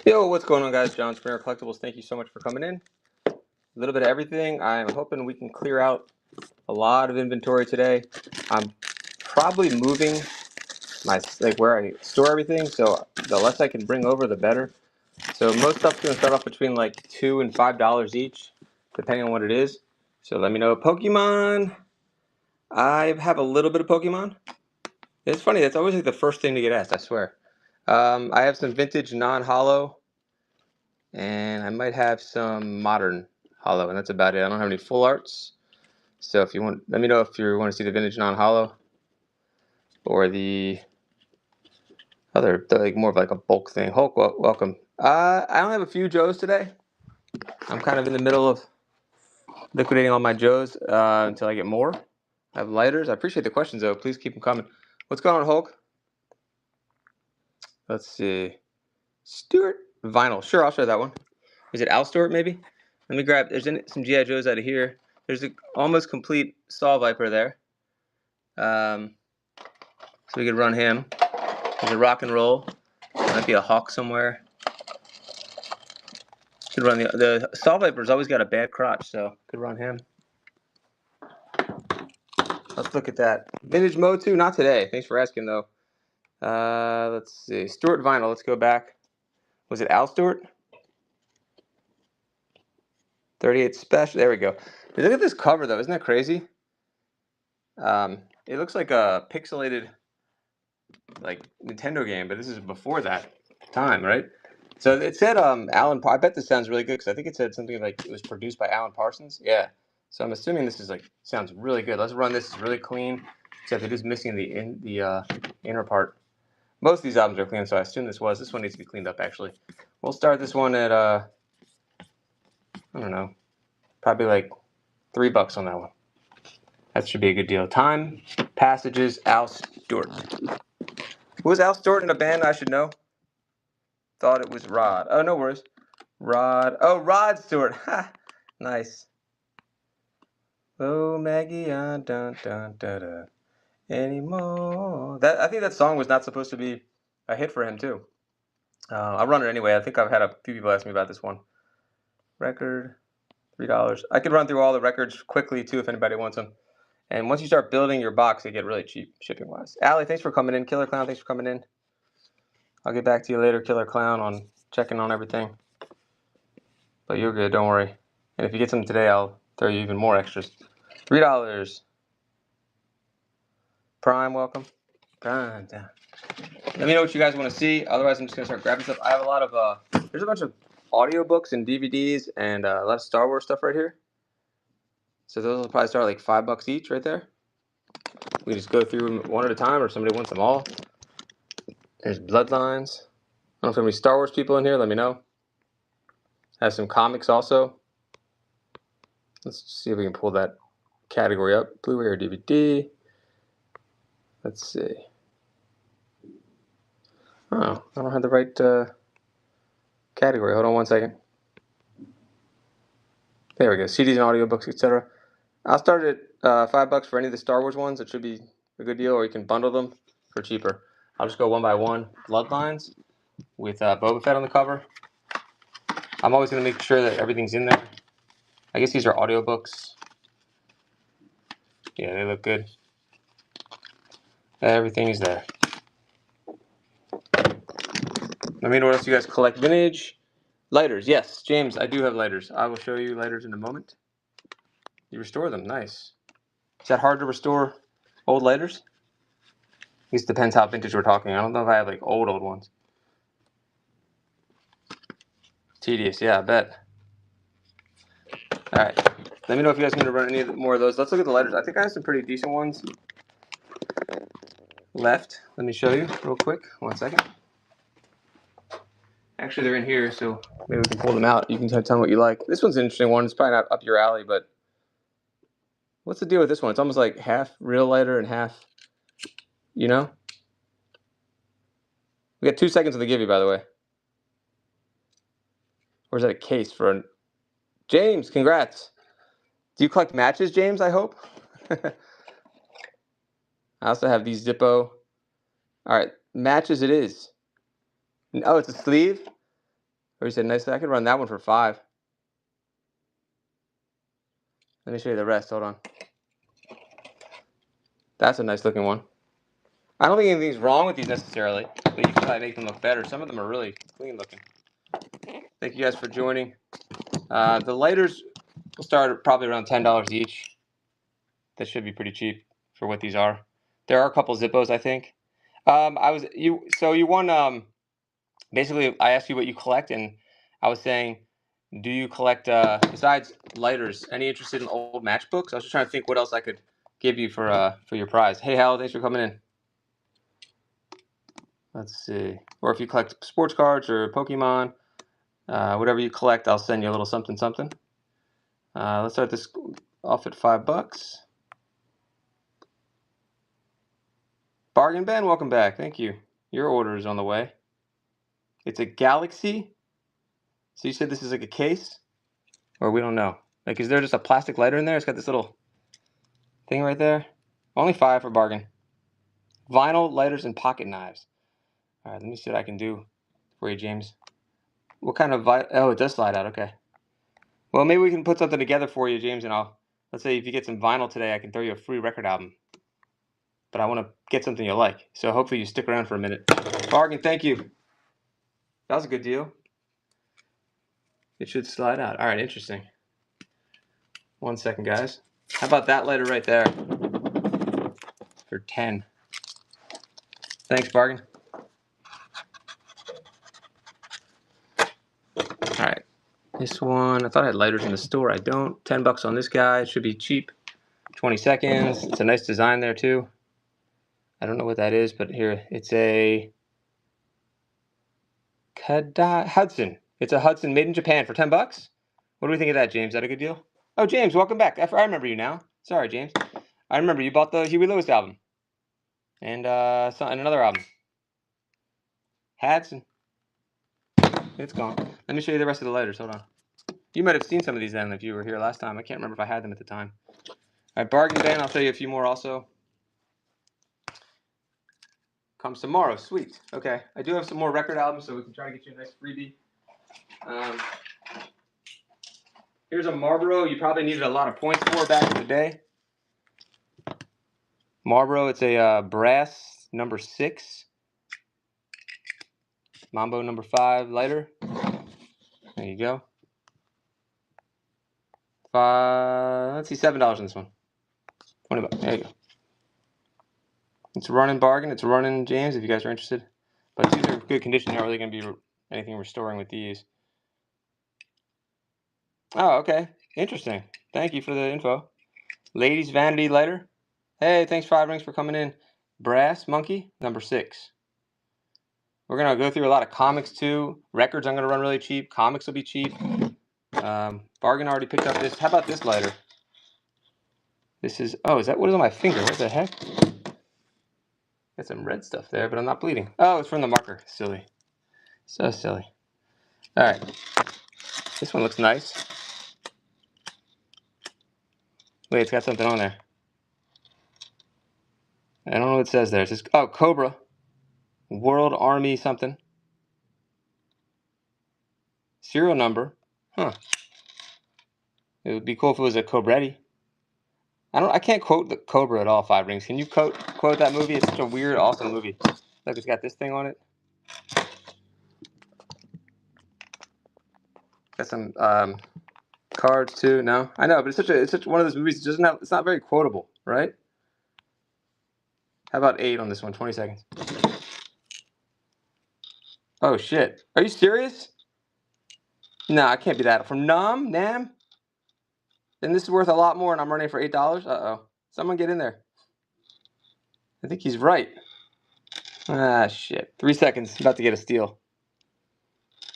Yo, what's going on, guys? John Ephemera Collectibles. Thank you so much for coming in. A little bit of everything. I'm hoping we can clear out a lot of inventory today. I'm probably moving my where I store everything, so the less I can bring over, the better. So most stuff's gonna start off between like $2 and $5 each, depending on what it is. So let me know. Pokemon. I have a little bit of Pokemon. It's funny. That's always like the first thing to get asked. I swear. I have some vintage non-holo. And I might have some modern hollow, and that's about it. I don't have any full arts, so if you want, let me know if you want to see the vintage non-hollow or the other, like more of like a bulk thing. Hulk, welcome. I only have a few Joes today. I'm kind of in the middle of liquidating all my Joes until I get more. I have lighters. I appreciate the questions though. Please keep them coming. What's going on, Hulk? Let's see. Stuart Vinyl. Sure, I'll show that one. Is it Al Stewart maybe? Let me grab. There's some GI Joes out of here. There's an almost complete Saw Viper there. So we could run him. There's a rock and roll. Might be a hawk somewhere. Could run the Saw Viper's always got a bad crotch, so could run him. Let's look at that. Vintage Motu, not today. Thanks for asking though. Let's see. Stewart Vinyl. Let's go back. Was it Al Stewart? 38 special. There we go. Look at this cover though. Isn't that crazy? It looks like a pixelated like Nintendo game, but this is before that time, right? So it said Alan. I bet this sounds really good because I think it said something like it was produced by Alan Parsons. Yeah. So I'm assuming this is like sounds really good. Let's run this. It's really clean, except it is missing the inner part. Most of these albums are clean, so I assume this was. This one needs to be cleaned up actually. We'll start this one at I don't know, probably like $3 on that one. That should be a good deal. Time, Passages, Al Stewart. Who was Al Stewart in a band I should know? Thought it was Rod. Oh, no worries. Rod. Oh, Rod Stewart. Ha! Nice. Oh, Maggie, dun dun dun dun anymore. I think that song was not supposed to be a hit for him too. I'll run it anyway. I think I've had a few people ask me about this one. Record, $3. I could run through all the records quickly too if anybody wants them. And once you start building your box, they get really cheap shipping wise. Allie, thanks for coming in. Killer Clown, thanks for coming in. I'll get back to you later, Killer Clown, on checking on everything. But you're good, don't worry. And if you get some today, I'll throw you even more extras. $3. Prime, welcome. Prime down. Let me know what you guys want to see. Otherwise, I'm just going to start grabbing stuff. I have a lot of, there's a bunch of audiobooks and DVDs and a lot of Star Wars stuff right here. So those will probably start like $5 each right there. We just go through them one at a time, or somebody wants them all. There's Bloodlines. I don't know if there are any Star Wars people in here. Let me know. Has some comics also. Let's see if we can pull that category up. Blu-ray or DVD. Let's see. Oh, I don't have the right category. Hold on one second. There we go. CDs and audiobooks, etc. I'll start at $5 for any of the Star Wars ones. It should be a good deal, or you can bundle them for cheaper. I'll just go one by one. Bloodlines with Boba Fett on the cover. I'm always going to make sure that everything's in there. I guess these are audiobooks. Yeah, they look good. Everything is there. Let me know what else you guys collect. Vintage lighters. Yes, James, I do have lighters. I will show you lighters in a moment. You restore them. Nice. Is that hard to restore old lighters? At least depends how vintage we're talking. I don't know if I have like old ones. Tedious, yeah, I bet. All right. Let me know if you guys want to run any more of those. Let's look at the lighters. I think I have some pretty decent ones left. Let me show you real quick. 1 second. Actually, they're in here, so maybe we can pull them out. You can tell me what you like. This one's an interesting one. It's probably not up your alley, but what's the deal with this one? It's almost like half real lighter and half, you know? We got 2 seconds to give you, by the way. Or is that a case for an... James, congrats. Do you collect matches, James, I hope? I also have these Zippo. All right, matches it is. Oh, it's a sleeve? Or you said nice. I could run that one for 5. Let me show you the rest. Hold on. That's a nice looking one. I don't think anything's wrong with these necessarily, but you can probably make them look better. Some of them are really clean looking. Thank you guys for joining. The lighters will start at probably around $10 each. That should be pretty cheap for what these are. There are a couple Zippos, I think. You won. Basically, I asked you what you collect, and I was saying, do you collect besides lighters? Any interested in old matchbooks? I was just trying to think what else I could give you for your prize. Hey, Hal, thanks for coming in. Let's see. Or if you collect sports cards or Pokemon, whatever you collect, I'll send you a little something something. Let's start this off at $5. Bargain Ben, welcome back. Thank you. Your order is on the way. It's a Galaxy. So you said this is like a case? Or we don't know. Like, is there just a plastic lighter in there? It's got this little thing right there. Only 5 for bargain. Vinyl lighters and pocket knives. All right, let me see what I can do for you, James. What kind of oh, it does slide out. Okay. Well, maybe we can put something together for you, James, and let's say if you get some vinyl today, I can throw you a free record album. But I want to get something you like. So hopefully you stick around for a minute. Bargain, thank you. That was a good deal. It should slide out. All right, interesting. 1 second, guys. How about that lighter right there for 10? Thanks, bargain. All right. This one, I thought I had lighters in the store. I don't. $10 on this guy. It should be cheap. 20 seconds. It's a nice design there, too. I don't know what that is, but here, it's a Hudson. It's a Hudson made in Japan for $10. What do we think of that, James? Is that a good deal? Oh, James, welcome back. I remember you now. Sorry, James. I remember you bought the Huey Lewis album. And another album. Hudson. It's gone. Let me show you the rest of the lighters. Hold on. You might have seen some of these then if you were here last time. I can't remember if I had them at the time. All right, bargain bin. I'll show you a few more also. Comes tomorrow. Sweet. Okay. I do have some more record albums, so we can try to get you a nice freebie. Here's a Marlboro you probably needed a lot of points for back in the day. Marlboro, it's a brass number 6. Mambo number 5 lighter. There you go. Let's see, $7 on this one. $20. There you go. It's a running bargain. It's a running, James, if you guys are interested. But these are good condition. They're not really going to be anything restoring with these. Oh, okay. Interesting. Thank you for the info. Ladies Vanity lighter. Hey, thanks 5 rings for coming in. Brass Monkey number 6. We're going to go through a lot of comics too. Records I'm going to run really cheap. Comics will be cheap. Bargain already picked up this. How about this lighter? This is, what is on my finger? What the heck? Got some red stuff there, but I'm not bleeding. Oh, it's from the marker. Silly. So silly. All right. This one looks nice. Wait, it's got something on there. I don't know what it says there. It says, Cobra. World Army something. Serial number. Huh. It would be cool if it was a Cobretti. I can't quote the Cobra at all, 5 rings. Can you quote that movie? It's such a weird, awesome movie. Look, it's got this thing on it. Got some cards too. No, I know, but it's such one of those movies. It's not very quotable, right? How about 8 on this one? 20 seconds. Oh shit! Are you serious? No, I can't be that. From Nam? Then this is worth a lot more, and I'm running for $8. Someone get in there. I think he's right. Ah, shit. 3 seconds. About to get a steal.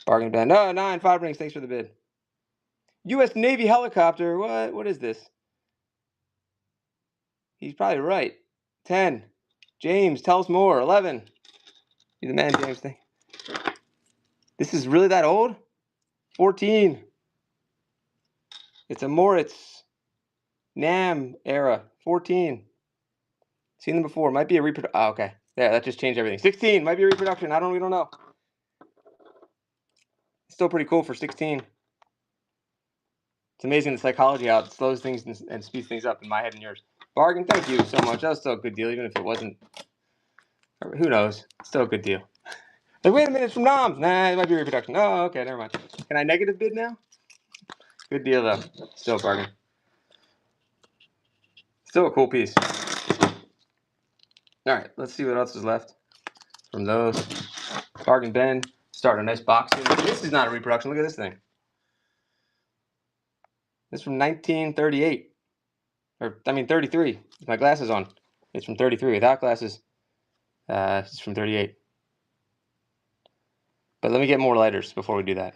Bargain bin. No, 9, 5 rings. Thanks for the bid. U.S. Navy helicopter. What? What is this? He's probably right. 10. James, tell us more. 11. You're the man, James. This is really that old? 14. It's a Moritz Nam era. 14. Seen them before. Might be a reproduction. Oh, okay. Yeah, that just changed everything. 16. Might be a reproduction. We don't know. still pretty cool for 16. It's amazing the psychology how it slows things and speeds things up in my head and yours. Bargain, thank you so much. That was still a good deal, even if it wasn't. Who knows? Still a good deal. Like, wait a minute, it's from Noms. Nah, it might be reproduction. Oh, okay, never mind. Can I negative bid now? Good deal, though. Still a bargain. Still a cool piece. All right, let's see what else is left from those. Bargain bin. Start a nice box. This is not a reproduction. Look at this thing. This is from 1938. Or, I mean, 33. With my glasses on. It's from 33. Without glasses, it's from 38. But let me get more lighters before we do that.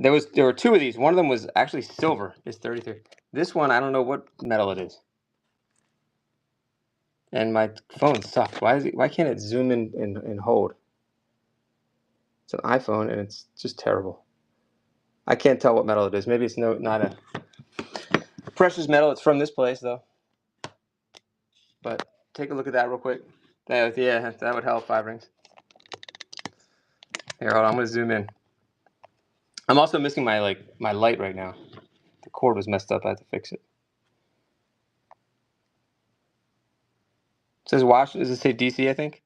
There were two of these. One of them was actually silver. It's 33. This one, I don't know what metal it is. And my phone sucks. Why can't it zoom in and hold? It's an iPhone and it's just terrible. I can't tell what metal it is. Maybe it's not a precious metal. It's from this place though. But take a look at that real quick. Yeah, that would help. 5 rings. Here, hold on. I'm gonna zoom in. I'm also missing my light right now. The cord was messed up. I had to fix it. It says Does it say DC? I think.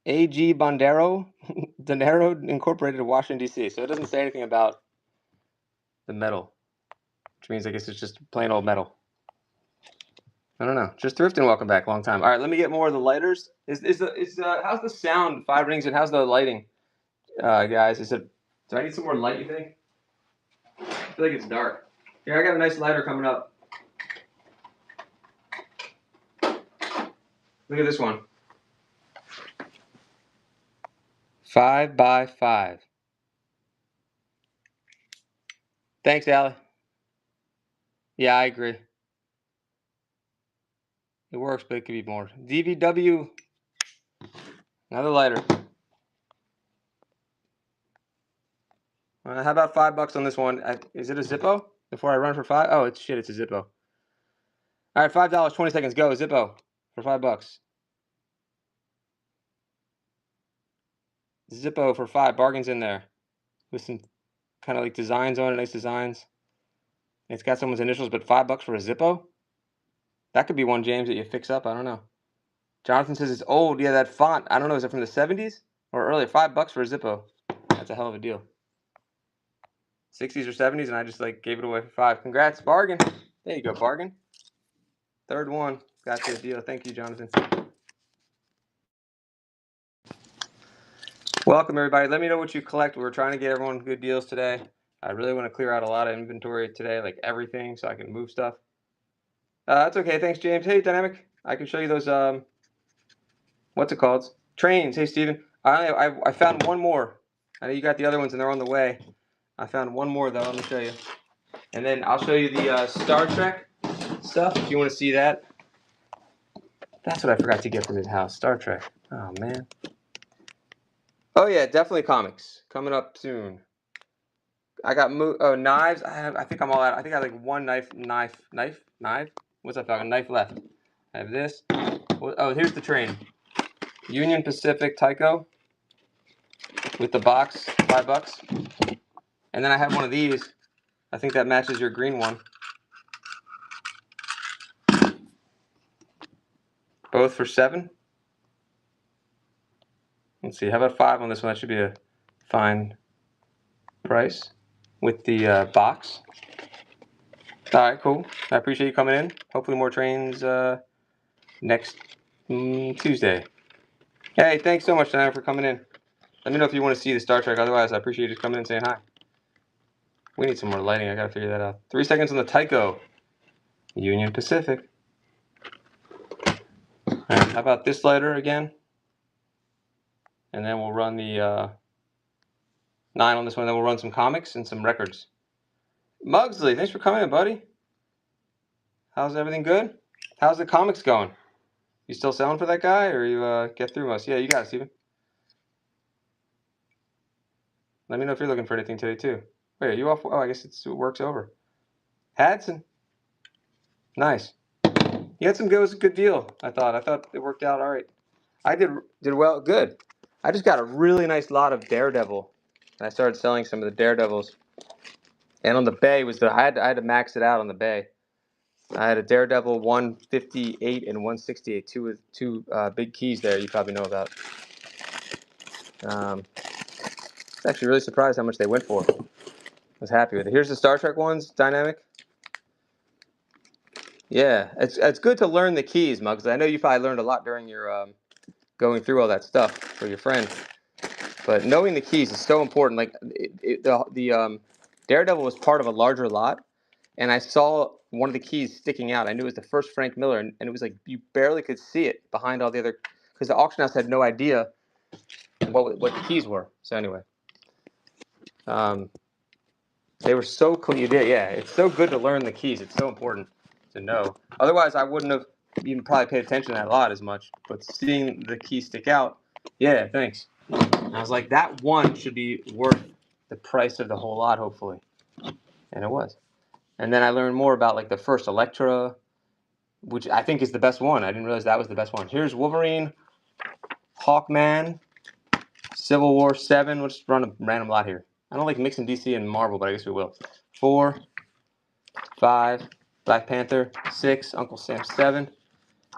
A.G. Bondero, Dinero Incorporated, Washington D.C. So it doesn't say anything about the metal, which means I guess it's just plain old metal. I don't know. Just thrifting. Welcome back. Long time. All right, let me get more of the lighters. How's the sound? 5 rings, and how's the lighting, guys? Do I need some more light? You think? I feel like it's dark. Here, I got a nice lighter coming up. Look at this one. 5 by 5. Thanks, Allie. Yeah, I agree. It works, but it could be more. DVW. Another lighter. How about $5 on this one? Is it a Zippo? Before I run for 5? Oh, it's a Zippo. All right, $5, 20 seconds. Go, Zippo for $5. Zippo for 5. Bargains in there with some kind of like designs on it. Nice designs. It's got someone's initials, but $5 for a Zippo? That could be one, James, that you fix up. I don't know. Jonathan says it's old. Yeah, that font. I don't know. Is it from the 70s or earlier? $5 for a Zippo. That's a hell of a deal. 60s or 70s, and I just gave it away for 5. Congrats, bargain. There you go, bargain. Third one. Got the deal. Thank you, Jonathan. Welcome, everybody. Let me know what you collect. We're trying to get everyone good deals today. I really want to clear out a lot of inventory today, like everything, so I can move stuff. That's okay. Thanks, James. Hey, Dynamic. I can show you those, what's it called? Trains. Hey, Steven. I found one more. I know you got the other ones, and they're on the way. I found one more, though. Let me show you. And then I'll show you the Star Trek stuff if you want to see that. That's what I forgot to get from his house. Star Trek. Oh, man. Oh, yeah. Definitely comics. Coming up soon. I got knives. I think I'm all out. I think I have one knife. What's that found? A knife left. I have this. Oh, here's the train. Union Pacific Tyco with the box, $5. And then I have one of these. I think that matches your green one. Both for 7. Let's see. How about 5 on this one? That should be a fine price with the box. All right, cool. I appreciate you coming in. Hopefully more trains next Tuesday. Hey, thanks so much, Diana, for coming in. Let me know if you want to see the Star Trek. Otherwise, I appreciate you just coming in and saying hi. We need some more lighting. I got to figure that out. 3 seconds on the Tyco. Union Pacific. All right, how about this lighter again? And then we'll run the 9 on this one. Then we'll run some comics and some records. Mugsley, thanks for coming in, buddy. How's everything good? How's the comics going? You still selling for that guy, or you get through most? Yeah, you got it, Steven. Let me know if you're looking for anything today, too. Wait, are you off? Oh, I guess it works over. Hadson. Nice. You had some good. It was a good deal. I thought it worked out all right. I did well. Good. I just got a really nice lot of Daredevil, and I started selling some of the Daredevils. And on the Bay was I had to max it out on the Bay. I had a Daredevil 158 and 168, two big keys there you probably know about. Actually really surprised how much they went for. I was happy with it. Here's the Star Trek ones, dynamic. Yeah, it's good to learn the keys, Muggs. I know you probably learned a lot during your going through all that stuff for your friend. But knowing the keys is so important. Like the Daredevil was part of a larger lot, and I saw one of the keys sticking out. I knew it was the first Frank Miller, and it was like you barely could see it behind all the other, because the auction house had no idea what the keys were. So anyway, um, they were so clean. Yeah, it's so good to learn the keys. It's so important to know. Otherwise, I wouldn't have even probably paid attention to that lot as much. But seeing the key stick out, yeah, thanks. And I was like, that one should be worth the price of the whole lot, hopefully. And it was. And then I learned more about like the first Elektra, which I think is the best one. I didn't realize that was the best one. Here's Wolverine, Hawkman, Civil War 7. We'll just run a random lot here. I don't like mixing DC and Marvel, but I guess we will. 4, 5, Black Panther, 6, Uncle Sam 7,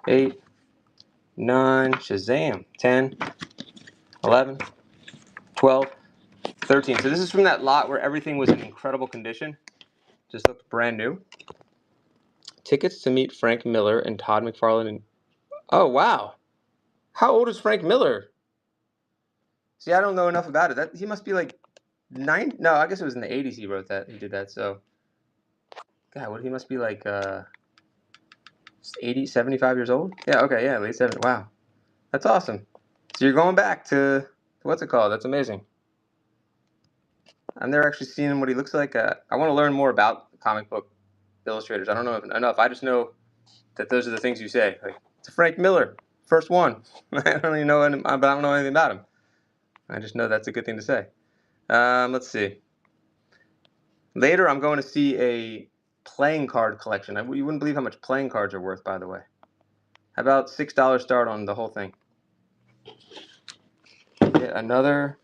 8, 9, Shazam 10, 11, 12, 13. So this is from that lot where everything was in incredible condition. Just looked brand new. Tickets to meet Frank Miller and Todd McFarlane. And oh, wow. How old is Frank Miller? See, I don't know enough about it. He must be like 9. No, I guess it was in the 80s he wrote that. He did that. So, God, he must be like 80, 75 years old? Yeah, okay, yeah, late 70s. Wow. That's awesome. So you're going back to, what's it called? That's amazing. I've never actually seen him, what he looks like. I want to learn more about comic book illustrators. I don't know enough. I just know that those are the things you say. Like, it's Frank Miller, first one. I don't even know anything, but I don't know anything about him. I just know that's a good thing to say. Let's see. Later, I'm going to see a playing card collection. You wouldn't believe how much playing cards are worth, by the way. How about $6 start on the whole thing? Yeah, another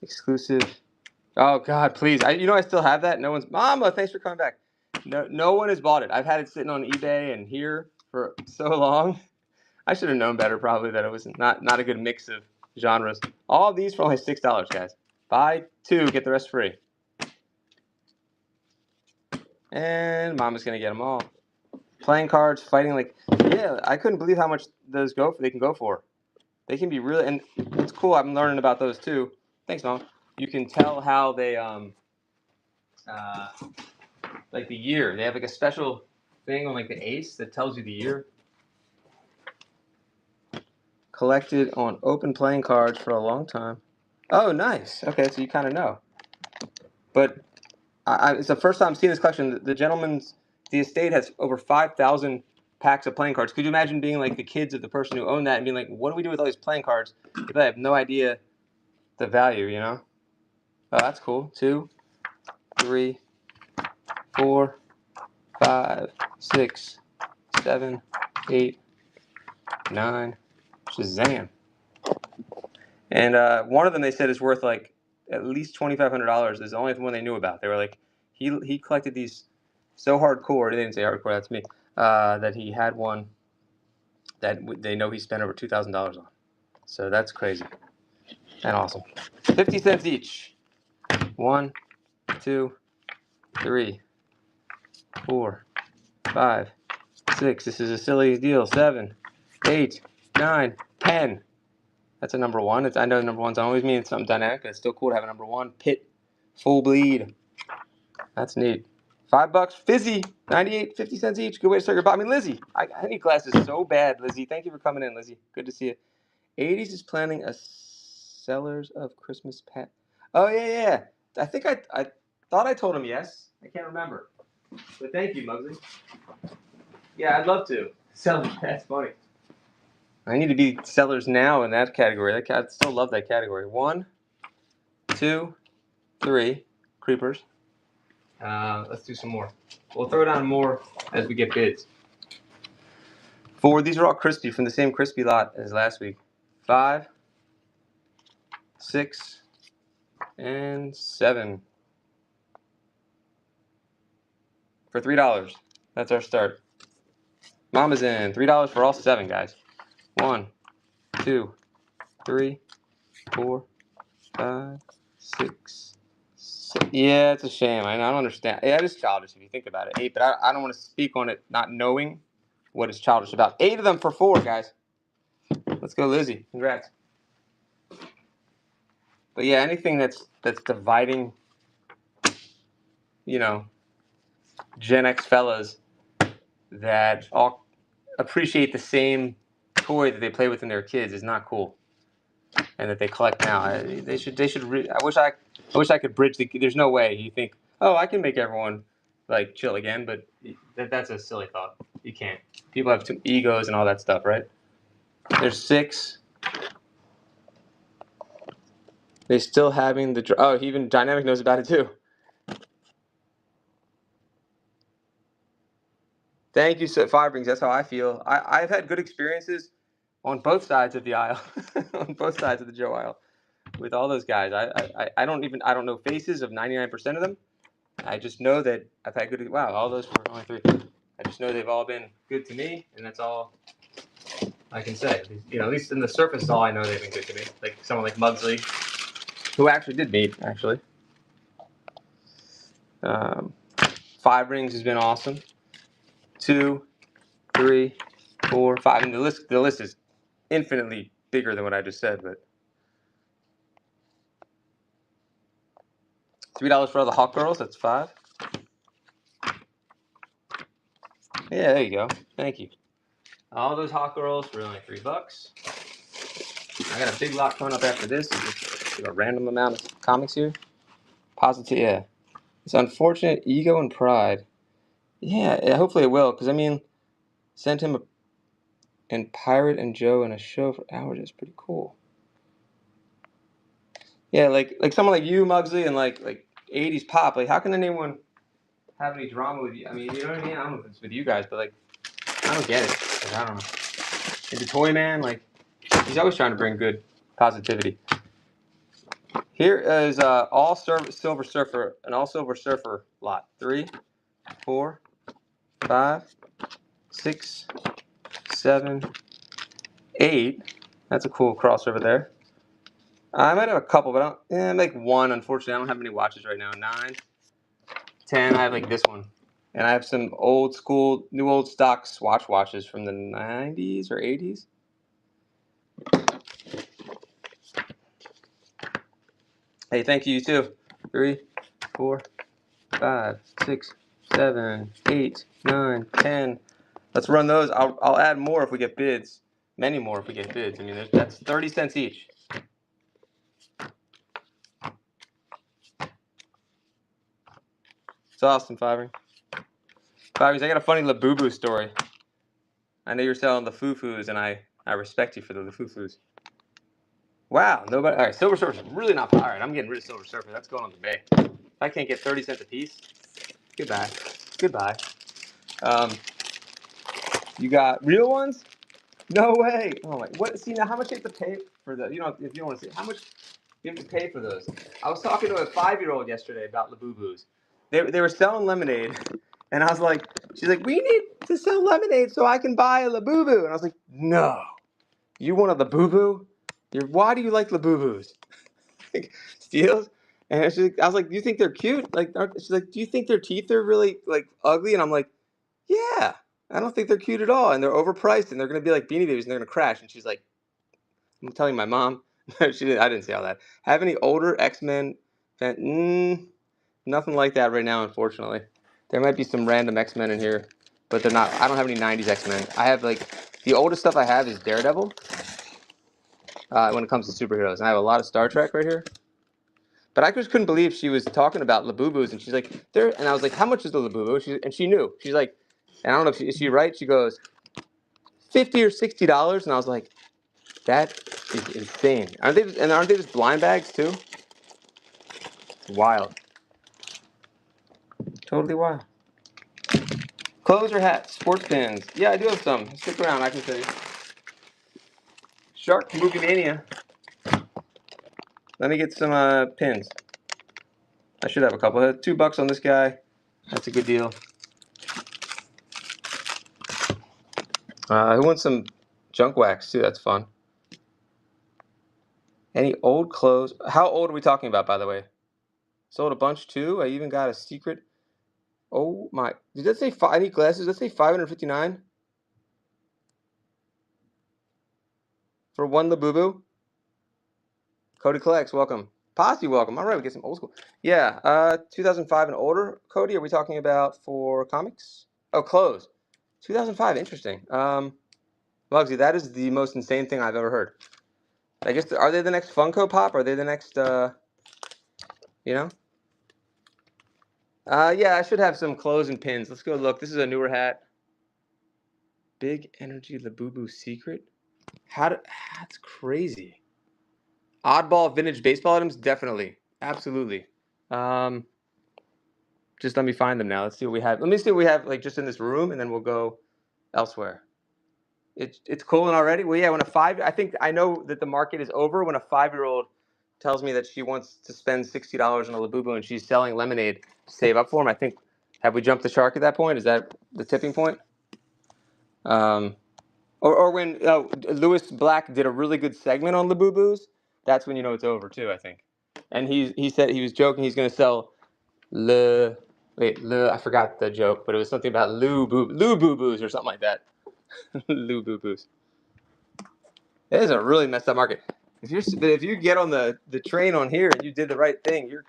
exclusive. Oh God, please! I still have that. No one's. Mama, thanks for coming back. No one has bought it. I've had it sitting on eBay and here for so long. I should have known better, probably, that it was not a good mix of genres. All of these for only $6, guys. Buy 2, get the rest free. And Mama's gonna get them all. Playing cards, fighting, like, yeah, I couldn't believe how much those they can go for. They can be really, and it's cool. I'm learning about those too. Thanks, Mom. You can tell how they like the year. They have like a special thing on like the ace that tells you the year. Collected on open playing cards for a long time. Oh, nice. Okay, so you kind of know. But it's the first time I'm seeing this collection. The estate has over 5,000 packs of playing cards. Could you imagine being like the kids of the person who owned that and being like, what do we do with all these playing cards? If I have no idea the value, you know? Oh, that's cool. 2, 3, 4, 5, 6, 7, 8, 9. Shazam. And one of them they said is worth like at least $2,500. Is the only one they knew about. They were like, he collected these so hardcore. They didn't say hardcore. That's me. That he had one that they know he spent over $2,000 on. So that's crazy and awesome. 50 cents each. 1, 2, 3, 4, 5, 6. This is a silly deal. 7, 8, 9, 10. That's a number 1. I know number 1s don't always mean something dynamic, but it's still cool to have a number 1. Pit, full bleed. That's neat. $5. Fizzy, 98, 50 cents each. Good way to start your bot. I mean, Lizzie, I need glasses so bad, Lizzie. Thank you for coming in, Lizzie. Good to see you. 80s is planning a Sellers of Christmas Pet. Oh, yeah. I think I thought I told him yes. I can't remember. But thank you, Muggsy. Yeah, I'd love to. Sellers, that's funny. I need to be sellers now in that category. I still love that category. 1, 2, 3 creepers. Let's do some more. We'll throw down more as we get bids. 4. These are all crispy from the same crispy lot as last week. 5, 6, and 7 for $3. That's our start. Mama's in. $3 for all 7, guys. 1, 2, 3, 4, 5, 6, 7. Yeah, it's a shame. I don't understand. Yeah, it is childish if you think about it. 8, but I don't want to speak on it not knowing what is childish about. 8 of them for 4, guys. Let's go, Lizzie. Congrats. But yeah, anything that's dividing, Gen X fellas that all appreciate the same toy that they play with in their kids is not cool, and that they collect now. They should. I wish I could bridge the. There's no way you think, oh, I can make everyone like chill again, but that's a silly thought. You can't. People have two egos and all that stuff, right? There's 6. They still having the. Oh, even Dynamic knows about it too. Thank you, Firebrings. That's how I feel. I've had good experiences on both sides of the aisle, on both sides of the Joe aisle, with all those guys. I don't know faces of 99% of them. I just know that I've had good. Wow, all those for only 3. I just know they've all been good to me, and that's all I can say. At least in the surface, all I know they've been good to me. Like someone like Mugsley, who actually did meet actually. Um, 5 rings has been awesome. 2, 3, 4, 5, and the list is infinitely bigger than what I just said, but $3 for all the Hawk Girls, that's 5. Yeah, there you go. Thank you. All those Hawk Girls for only $3. I got a big lot coming up after this. Just a random amount of comics here. Positive, yeah. It's unfortunate, ego and pride. Yeah, hopefully it will, because send him and Pirate and Joe in a show for hours is pretty cool. Yeah, like someone like you, Mugsley, and like 80s pop. Like, how can anyone have any drama with you? I mean, you know what I mean? I don't know if it's with you guys, but like, I don't get it. Like, I don't know. And the Toy Man, like, he's always trying to bring good positivity. Here is all Silver Surfer, an all Silver Surfer lot. 3, 4, 5, 6, 7, 8. That's a cool crossover there. I might have a couple, but like 1. Unfortunately, I don't have any watches right now. 9, 10. I have like this one, and I have some old school, new old stock Swatch watches from the 90s or 80s. Hey, thank you too. 3, 4, 5, 6, 7, 8, 9, 10. Let's run those. I'll add more if we get bids. Many more if we get bids. I mean, that's 30 cents each. It's awesome, Fiverr. Fiverr, I got a funny Labubu story. I know you're selling the foo-foos, and I respect you for the foo-foos. Wow, nobody. All right, Silver Surfer's really not. All right, I'm getting rid of Silver Surfer. That's going on the bay. If I can't get 30 cents a piece, goodbye. Goodbye. You got real ones? No way. Oh my. What? See now, how much you have to pay for the? If you don't want to see, how much you have to pay for those? I was talking to a 5-year-old yesterday about Labubus. They were selling lemonade, and I was like, she's like, we need to sell lemonade so I can buy a Labubu, and I was like, no, you want a Labubu? Why do you like Labubus? Like, steals? And I was like, do you think they're cute? Like, she's like, do you think their teeth are really like ugly? And I'm like, yeah, I don't think they're cute at all, and they're overpriced, and they're gonna be like Beanie Babies, and they're gonna crash. And she's like, I'm telling my mom. I didn't say all that. Have any older X-Men? Nothing like that right now, unfortunately. There might be some random X-Men in here, but they're not. I don't have any 90s X-Men. I have the oldest stuff I have is Daredevil. When it comes to superheroes, and I have a lot of Star Trek right here. But I just couldn't believe she was talking about Labubus, and she's like, "There." And I was like, "How much is the Labubu?" And she knew. She's like, and I don't know if is she right. She goes, $50 or $60, and I was like, that is insane. Aren't they just blind bags too? It's wild. Totally wild. Clothes or hats, sports pins. Yeah, I do have some. Stick around, I can tell you. Shark Movie Mania. Let me get some pins. I should have a couple. $2 on this guy. That's a good deal. Who wants some junk wax too? That's fun. Any old clothes? How old are we talking about, by the way? Sold a bunch too. I even got a secret. Oh my! Did that say I need glasses? Did that say 559 for one Labubu? Cody collects. Welcome. Posse, welcome. All right, we get some old school. Yeah, 2005 and older. Cody, are we talking about for comics? Oh, clothes. 2005. Interesting. Muggsy, that is the most insane thing I've ever heard. I guess are they the next Funko Pop? Are they the next? You know? Yeah, I should have some clothes and pins. Let's go look. This is a newer hat. Big Energy Labubu Secret. That's crazy. Oddball vintage baseball items, definitely, absolutely. Just let me find them now. Let's see what we have. Let me see what we have like just in this room, and then we'll go elsewhere. It's cooling already. Well, yeah. I think I know that the market is over when a 5-year-old tells me that she wants to spend $60 on a Labubu and she's selling lemonade to save up for him. I think have we jumped the shark at that point? Is that the tipping point? Or when Lewis Black did a really good segment on Labubus, that's when you know it's over too. I think. And he said he was joking. He's going to sell I forgot the joke, but it was something about Lou Boo Boos or something like that. Lou Boo Boos. It is a really messed up market. If you get on the train on here and you did the right thing, you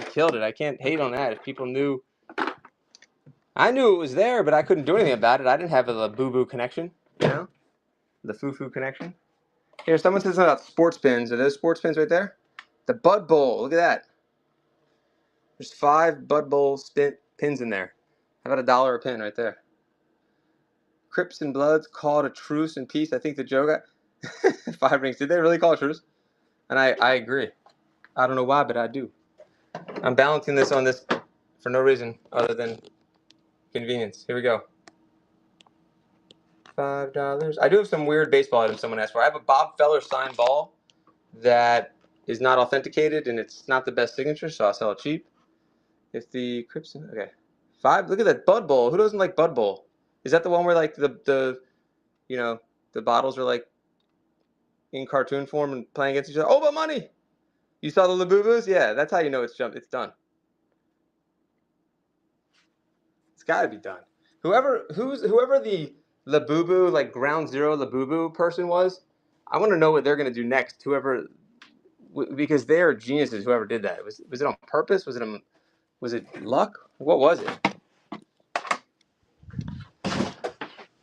killed it. I can't hate on that. If people knew, I knew it was there, but I couldn't do anything about it. I didn't have a Boo Boo connection, you know, the Foo Foo connection. Here, someone says something about sports pins. Are those sports pins right there? The Bud Bowl. Look at that. There's 5 Bud Bowl pins in there. How about $1 a pin right there? Crips and Bloods called a truce and peace. I think the Joe got 5 rings. Did they really call a truce? And I agree. I don't know why, but I do. I'm balancing this on this for no reason other than convenience. Here we go. $5. I do have some weird baseball items someone asked for. I have a Bob Feller signed ball that is not authenticated and it's not the best signature, so I'll sell it cheap. If the Crips, okay, 5. Look at that Bud Bowl. Who doesn't like Bud Bowl? Is that the one where like the bottles are like in cartoon form and playing against each other? Oh, but money! You saw the Labubus? Yeah, that's how you know it's done. It's got to be done. Whoever the Labubu like ground zero Labubu person was, I want to know what they're gonna do next. Because they are geniuses. Whoever did that, was it on purpose? Was it luck? What was it?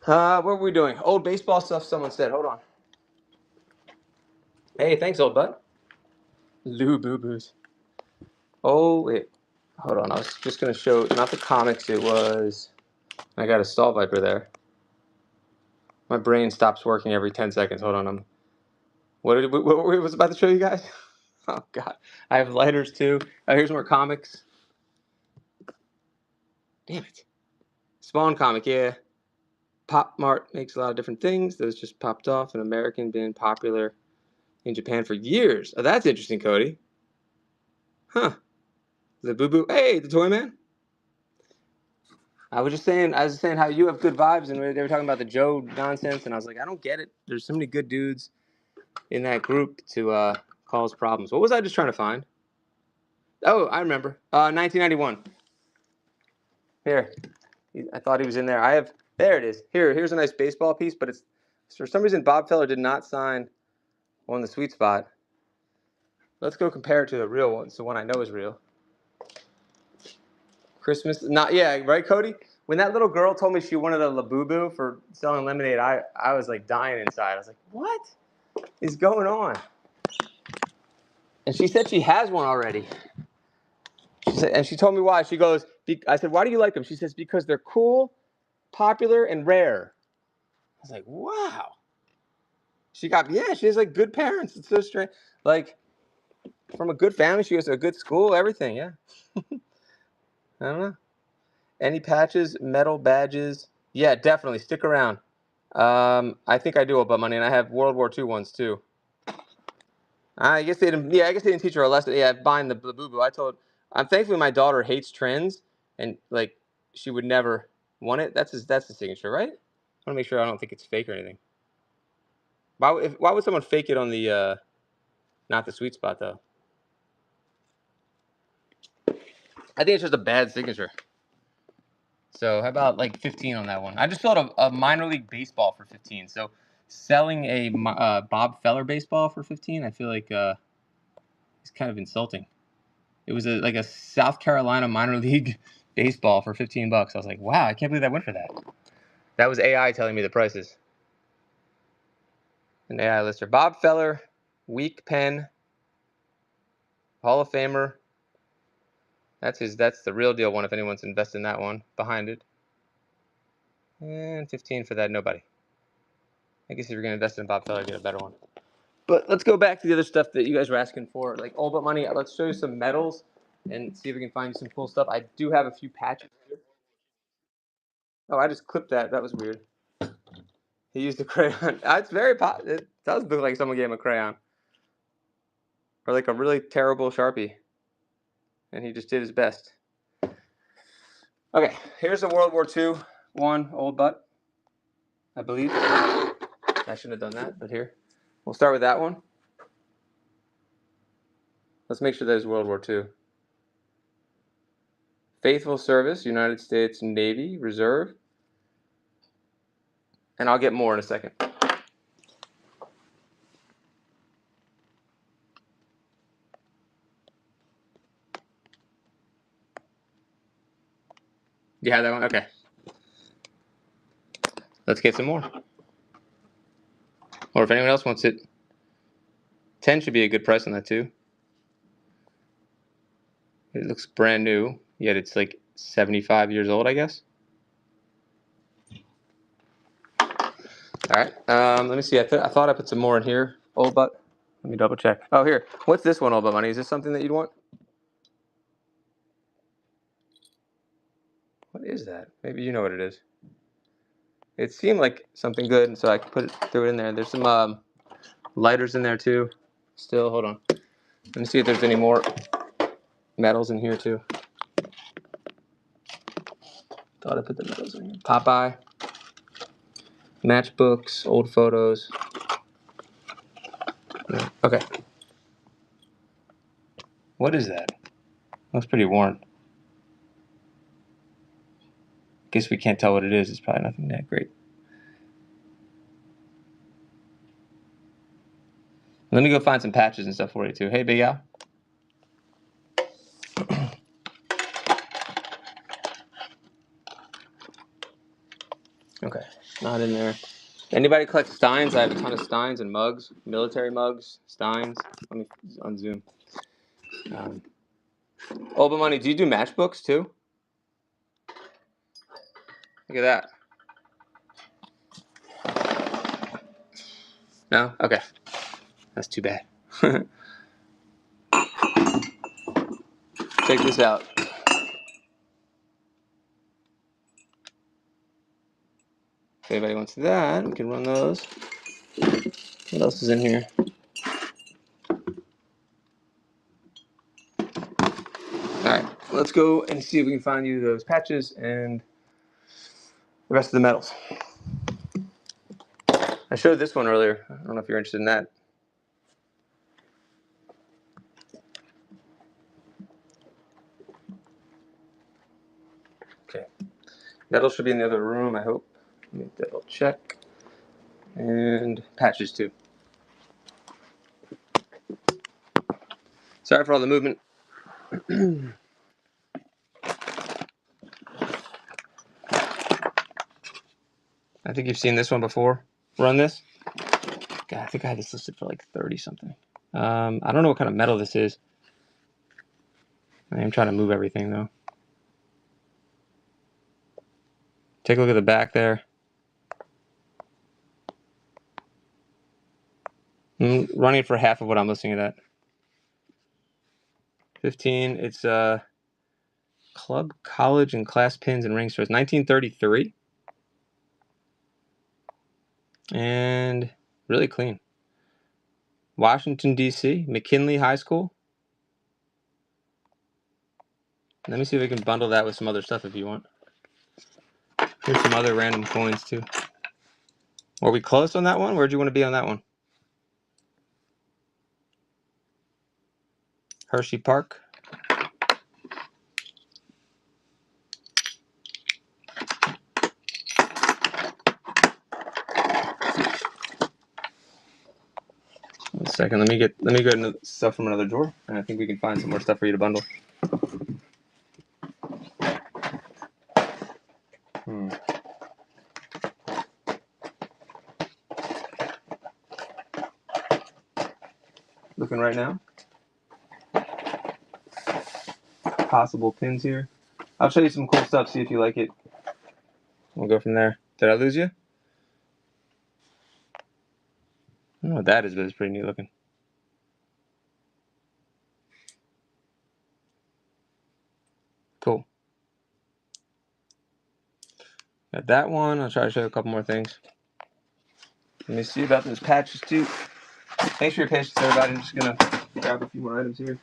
What were we doing? Old baseball stuff. Someone said. Hold on. Hey, thanks, old bud. Labubus. Oh wait, hold on. I was just gonna show not the comics. It was. I got a stall viper there. My brain stops working every 10 seconds. Hold on. What was about to show you guys? Oh God, I have lighters too. Here's more comics. Damn it. Spawn comic, yeah. Pop Mart makes a lot of different things. Those just popped off. An American been popular in Japan for years. Oh, that's interesting, Cody. Huh. The Boo Boo. Hey, the Toy Man. I was saying how you have good vibes, and they were talking about the Joe nonsense, and I was like, I don't get it. There's so many good dudes in that group to cause problems. What was I just trying to find? Oh, I remember. 1991. Here. I thought he was in there. There it is. Here's a nice baseball piece, but it's for some reason Bob Feller did not sign on the sweet spot. Let's go compare it to the real one, so one I know is real. Christmas, not yeah, right, Cody? When that little girl told me she wanted a Labubu for selling lemonade, I was like dying inside. I was like, what is going on? And she said she has one already. She told me why. She goes, I said, why do you like them? She says, because they're cool, popular, and rare. I was like, wow. She has like good parents. It's so strange. Like from a good family, she goes to a good school, everything. Yeah. I don't know. Any patches, metal badges? Yeah, definitely. Stick around. I think I do about money, and I have World War II ones too. I guess they didn't. Yeah, I guess they didn't teach her a lesson. Yeah, buying the boo boo. I'm thankfully my daughter hates trends, and like she would never want it. That's his signature, right? I want to make sure I don't think it's fake or anything. Why would someone fake it on the not the sweet spot though? I think it's just a bad signature. So how about like 15 on that one? I just sold a minor league baseball for 15. So selling a Bob Feller baseball for 15, I feel like it's kind of insulting. It was like a South Carolina minor league baseball for 15 bucks. I was like, wow, I can't believe I went for that. That was AI telling me the prices. An AI lister. Bob Feller, weak pen, Hall of Famer. That's the real deal one if anyone's invested in that one. Behind it. And 15 for that, nobody. I guess if you're going to invest in Bob Feller, get a better one. But let's go back to the other stuff that you guys were asking for, like all but money. Let's show you some medals and see if we can find you some cool stuff. I do have a few patches here. Oh, I just clipped that. That was weird. He used a crayon. It's very it does look like someone gave him a crayon. Or like a really terrible Sharpie. And he just did his best. Okay, here's a World War II one, old butt, I believe. I shouldn't have done that, but here. We'll start with that one. Let's make sure there's World War II. Faithful Service, United States Navy, Reserve. And I'll get more in a second. You have that one? Okay. Let's get some more. Or if anyone else wants it, 10 should be a good price on that too. It looks brand new, yet it's like 75 years old, I guess. All right. Let me see. I thought I put some more in here. Old butt. Let me double check. Oh, here. What's this one, old butt money? Is this something that you'd want? What is that? Maybe you know what it is. It seemed like something good, so I threw it in there. There's some lighters in there too. Still, hold on. Let me see if there's any more metals in here too. Thought I put the metals in here. Popeye. Matchbooks, old photos. Okay. What is that? Looks pretty worn. Guess we can't tell what it is. It's probably nothing that great. Let me go find some patches and stuff for you too. Hey, Big Al. Okay, not in there. Anybody collect Steins? I have a ton of Steins and mugs, military mugs, Steins. Let me on Zoom. Oba Money, do you do matchbooks too? Look at that. No? Okay. That's too bad. Check this out. If anybody wants that, we can run those. What else is in here? Alright, let's go and see if we can find you those patches and the rest of the metals. I showed this one earlier. I don't know if you're interested in that. Okay. Metals should be in the other room, I hope. Let me double check. And patches too. Sorry for all the movement. I think you've seen this one before. Run this. God, I think I had this listed for like 30 something. I don't know what kind of metal this is. I am trying to move everything though. Take a look at the back there. I'm running for half of what I'm listing it at. 15. It's club, college, and class pins and rings. So it's 1933. And really clean. Washington, D.C., McKinley High School. Let me see if we can bundle that with some other stuff if you want. Here's some other random coins, too. Were we close on that one? Where'd you want to be on that one? Hershey Park. One second, let me go into stuff from another drawer, and I think we can find some more stuff for you to bundle. Looking right now. Possible pins here. I'll show you some cool stuff, see if you like it. We'll go from there. Did I lose you? I don't know what that is, but it's pretty neat looking. Cool. Got that one. I'll try to show you a couple more things. Let me see about those patches too. Thanks for your patience, everybody. I'm just gonna grab a few more items here.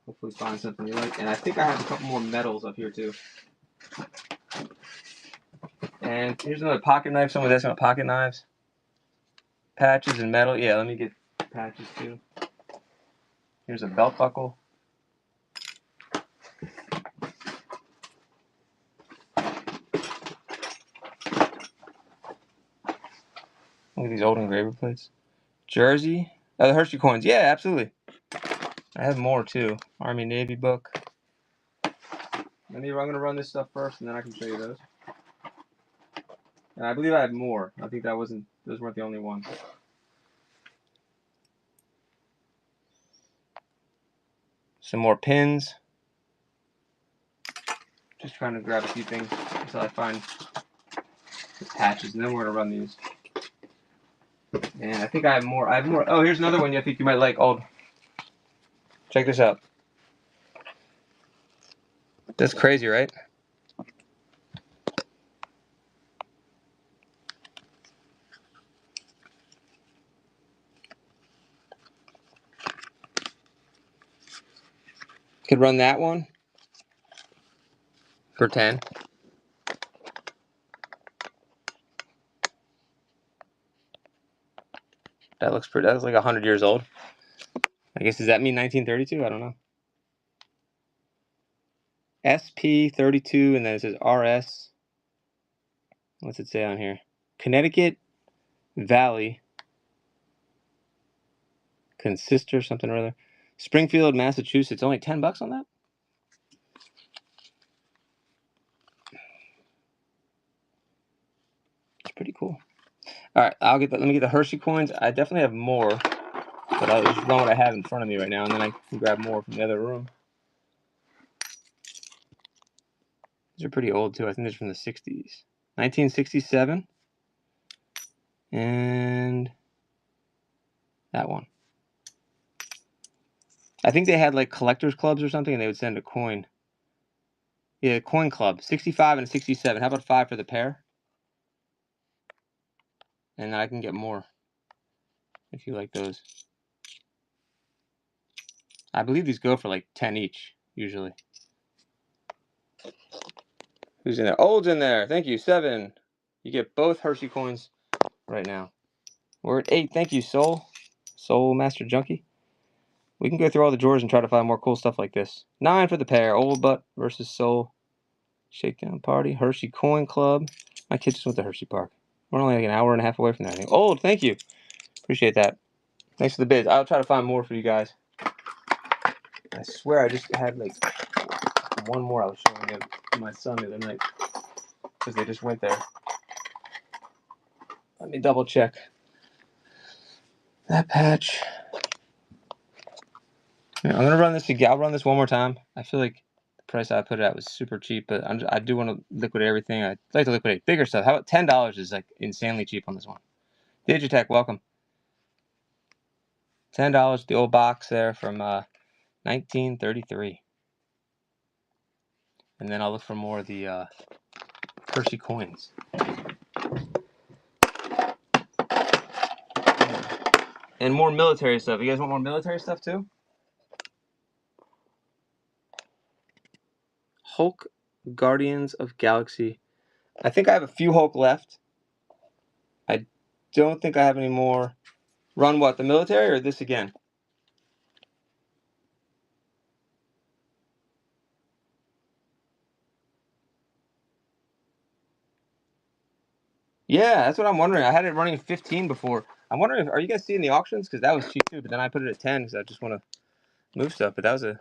Hopefully find something you like. And I think I have a couple more medals up here too. And here's another pocket knife. Someone's asking about pocket knives. Patches and metal. Yeah, let me get patches too. Here's a belt buckle. Look at these old engraver plates. Jersey. Oh, the Hershey coins. Yeah, absolutely. I have more too. Army Navy book. I'm going to run this stuff first, and then I can show you those. And I believe I had more. I think those weren't the only ones. Some more pins. Just trying to grab a few things until I find the patches, and then we're going to run these. And I think I have more. Oh, here's another one I think you might like, old. Check this out. That's crazy, right? Could run that one for 10. That looks pretty. That looks like 100 years old. I guess, does that mean 1932? I don't know. SP32, and then it says RS. What's it say on here? Connecticut Valley Consister, something or other. Springfield, Massachusetts. Only $10 on that? It's pretty cool. All right, let me get the Hershey coins. I definitely have more, but I'll just run what I have in front of me right now, and then I can grab more from the other room. These are pretty old too. I think they're from the 60s. 1967. And that one. I think they had like collectors clubs or something, and they would send a coin. Yeah, coin club. 65 and a 67. How about 5 for the pair? And then I can get more if you like those. I believe these go for like 10 each, usually. Who's in there? Old's in there. Thank you. 7. You get both Hershey coins right now. We're at 8. Thank you, Soul. Soul Master Junkie. We can go through all the drawers and try to find more cool stuff like this. 9 for the pair. Old Butt versus Soul. Shakedown Party. Hershey Coin Club. My kid just went to Hershey Park. We're only like an hour and a half away from that. Old, thank you. Appreciate that. Thanks for the bids. I'll try to find more for you guys. I swear I just had like one more I was showing him to my son the other night because they just went there. Let me double check. That patch. Yeah, I'm gonna run this again. I'll run this one more time. I feel like the price I put it at was super cheap, but I do want to liquidate everything. I'd like to liquidate bigger stuff. How about $10 is like insanely cheap on this one. Digitech, welcome. $10, the old box there from 1933. And then I'll look for more of the Hershey coins. And more military stuff. You guys want more military stuff too? Hulk Guardians of Galaxy. I think I have a few Hulk left. I don't think I have any more. Run what? The military or this again? Yeah, that's what I'm wondering. I had it running 15 before. I'm wondering, are you guys seeing the auctions? Because that was cheap too, but then I put it at 10 because I just want to move stuff. But that was a...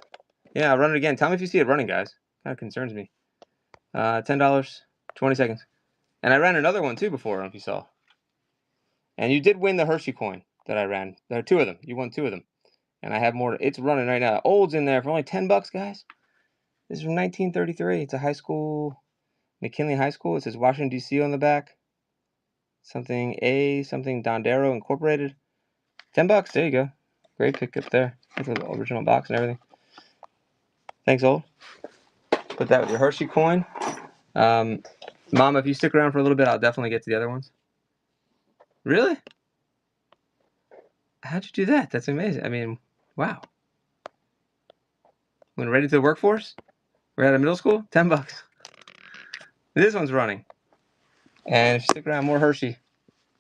Yeah, I'll run it again. Tell me if you see it running, guys. Kind of concerns me. $10, 20 seconds. And I ran another one too before, I don't know if you saw. And you did win the Hershey coin that I ran. There are two of them. You won two of them. And I have more. It's running right now. Old's in there for only $10, guys. This is from 1933. It's a high school, McKinley High School. It says Washington, D.C. on the back. Something Dondero Incorporated. $10. There you go. Great pickup there. With the original box and everything. Thanks, Old. Put that with your Hershey coin. Mom, if you stick around for a little bit, I'll definitely get to the other ones. Really? How'd you do that? That's amazing. I mean, wow. When ready to the workforce? We're out of middle school? $10. This one's running. And if you stick around, more Hershey.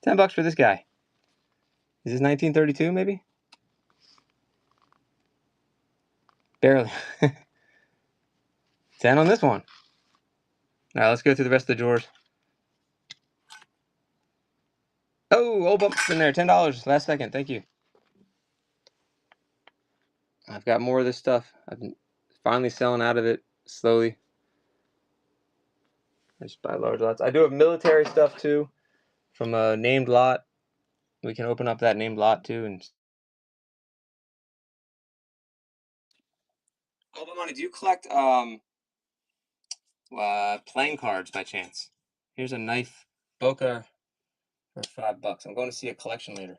$10 for this guy. Is this 1932 maybe? Barely. 10 on this one. All right, let's go through the rest of the drawers. Oh, old bumps in there. $10. Last second. Thank you. I've got more of this stuff. I've been finally selling out of it slowly. I just buy large lots. I do have military stuff too from a named lot. We can open up that named lot too. And Money, do you collect playing cards by chance? Here's a knife Boca for $5. I'm going to see a collection later.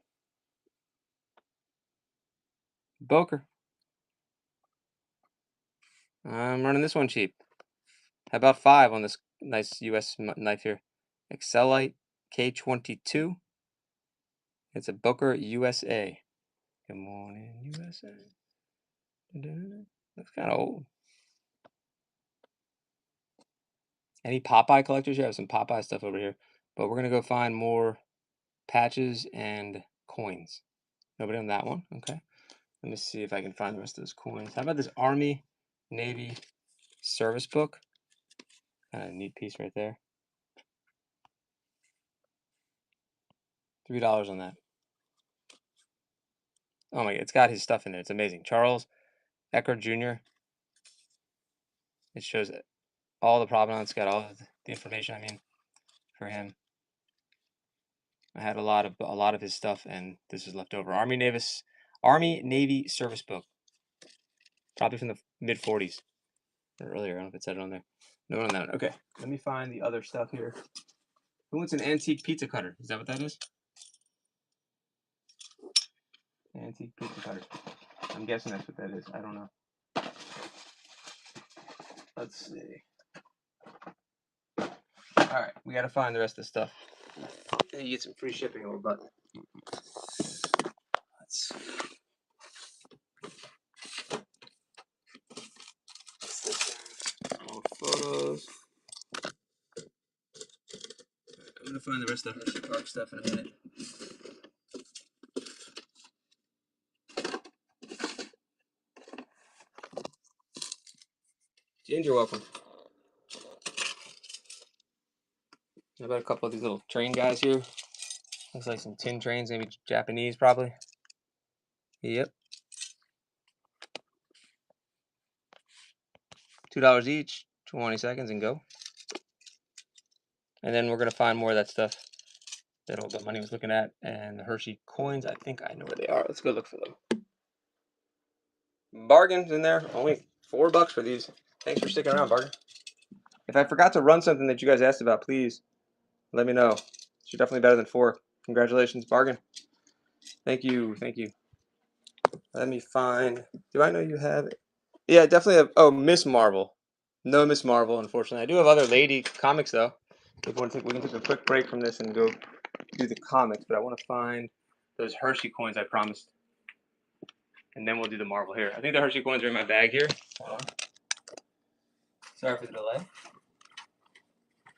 Boker. I'm running this one cheap. How about 5 on this nice US knife here? Excelite K22. It's a Booker USA. Good morning, USA. That's kind of old. Any Popeye collectors here? I have some Popeye stuff over here. But we're going to go find more patches and coins. Nobody on that one? Okay. Let me see if I can find the rest of those coins. How about this Army Navy service book? Kind of neat piece right there. $3 on that. Oh my God, it's got his stuff in there. It's amazing. Charles Eckert Jr. It shows all the provenance, got all of the information, I mean, for him. I had a lot of his stuff, and this is left over. Army Navy service book. Probably from the mid 40s. Or earlier. I don't know if it said it on there. No one on that one. Okay. Let me find the other stuff here. Who wants an antique pizza cutter? Is that what that is? Antique pizza cutter. I'm guessing that's what that is. I don't know. Let's see. Alright, we gotta find the rest of the stuff. And you get some free shipping over button. Let's see. More photos. I'm gonna find the rest of the Hershey Park stuff in a minute. Ginger, welcome. How about a couple of these little train guys here? Looks like some tin trains, maybe Japanese probably. Yep. $2 each, 20 seconds and go. And then we're gonna find more of that stuff that Old Money was looking at, and the Hershey coins. I think I know where they are. Let's go look for them. Bargains in there. Only $4 for these. Thanks for sticking around, Bargain. If I forgot to run something that you guys asked about, please let me know. You're definitely better than 4. Congratulations, Bargain. Thank you. Thank you. Let me find. Do I know you have it? Yeah, definitely have. Oh, Miss Marvel. No Miss Marvel, unfortunately. I do have other lady comics though. If you want to take, we can take a quick break from this and go do the comics. But I want to find those Hershey coins I promised. And then we'll do the Marvel here. I think the Hershey coins are in my bag here. Hold on. Sorry for the delay.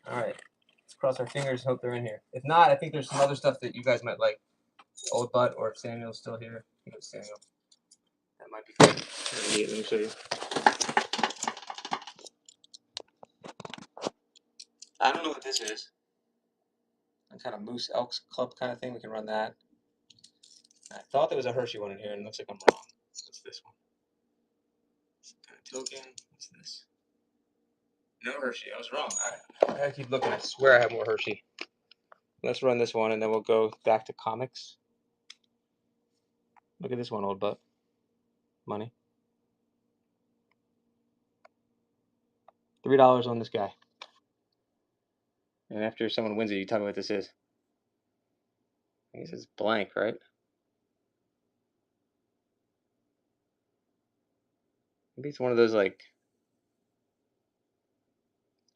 All right. Let's cross our fingers and hope they're in here. If not, I think there's some other stuff that you guys might like. Old Butt, or if Samuel's still here. I think it's Samuel. That might be good. Let me show you. I don't know what this is. Some kind of Moose Elks Club kind of thing. We can run that. I thought there was a Hershey one in here, and it looks like I'm wrong. What's this one? Some kind of token. What's this? No Hershey. I was wrong. All right. I gotta keep looking. I swear I have more Hershey. Let's run this one, and then we'll go back to comics. Look at this one, Old Butt. Money. $3 on this guy. And after someone wins it, you tell me what this is. I guess it's blank, right? Maybe it's one of those like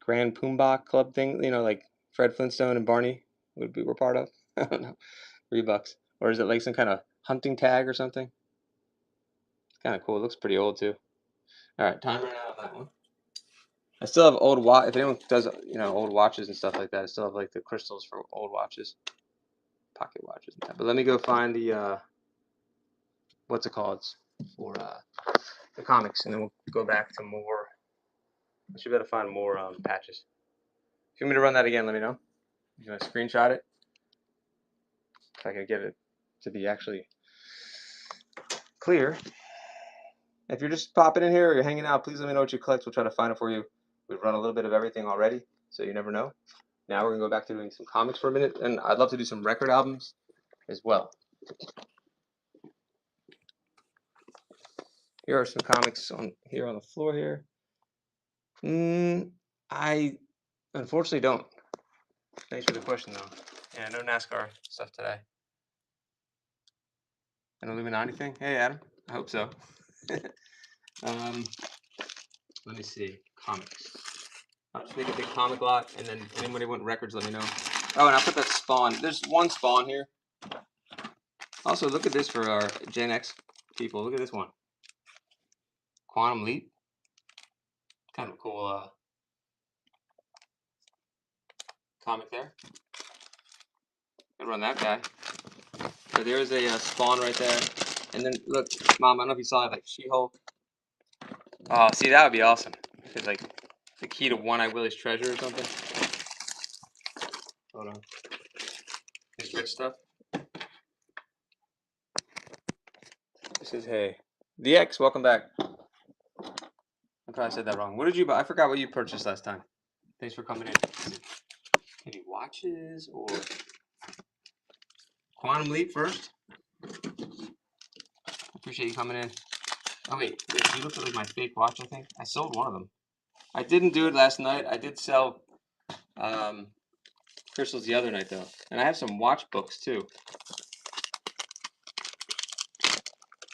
Grand Pumbaa Club thing, you know, like Fred Flintstone and Barney were part of. I don't know. $3. Or is it like some kind of hunting tag or something? It's kind of cool. It looks pretty old too. All right, time ran out on that one. I still have old watch. If anyone does, you know, old watches and stuff like that, I still have like the crystals for old watches, pocket watches. And that. But let me go find the what's it called for the comics, and then we'll go back to more. I should be able to find more patches. If you want me to run that again, let me know. If you want to screenshot it, if I can get it to be actually clear. If you're just popping in here or you're hanging out, please let me know what you collect. We'll try to find it for you. We've run a little bit of everything already, so you never know. Now we're going to go back to doing some comics for a minute, and I'd love to do some record albums as well. Here are some comics on the floor here. I unfortunately don't. Thanks for the question, though. Yeah, no NASCAR stuff today. An Illuminati thing? Hey, Adam. I hope so. Let me see. Comics. I'll just make a big comic lot, and then if anybody want records, let me know. Oh, and I'll put that Spawn. There's one Spawn here. Also, look at this for our Gen X people. Look at this one. Quantum Leap. Kind of cool comic there. I'll run that guy. So there's a Spawn right there. And then, look, Mom, I don't know if you saw it, like She-Hulk. Oh, see, that would be awesome. It's like the key to One-Eye Willie's treasure or something. Hold on. This rich stuff. This is, hey. DX, welcome back. I probably said that wrong. What did you buy? I forgot what you purchased last time. Thanks for coming in. Maybe watches or Quantum Leap first? Appreciate you coming in. Oh, wait. You looked at like my fake watch, I think. I sold one of them. I didn't do it last night. I did sell crystals the other night, though. And I have some watch books, too.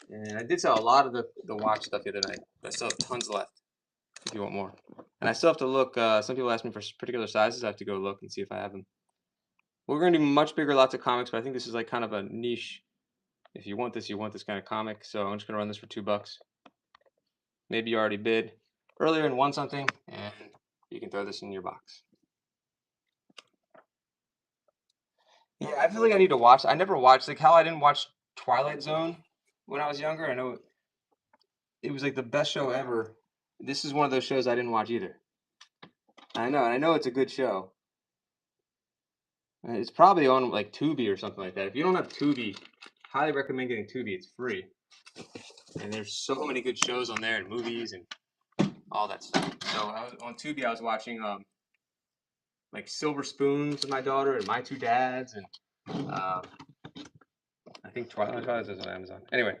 And I did sell a lot of the watch stuff the other night. But I still have tons left if you want more. And I still have to look. Some people ask me for particular sizes. I have to go look and see if I have them. We're going to do much bigger lots of comics, but I think this is like kind of a niche. If you want this kind of comic. So I'm just going to run this for $2. Maybe you already bid earlier and won something, and you can throw this in your box. Yeah, I feel like I need to watch. I never watched, like how I didn't watch Twilight Zone when I was younger. I know it was like the best show ever. This is one of those shows I didn't watch either. I know, and I know it's a good show. It's probably on like Tubi or something like that. If you don't have Tubi, highly recommend getting Tubi. It's free. And there's so many good shows on there and movies and all that stuff. So on Tubi, I was watching like Silver Spoons with my daughter and My Two Dads and I think Twilight is on Amazon. Anyway,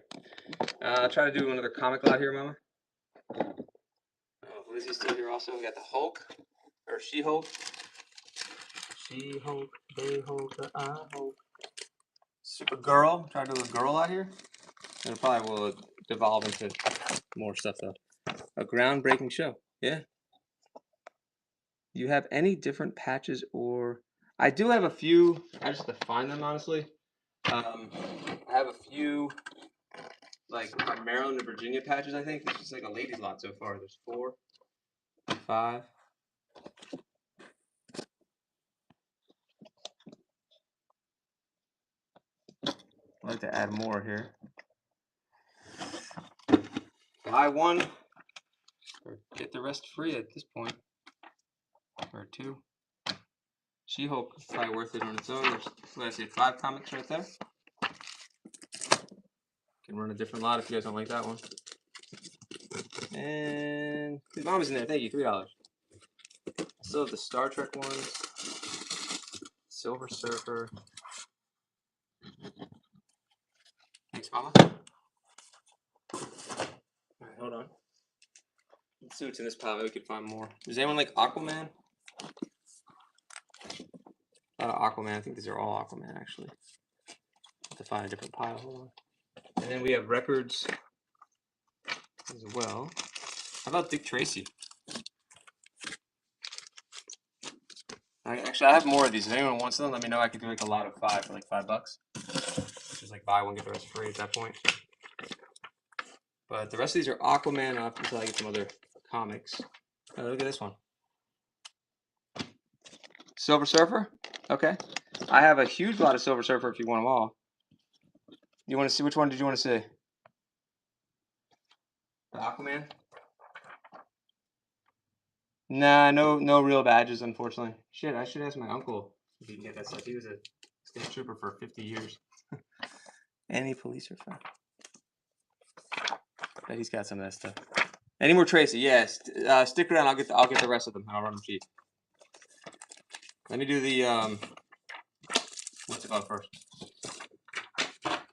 I'll try to do another comic lot here, Mama. Lizzie's still here also. We got the Hulk or She-Hulk. She-Hulk, they Hulk, I Hulk. Supergirl. Try to do a girl out here. And it probably will devolve into more stuff though. A groundbreaking show. Yeah. You have any different patches or I do have a few. I just have to find them honestly. I have a few like Maryland and Virginia patches. I think this is like a ladies' lot so far. There's 4, 5. I'd like to add more here. Buy one or get the rest free at this point, or 2. She-Hulk is probably worth it on its own. There's, what did I say, 5 comics right there. Can run a different lot if you guys don't like that one. And his mom is in there. Thank you, $3. I still have the Star Trek ones. Silver Surfer. Thanks, Mama. Alright, hold on. Let's see what's in this pile. Maybe we could find more. Does anyone like Aquaman? Aquaman. I think these are all Aquaman, actually. Have to find a different pile. Hold on. And then we have records as well. How about Dick Tracy? Actually, I have more of these. If anyone wants them, let me know. I could do like a lot of 5 for like $5. Just like buy one, get the rest free at that point. But the rest of these are Aquaman up until I get some other comics. Oh, look at this one. Silver Surfer? Okay. I have a huge lot of Silver Surfer if you want them all. You want to see, which one did you want to see? The Aquaman? Nah, no real badges, unfortunately. Shit, I should ask my uncle if he can get that stuff. He was a state trooper for 50 years. Any police or fire? Bet he's got some of that stuff. Any more Tracy? Yes. Stick around. I'll get the rest of them. I'll run them cheap. Let me do the what's it called first?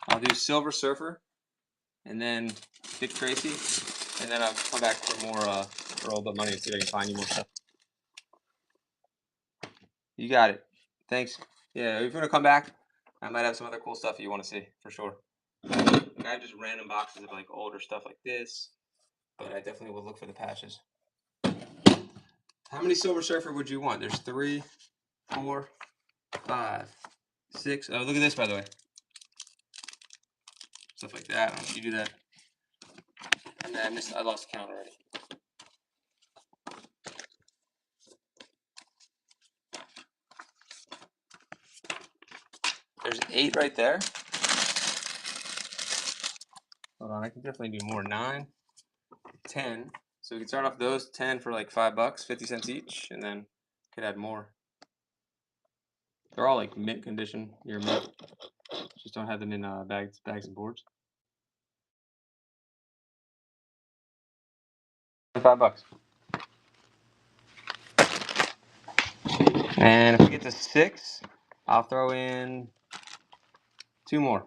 I'll do Silver Surfer, and then Dick Tracy, and then I'll come back for more for all the money and see if I can find you more stuff. You got it. Thanks. Yeah, if you want to come back, I might have some other cool stuff you want to see for sure. I have just random boxes of like older stuff like this, but I definitely will look for the patches. How many Silver Surfer would you want? There's 3, 4, 5, 6. Oh, look at this, by the way. Stuff like that. Why don't you do that? And then I lost count already. There's 8 right there. Hold on, I can definitely do more. 9, 10. So we can start off those 10 for like $5, 50 cents each, and then could add more. They're all like mint condition. Your mint. Just don't have them in bags and boards. $5. And if we get to 6, I'll throw in 2 more.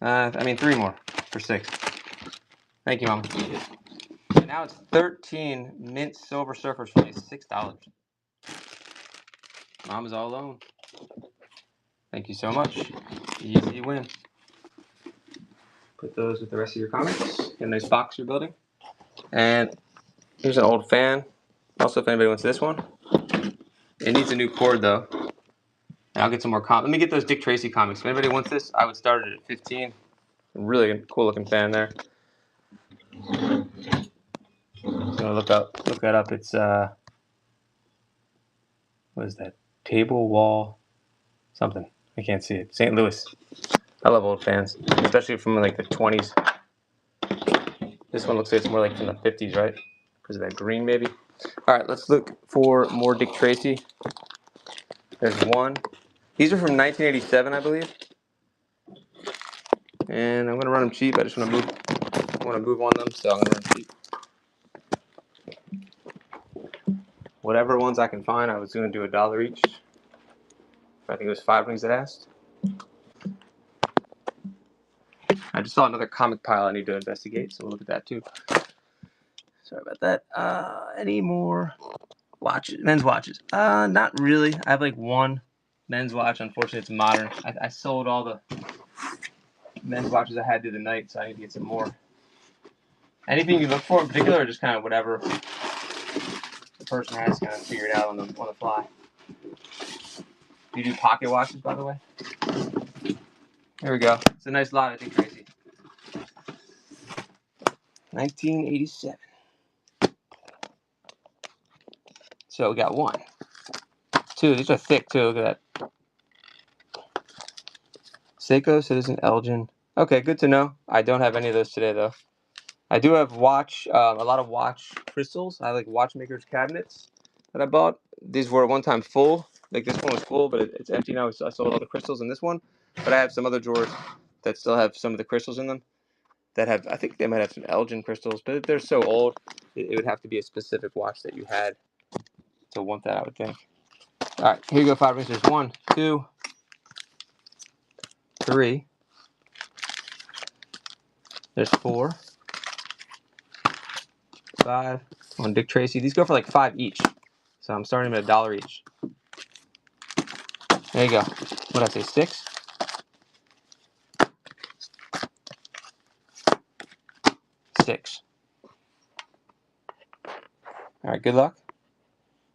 3 more for 6. Thank you, Mom. And now it's 13 mint Silver Surfers for only $6. Mom is all alone. Thank you so much. Easy win. Put those with the rest of your comics. Get a nice box you're building. And here's an old fan. Also, if anybody wants this one. It needs a new cord, though. And I'll get some more comics. Let me get those Dick Tracy comics. If anybody wants this, I would start it at 15. Really cool looking fan there. So look that up. It's what is that? Table wall something. I can't see it. St. Louis. I love old fans, especially from like the 20s. This one looks like it's more like from the 50s, right? Because of that green, maybe. All right, let's look for more Dick Tracy. There's 1. These are from 1987, I believe. And I'm gonna run them cheap. I just want to move on them, so I'm gonna run cheap. Whatever ones I can find, I was gonna do $1 each. I think it was 5 rings that asked. I just saw another comic pile I need to investigate, so we'll look at that too. Sorry about that. Any more watches? Men's watches? Not really. I have like 1 men's watch. Unfortunately, it's modern. I sold all the men's watches I had the other night, so I need to get some more. Anything you look for in particular, or just kind of whatever the person has kind of figured out on the fly? You do pocket watches, by the way? Here we go. It's a nice lot, I think, Tracy. 1987. So we got 1, 2. These are thick too. Look at that. Seiko, Citizen, Elgin. Okay, good to know. I don't have any of those today though. I do have a lot of watch crystals. I like watchmakers cabinets that I bought. These were at one time full. Like this one was full, but it's empty now. So I sold all the crystals in this one. But I have some other drawers that still have some of the crystals in them. That have, I think they might have some Elgin crystals, but they're so old, it would have to be a specific watch that you had to want that, I would think. All right, here you go, 5 rings. There's 1, 2, 3. There's 4, 5. On Dick Tracy. These go for like 5 each. So I'm starting them at $1 each. There you go. What did I say, 6? 6. All right, good luck.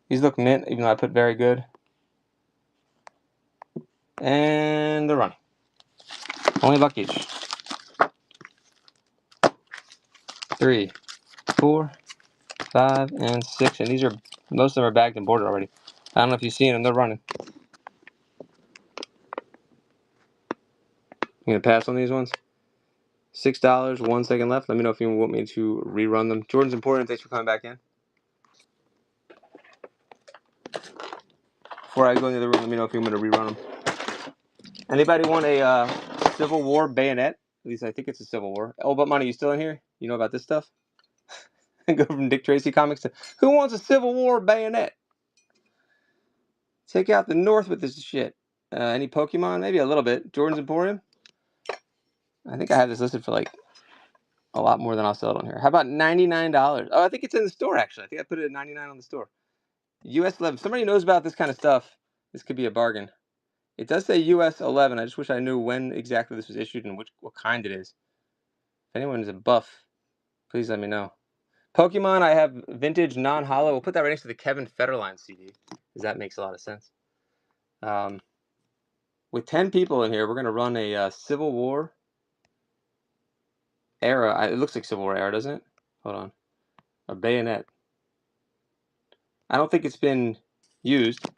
These look mint, even though I put very good. And they're running. Only $1 each. 3, 4, 5, and 6. And these are, most of them are bagged and boarded already. I don't know if you've seen them. They're running. I'm going to pass on these ones. $6, 1 second left. Let me know if you want me to rerun them. Jordan's important. Thanks for coming back in. Before I go into the room, let me know if you want me to rerun them. Anybody want a Civil War bayonet? At least I think it's a Civil War. Oh, but Money, you still in here? You know about this stuff? Go from Dick Tracy comics to who wants a Civil War bayonet? Take out the North with this shit. Any Pokemon? Maybe a little bit. Jordan's Emporium? I think I have this listed for like a lot more than I'll sell it on here. How about $99? Oh, I think it's in the store actually. I think I put it at $99 on the store. US 11. If somebody knows about this kind of stuff, this could be a bargain. It does say US 11. I just wish I knew when exactly this was issued and what kind it is. If anyone is a buff, please let me know. Pokemon, I have vintage non-hollow. We'll put that right next to the Kevin Federline CD, because that makes a lot of sense. With 10 people in here, we're going to run a Civil War era. It looks like Civil War era, doesn't it? Hold on. A bayonet. I don't think it's been used.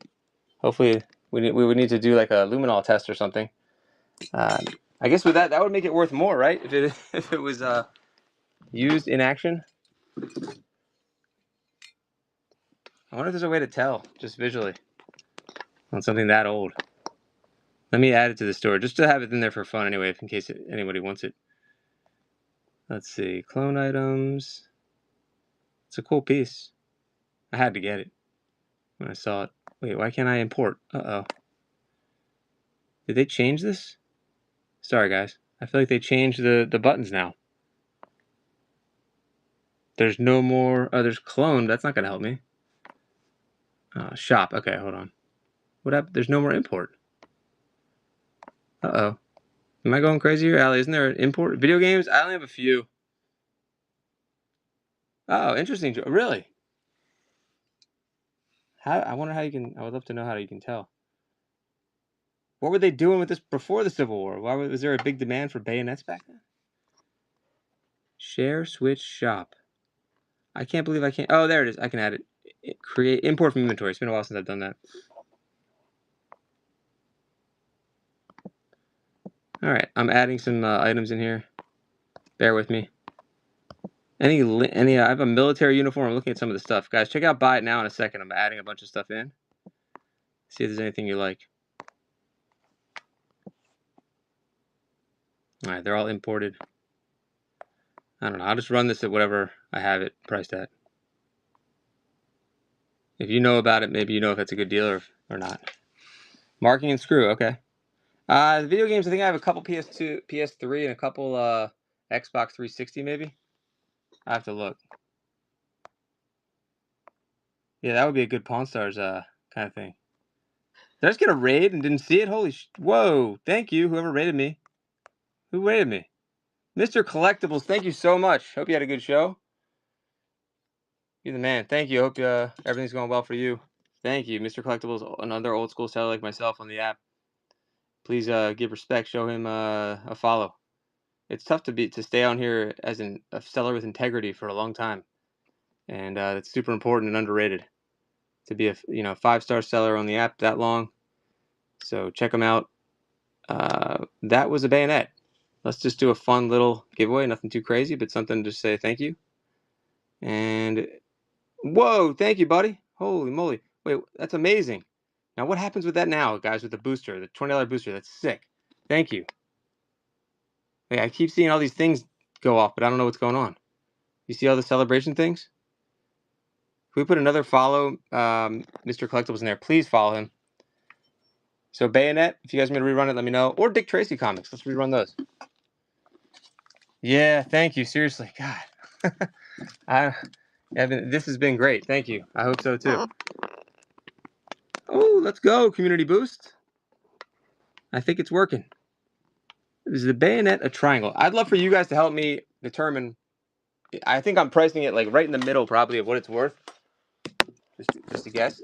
Hopefully, we would need to do like a luminol test or something. I guess with that would make it worth more, right? If it was used in action. I wonder if there's a way to tell, just visually, on something that old. Let me add it to the store, just to have it in there for fun anyway, in case anybody wants it. Let's see, clone items. It's a cool piece. I had to get it when I saw it. Wait, why can't I import? Uh-oh. Did they change this? Sorry, guys. I feel like they changed the buttons now. There's no more... Oh, there's clone. That's not going to help me. Shop. Okay, hold on. What happened? There's no more import. Uh-oh. Am I going crazy here? Allie, isn't there an import? Video games? I only have a few. Oh, interesting. Really? I wonder how you can... I would love to know how you can tell. What were they doing with this before the Civil War? Was there a big demand for bayonets back then? Share, switch, shop. I can't believe I can't... Oh, there it is. I can add it. Create, import from inventory. It's been a while since I've done that. All right, I'm adding some items in here. Bear with me. I have a military uniform. I'm looking at some of the stuff. Guys, check out Buy It Now in a second. I'm adding a bunch of stuff in. See if there's anything you like. All right, they're all imported. I don't know. I'll just run this at whatever I have it priced at. If you know about it, maybe you know if it's a good deal or not. Marking and screw, okay. The video games, I think I have a couple PS2, PS3, and a couple Xbox 360 maybe. I have to look. Yeah, that would be a good Pawn Stars kind of thing. Did I just get a raid and didn't see it? Holy whoa, thank you, whoever raided me. Who raided me? Mr. Collectibles, thank you so much. Hope you had a good show. You're the man. Thank you. Hope everything's going well for you. Thank you, Mr. Collectibles, another old school seller like myself on the app. Please give respect, show him a follow. It's tough to stay on here as a seller with integrity for a long time, and it's super important and underrated to be a 5-star seller on the app that long. So check them out. That was a bayonet. Let's just do a fun little giveaway, nothing too crazy, but something to say thank you. And whoa, thank you, buddy. Holy moly. Wait, that's amazing. Now what happens with that now, guys, with the booster, the $20 booster? That's sick. Thank you. Wait, I keep seeing all these things go off, but I don't know what's going on. You see all the celebration things? If we put another follow Mr. Collectibles in there, please follow him. So Bayonet, if you guys want me to rerun it, let me know. Or Dick Tracy comics. Let's rerun those. Yeah, thank you. Seriously, God. This has been great. Thank you. I hope so too. Oh, let's go, community boost. I think it's working. Is the bayonet a triangle? I'd love for you guys to help me determine. I think I'm pricing it like right in the middle, probably, of what it's worth. Just a guess.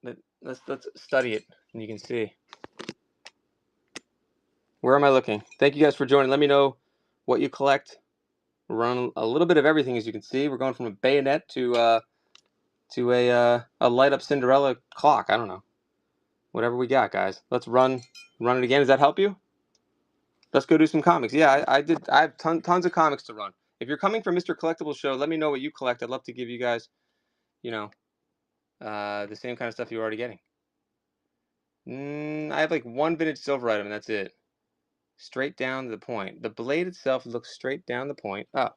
But let's study it, and you can see. Where am I looking? Thank you guys for joining. Let me know what you collect. We're running a little bit of everything, as you can see. We're going from a bayonet to a light up Cinderella clock. I don't know. Whatever we got, guys. Let's run it again. Does that help you? Let's go do some comics. Yeah, I did. I have tons of comics to run. If you're coming from Mr. Collectibles Show, let me know what you collect. I'd love to give you guys, the same kind of stuff you're already getting. I have like one vintage silver item, and that's it. Straight down to the point. The blade itself looks straight down the point. Oh.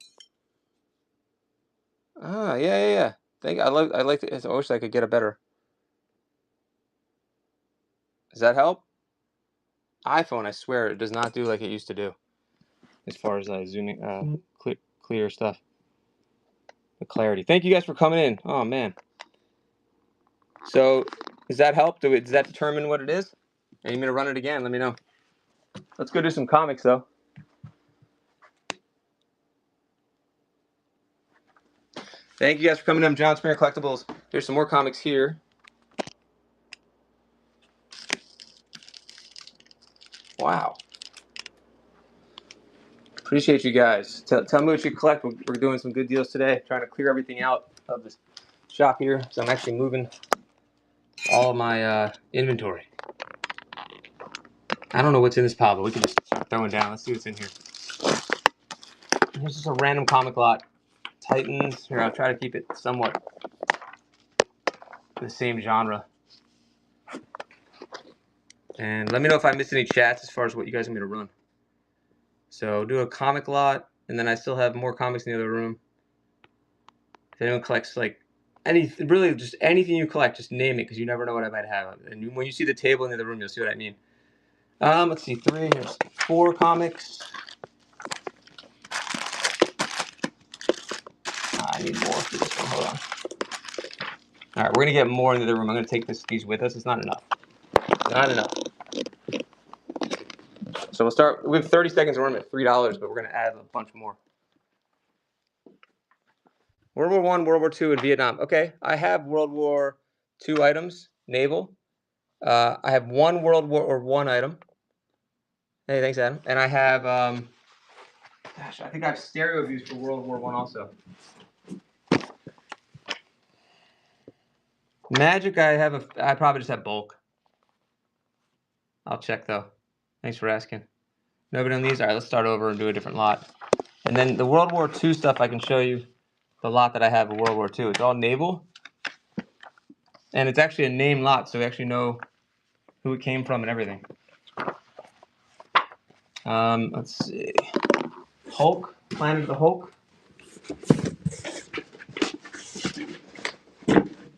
Ah, yeah. I like to, I wish I could get a better. Does that help? iPhone, I swear, it does not do like it used to do. As far as zooming, clear stuff. The clarity. Thank you guys for coming in. Oh, man. So, does that help? Does that determine what it is? Are you going to run it again? Let me know. Let's go do some comics, though. Thank you guys for coming in. I'm John Smear Collectibles. There's some more comics here. Wow. Appreciate you guys. Tell me what you collect. We're doing some good deals today. Trying to clear everything out of this shop here. So I'm actually moving all of my inventory. I don't know what's in this pile, but we can just start throwing down. Let's see what's in here. Here's just a random comic lot. Titans. Here, I'll try to keep it somewhat the same genre. And let me know if I missed any chats as far as what you guys want me to run. So do a comic lot, and then I still have more comics in the other room. If anyone collects like really just anything you collect, just name it because you never know what I might have. And when you see the table in the other room, you'll see what I mean. Let's see, here's 4 comics. I need more for this one. Hold on. All right, we're gonna get more in the other room. I'm gonna take these with us. It's not enough. Not enough. So we'll start. We have 30 seconds. We're at $3, but we're gonna add a bunch more. World War I, World War II, and Vietnam. Okay, I have World War II items, naval. I have one World War I item. Hey, thanks, Adam. And I have, gosh, I think I have stereo views for World War I also. Magic, I probably just have bulk. I'll check though. Thanks for asking. Nobody on these? All right, let's start over and do a different lot. And then the World War II stuff, I can show you the lot that I have of World War II. It's all naval. And it's actually a name lot, so we actually know who it came from and everything. Let's see. Hulk, Planet of the Hulk.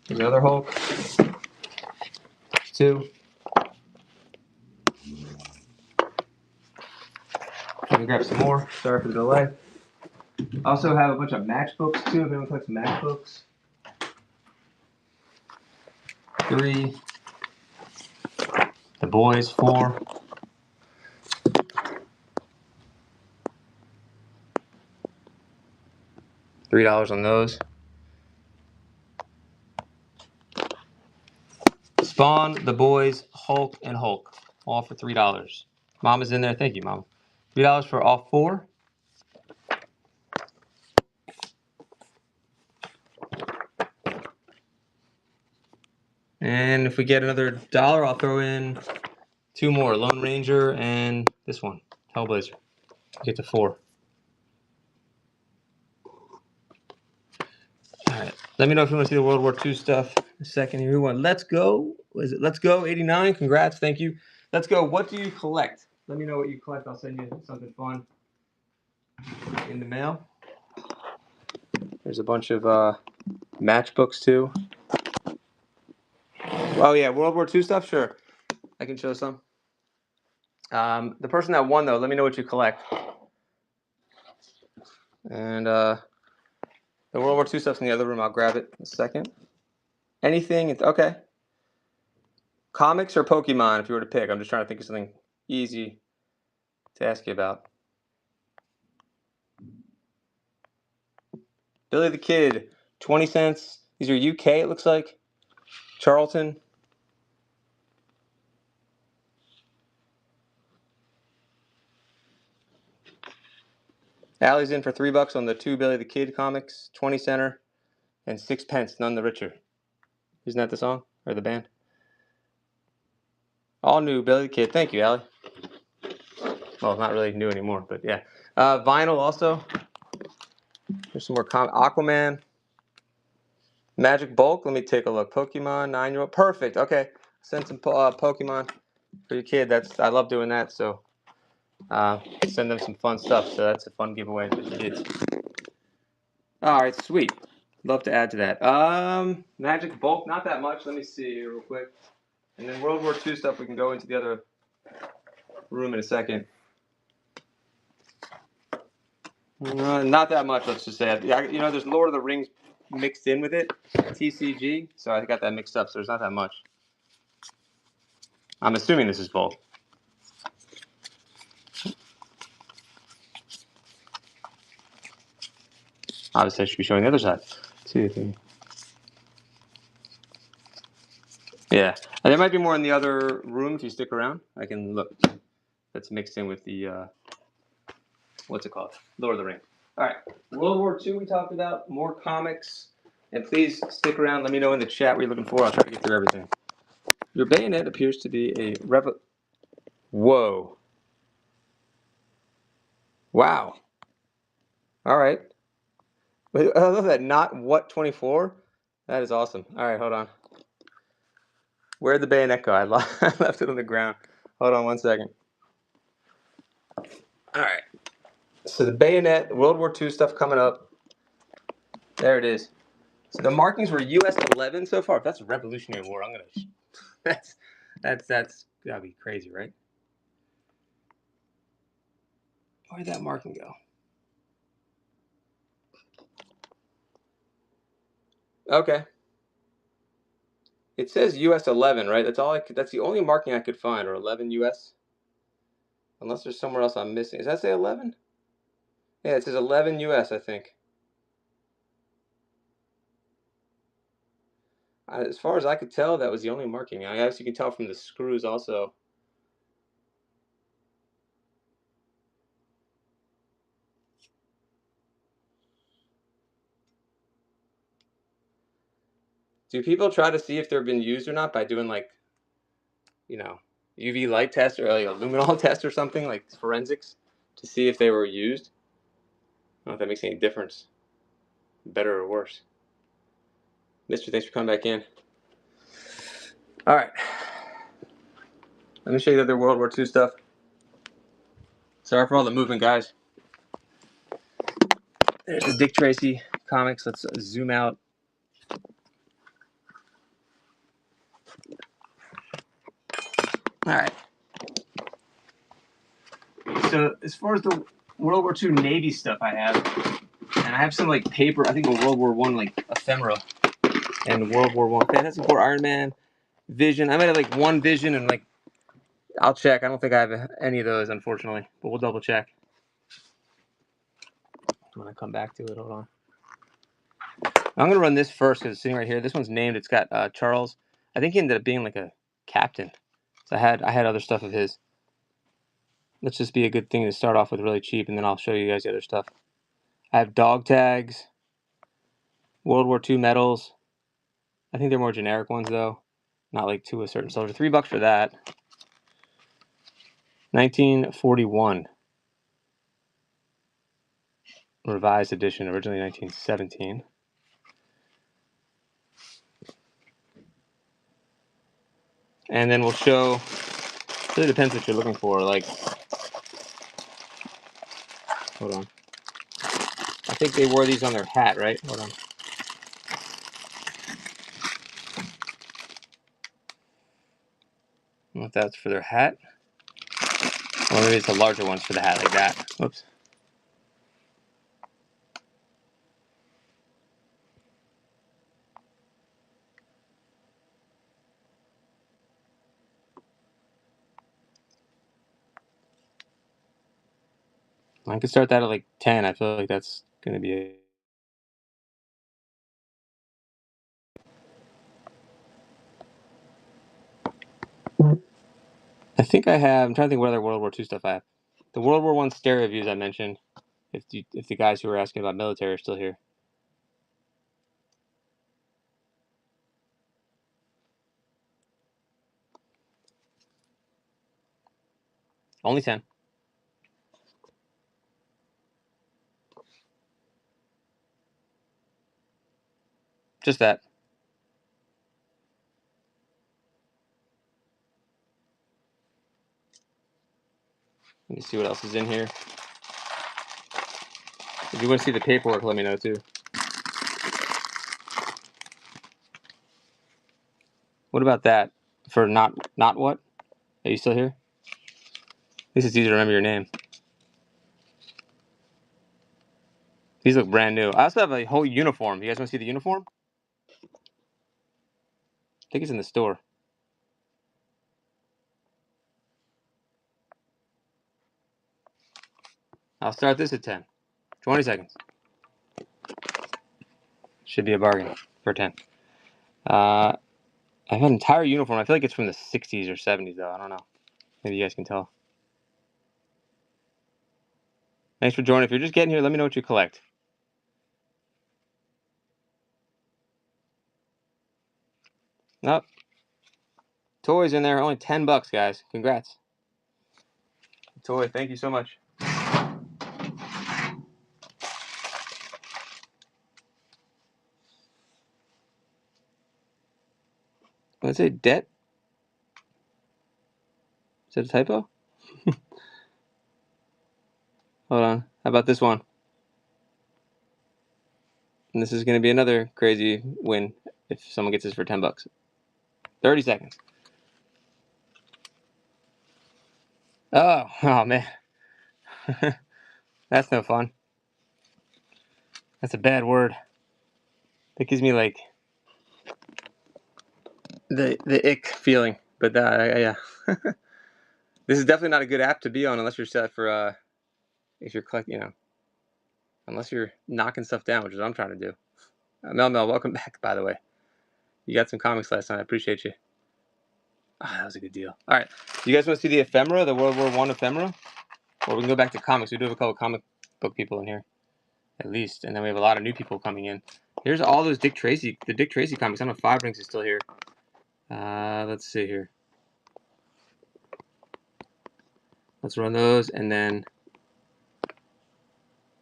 There's the other Hulk. 2. Let me grab some more. Sorry for the delay. I also have a bunch of matchbooks too. If anyone collects matchbooks. 3. The Boys, 4. $3 on those. Spawn, The Boys, Hulk, and Hulk. All for $3. Mama's in there. Thank you, Mama. $3 for all 4. And if we get another $1, I'll throw in 2 more. Lone Ranger and this one, Hellblazer. Get to 4. All right. Let me know if you want to see the World War II stuff in a second here. Who won? Let's Go. What is it? Let's Go 89. Congrats. Thank you. Let's Go. What do you collect? Let me know what you collect. I'll send you something fun in the mail. There's a bunch of matchbooks too. Oh yeah, World War II stuff. Sure, I can show some. The person that won though, let me know what you collect. And the World War II stuff's in the other room. I'll grab it in a second. Anything? It's okay. Comics or Pokemon, if you were to pick. I'm just trying to think of something easy to ask you about. Billy the Kid, 20 cents. These are UK, it looks like. Charlton. Allie's in for $3 on the 2 Billy the Kid comics, 20 center, and 6 pence, none the richer. Isn't that the song or the band? All new Billy the Kid. Thank you, Allie. Well, not really new anymore, but yeah. Vinyl also. There's some more Aquaman. Magic Bulk. Let me take a look. Pokemon 9-year-old. Perfect. Okay. Send some Pokemon for your kid. I love doing that. So send them some fun stuff. So that's a fun giveaway for the kids. All right, sweet. Love to add to that. Magic Bulk, not that much. Let me see real quick. And then World War II stuff, we can go into the other room in a second. Not that much, let's just say. There's Lord of the Rings mixed in with it, TCG, so I got that mixed up, so there's not that much. I'm assuming this is bulk. Obviously, I should be showing the other side. 2, 3. Yeah, and there might be more in the other room if you stick around. I can look. That's mixed in with the, what's it called? Lord of the Rings. All right, World War II we talked about, more comics. And please stick around. Let me know in the chat what you're looking for. I'll try to get through everything. Your bayonet appears to be a Whoa. Wow. All right. I love that. Not what 24? That is awesome. All right, hold on. Where'd the bayonet go? I left it on the ground. Hold on 1 second. All right. So the bayonet, World War II stuff coming up. There it is. So the markings were US 11 so far. If that's a Revolutionary War, I'm gonna. That's gotta be crazy, right? Where'd that marking go? Okay. It says US 11, right? That's the only marking I could find, or 11 US. Unless there's somewhere else I'm missing. Does that say 11? Yeah, it says 11 US, I think. As far as I could tell, that was the only marking. I guess you can tell from the screws also. Do people try to see if they've been used or not by doing UV light test or like a luminol test or something, like forensics, to see if they were used? I don't know if that makes any difference. Better or worse. Mister, thanks for coming back in. All right. Let me show you the other World War II stuff. Sorry for all the movement, guys. There's the Dick Tracy comics. Let's zoom out. All right. So as far as the World War II Navy stuff I have, and I have some like paper, I think a World War I like ephemera and World War I. Fantastic Four, Iron Man, Vision. I might have like one Vision and like, I'll check. I don't think I have any of those, unfortunately, but we'll double check. I'm going to come back to it. Hold on. I'm going to run this first because it's sitting right here. This one's named. It's got Charles. I think he ended up being like a captain. So I had other stuff of his. Let's just be a good thing to start off with really cheap, and then I'll show you guys the other stuff. I have dog tags, World War II medals. I think they're more generic ones though, not like to a certain soldier. $3 for that. 1941 revised edition, originally 1917. And then we'll show. It really depends what you're looking for. Like, hold on. I think they wore these on their hat, right? Hold on. I don't know if that's for their hat. Or maybe it's the larger ones for the hat, like that. Whoops. I could start that at like 10. I feel like that's going to be it. I think I have. I'm trying to think what other World War II stuff I have. The World War I stereo views I mentioned. If the guys who were asking about military are still here. Only 10. Just that. Let me see what else is in here. If you want to see the paperwork, let me know too. What about that? For not what? Are you still here? At least it's easy to remember your name. These look brand new. I also have a whole uniform. You guys want to see the uniform? I think it's in the store. I'll start this at 10. 20 seconds. Should be a bargain for 10. I have an entire uniform. I feel like it's from the 60s or 70s, though. I don't know. Maybe you guys can tell. Thanks for joining. If you're just getting here, let me know what you collect. Nope. Toys in there. Only $10, guys. Congrats. Toy. Thank you so much. Let's say debt. Is that a typo? Hold on. How about this one? And this is going to be another crazy win if someone gets this for $10. 30 seconds. Oh man. That's no fun. That's a bad word. That gives me like the ick feeling. But yeah. This is definitely not a good app to be on unless you're set for if you're collecting, unless you're knocking stuff down, which is what I'm trying to do. Mel, welcome back, by the way. You got some comics last night. I appreciate you. That was a good deal. All right. You guys want to see the Ephemera, the World War I Ephemera? Or we can go back to comics. We do have a couple comic book people in here, at least. And then we have a lot of new people coming in. Here's all those the Dick Tracy comics. I don't know if Five Rings is still here. Let's see here. Let's run those, and then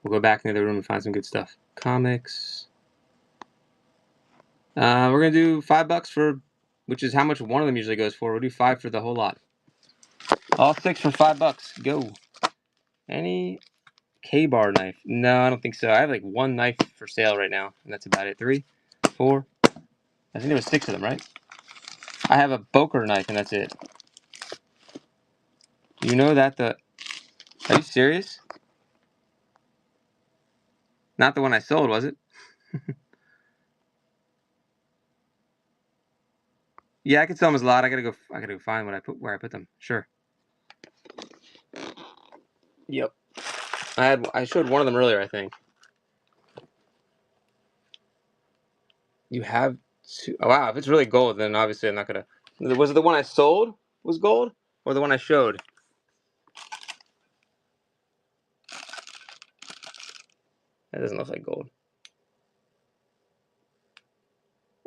we'll go back in the other room and find some good stuff. Comics. We're going to do $5 for, which is how much one of them usually goes for. We'll do 5 for the whole lot. All 6 for $5. Go. Any K-bar knife? No, I don't think so. I have like one knife for sale right now, and that's about it. 3, 4. I think there was 6 of them, right? I have a Boker knife, and that's it. You know that the... Are you serious? Not the one I sold, was it? Yeah, I could sell them as a lot. I gotta go find where I put them. Sure. Yep. I showed one of them earlier, I think. You have Oh, wow, if it's really gold, then obviously I'm not gonna. Was it the one I sold was gold, or the one I showed? That doesn't look like gold.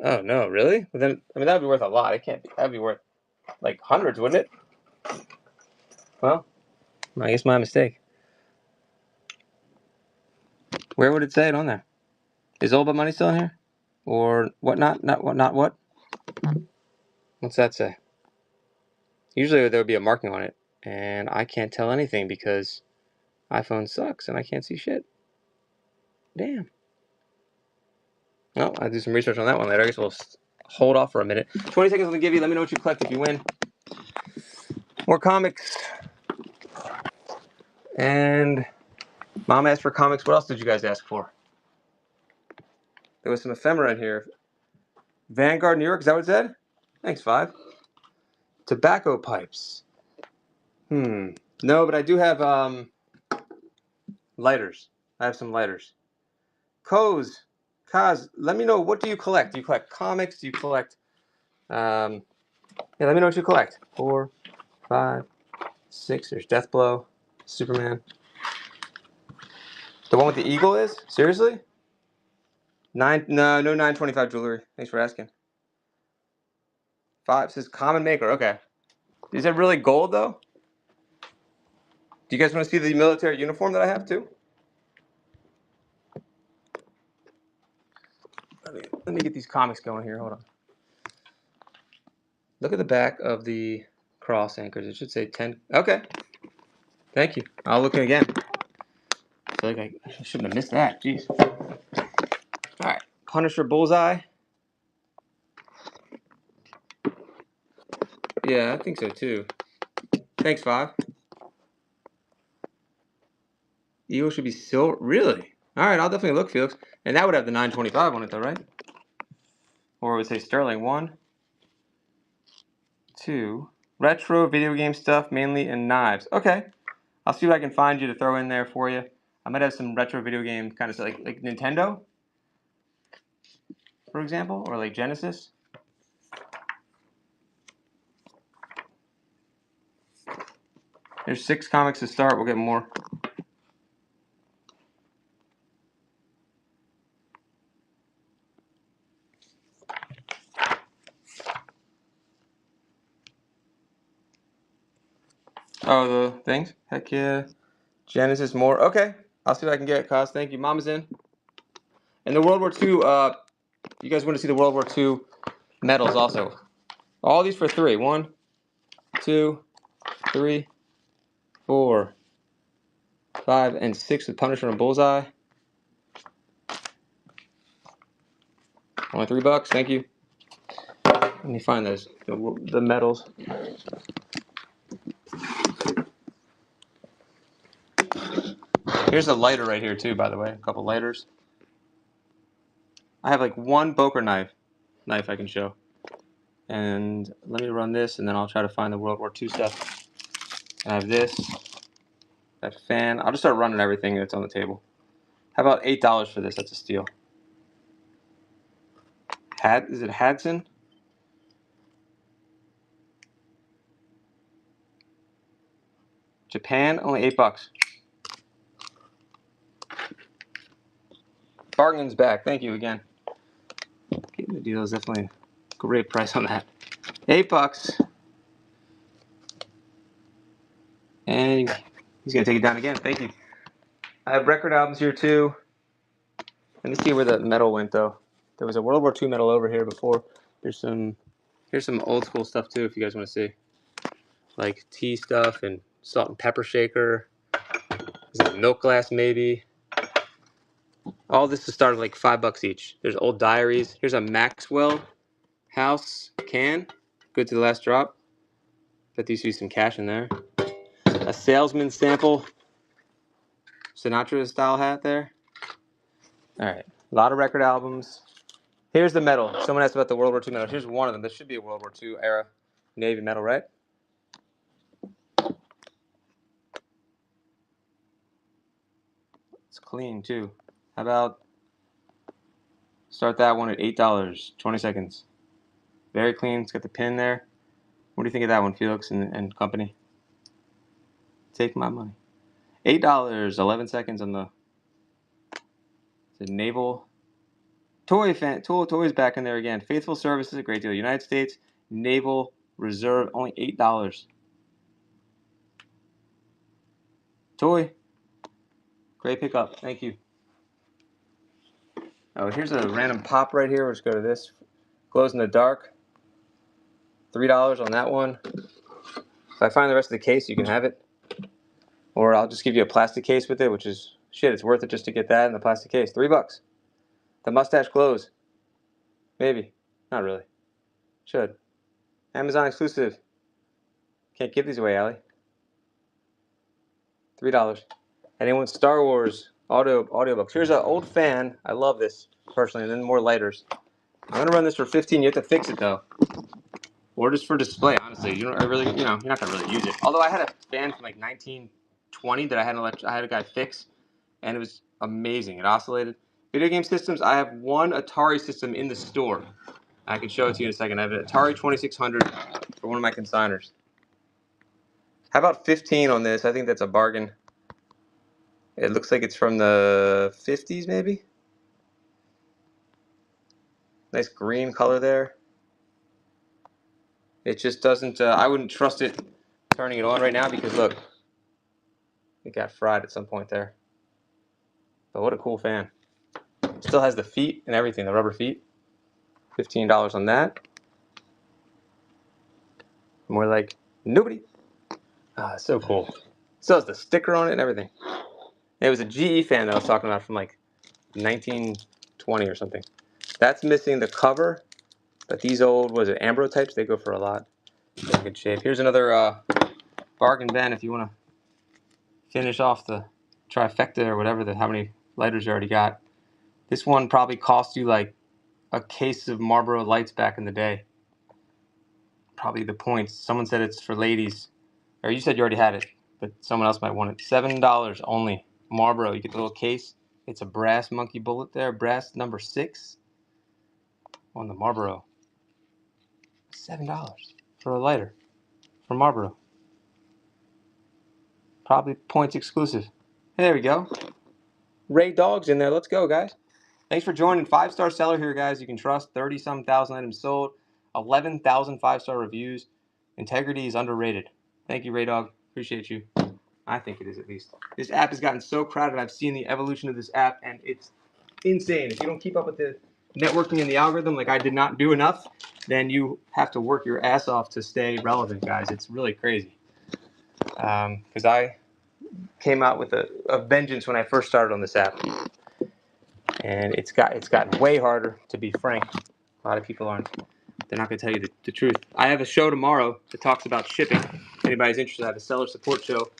Oh no, really? Well, then I mean that'd be worth a lot. It can't be. That'd be worth like hundreds, wouldn't it? Well, I guess my mistake. Where would it say it on there? Is All About Money still in here, or what? Not what? Not what? What's that say? Usually there would be a marking on it, and I can't tell anything because iPhone sucks and I can't see shit. Damn. Well, I'll do some research on that one later. I guess we'll hold off for a minute. 20 seconds to give you. Let me know what you collect if you win. More comics. And Mom asked for comics. What else did you guys ask for? There was some ephemera in here. Vanguard, New York. Is that what it said? Thanks, Five. Tobacco pipes. No, but I do have lighters. I have some lighters. Kaz, let me know, what do you collect? Do you collect comics? Do you collect yeah, let me know what you collect. 4, 5, 6. There's Deathblow, Superman. The one with the eagle is? Seriously? No 925 jewelry. Thanks for asking. 5 says common maker. Okay. Is it really gold though? Do you guys want to see the military uniform that I have too? Let me get these comics going here. Hold on. Look at the back of the cross anchors. It should say 10. Okay. Thank you. I'll look again. I feel like I shouldn't have missed that. Jeez. All right. Punisher Bullseye. Yeah, I think so too. Thanks, Five. Eagle should be silver. Really? All right, I'll definitely look, Felix. And that would have the 925 on it, though, right? Or it would say Sterling. 1, 2. Retro video game stuff, mainly, and knives. Okay. I'll see what I can find you to throw in there for you. I might have some retro video game kind of stuff, like Nintendo, for example, or like Genesis. There's 6 comics to start. We'll get more. Oh, the things? Heck yeah. Genesis, more. Okay. I'll see what I can get, Cos. Thank you. Mama's in. And the World War II, you guys want to see the World War II medals also. All these for 3. 1, 2, 3, 4, 5, and 6 with Punisher and Bullseye. Only $3. Thank you. Let me find those. The medals. Here's a lighter right here too, by the way. A couple lighters. I have like one poker knife I can show. And let me run this, and then I'll try to find the World War II stuff. I have this. That fan. I'll just start running everything that's on the table. How about $8 for this? That's a steal. Is it Hadson? Japan, only $8. Bargain's back. Thank you again. Getting the deal is definitely a great price on that. $8. And he's gonna take it down again. Thank you. I have record albums here too. Let me see where the medal went though. There was a World War II medal over here before. Here's some old school stuff too if you guys want to see. Like tea stuff and salt and pepper shaker. There's a milk glass maybe. All this is starting like $5 each. There's old diaries. Here's a Maxwell House can. Good to the last drop. Bet there used to be some cash in there. A salesman sample. Sinatra style hat there. Alright. A lot of record albums. Here's the medal. Someone asked about the World War II medal. Here's one of them. This should be a World War II era Navy medal, right? It's clean too. How about Start that one at $8. 20 seconds. Very clean. It's got the pin there. What do you think of that one, Felix and company? Take my money. $8. 11 seconds on the naval. Toys back in there again. Faithful Services, a great deal. United States Naval Reserve, only $8. Toy. Great pickup. Thank you. Oh, here's a random pop right here. Let's go to this. Glows in the dark. $3 on that one. If I find the rest of the case, you can have it. Or I'll just give you a plastic case with it, which is, shit, it's worth it just to get that in the plastic case. $3. The mustache glows. Maybe. Not really. Should. Amazon exclusive. Can't give these away, Allie. $3. Anyone Star Wars audiobooks. Here's an old fan. I love this personally, and then more lighters. I'm gonna run this for 15. You have to fix it though, or just for display. Honestly, you don't really, you're not gonna really use it. Although I had a fan from like 1920 that I had a guy fix, and it was amazing. It oscillated. Video game systems. I have one Atari system in the store. I can show it to you in a second. I have an Atari 2600 for one of my consigners. How about 15 on this? I think that's a bargain. It looks like it's from the 50s, maybe. Nice green color there. It just doesn't, I wouldn't trust it turning it on right now because look, it got fried at some point there. But what a cool fan. Still has the feet and everything, the rubber feet. $15 on that. More like nobody. Ah, so cool. Still has the sticker on it and everything. It was a GE fan that I was talking about from like 1920 or something. That's missing the cover, but these old, what is it, Ambro types, they go for a lot. They're in good shape. Here's another bargain bin if you want to finish off the trifecta or whatever, how many lighters you already got. This one probably cost you like a case of Marlboro Lights back in the day. Probably the points. Someone said it's for ladies. Or you said you already had it, but someone else might want it. $7 only. Marlboro, you get the little case. It's a brass monkey bullet there. Brass number 6 on the Marlboro. $7 for a lighter from Marlboro. Probably points exclusive. There we go. Ray Dog's in there. Let's go, guys. Thanks for joining. 5-star seller here, guys. You can trust. 30-some thousand items sold. 11,000 5-star reviews. Integrity is underrated. Thank you, Ray Dog. Appreciate you. I think it is, at least. This app has gotten so crowded. I've seen the evolution of this app, and it's insane. If you don't keep up with the networking and the algorithm like I did not do enough, then you have to work your ass off to stay relevant, guys. It's really crazy. Because I came out with a vengeance when I first started on this app. And it's gotten way harder, to be frank. A lot of people they're not going to tell you the truth. I have a show tomorrow that talks about shipping. If anybody's interested, I have a seller support show.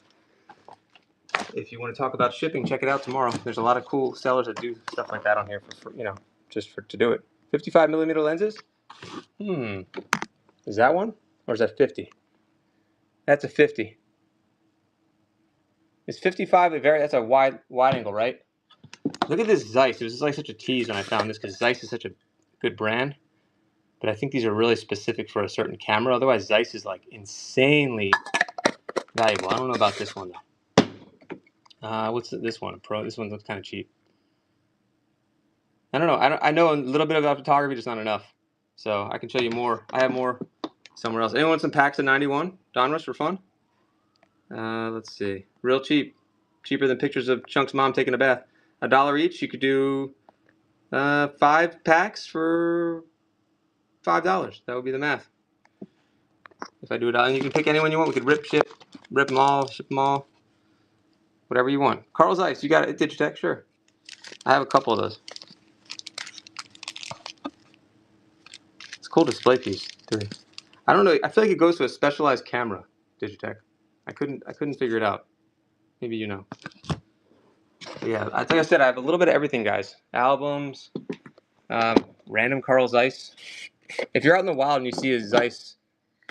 If you want to talk about shipping, check it out tomorrow. There's a lot of cool sellers that do stuff like that on here for to do it. 55 millimeter lenses. Is that one? Or is that 50? That's a 50. Is 55 that's a wide angle, right? Look at this Zeiss. It was just like such a tease when I found this because Zeiss is such a good brand. But I think these are really specific for a certain camera. Otherwise, Zeiss is like insanely valuable. I don't know about this one though. What's this one? A Pro? This one looks kind of cheap. I don't know. I know a little bit about photography, just not enough. So I can show you more. I have more somewhere else. Anyone want some packs of 91 Donruss for fun? Let's see. Real cheap. Cheaper than pictures of Chunk's mom taking a bath. $1 each. You could do 5 packs for $5. That would be the math. If I do it out, and you can pick anyone you want. We could rip them all, ship them all. Whatever you want. Carl Zeiss, you got it at Digitech? Sure. I have a couple of those. It's a cool display piece. I don't know. I feel like it goes to a specialized camera, Digitech. I couldn't figure it out. Maybe you know. But yeah, like I said, I have a little bit of everything, guys. Albums, random Carl Zeiss. If you're out in the wild and you see a Zeiss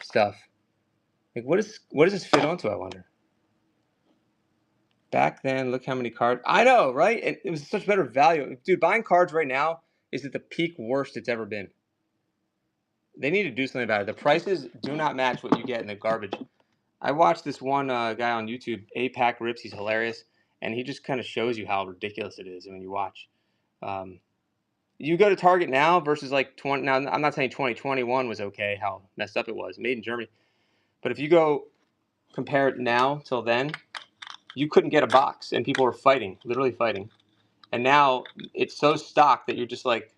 stuff, like what does this fit onto, I wonder? Back then, look how many cards. I know, right? It was such better value. Dude, buying cards right now is at the peak worst it's ever been. They need to do something about it. The prices do not match what you get in the garbage. I watched this one guy on YouTube, APAC Rips. He's hilarious, and he just kind of shows you how ridiculous it is when you watch. You go to Target now versus like 20. Now, I'm not saying 2021 was okay, how messed up it was, made in Germany. But if you go compare it now till then, you couldn't get a box, and people were fighting, literally fighting. And now it's so stocked that you're just like,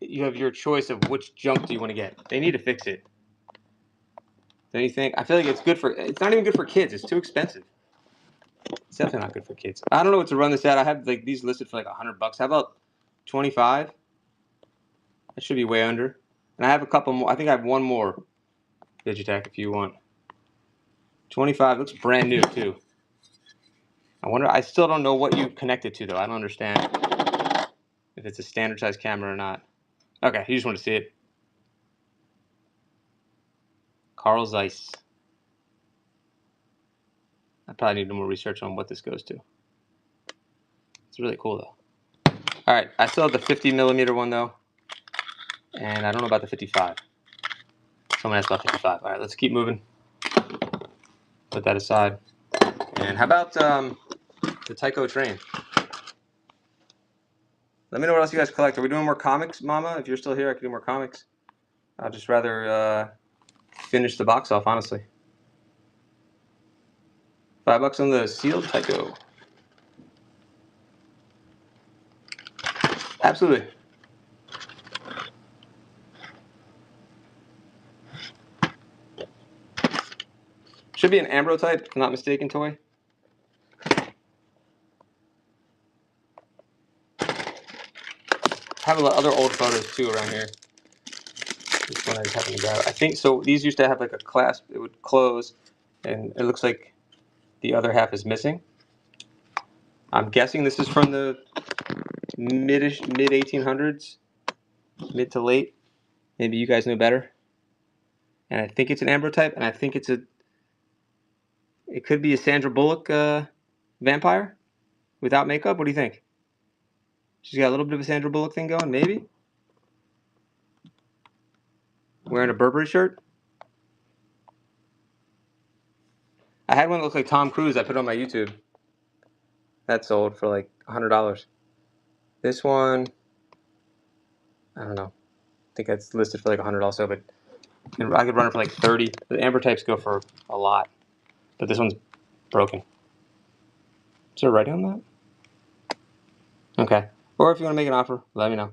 you have your choice of which junk do you want to get. They need to fix it. Don't you think? I feel like it's good for. It's not even good for kids. It's too expensive. It's definitely not good for kids. I don't know what to run this at. I have like these listed for like $100. How about 25? That should be way under. And I have a couple more. I think I have one more Digitech if you want. 25 looks brand new too. I wonder. I still don't know what you connect it to though. I don't understand if it's a standard size camera or not. Okay, you just want to see it. Carl Zeiss. I probably need to do more research on what this goes to. It's really cool though. All right, I still have the 50 millimeter one though, and I don't know about the 55. Someone asked about 55. All right, let's keep moving. Put that aside. And how about the Tycho train? Let me know what else you guys collect. Are we doing more comics, Mama? If you're still here, I can do more comics. I'd just rather finish the box off, honestly. $5 on the sealed Tycho. Absolutely. Should be an Ambrotype, if I'm not mistaken, toy. I have a lot of other old photos too around here. This one I just happened to grab. I think so. These used to have like a clasp; it would close, and it looks like the other half is missing. I'm guessing this is from the mid 1800s, mid to late. Maybe you guys know better. And I think it's an Ambrotype, and I think it could be a Sandra Bullock vampire without makeup. What do you think? She's got a little bit of a Sandra Bullock thing going, maybe. Wearing a Burberry shirt. I had one that looked like Tom Cruise. I put it on my YouTube. That sold for like $100. This one, I don't know. I think that's listed for like 100 also, but I could run it for like 30. The Ambrotypes go for a lot, but this one's broken. Is there a writing on that? Okay. Or if you want to make an offer, let me know.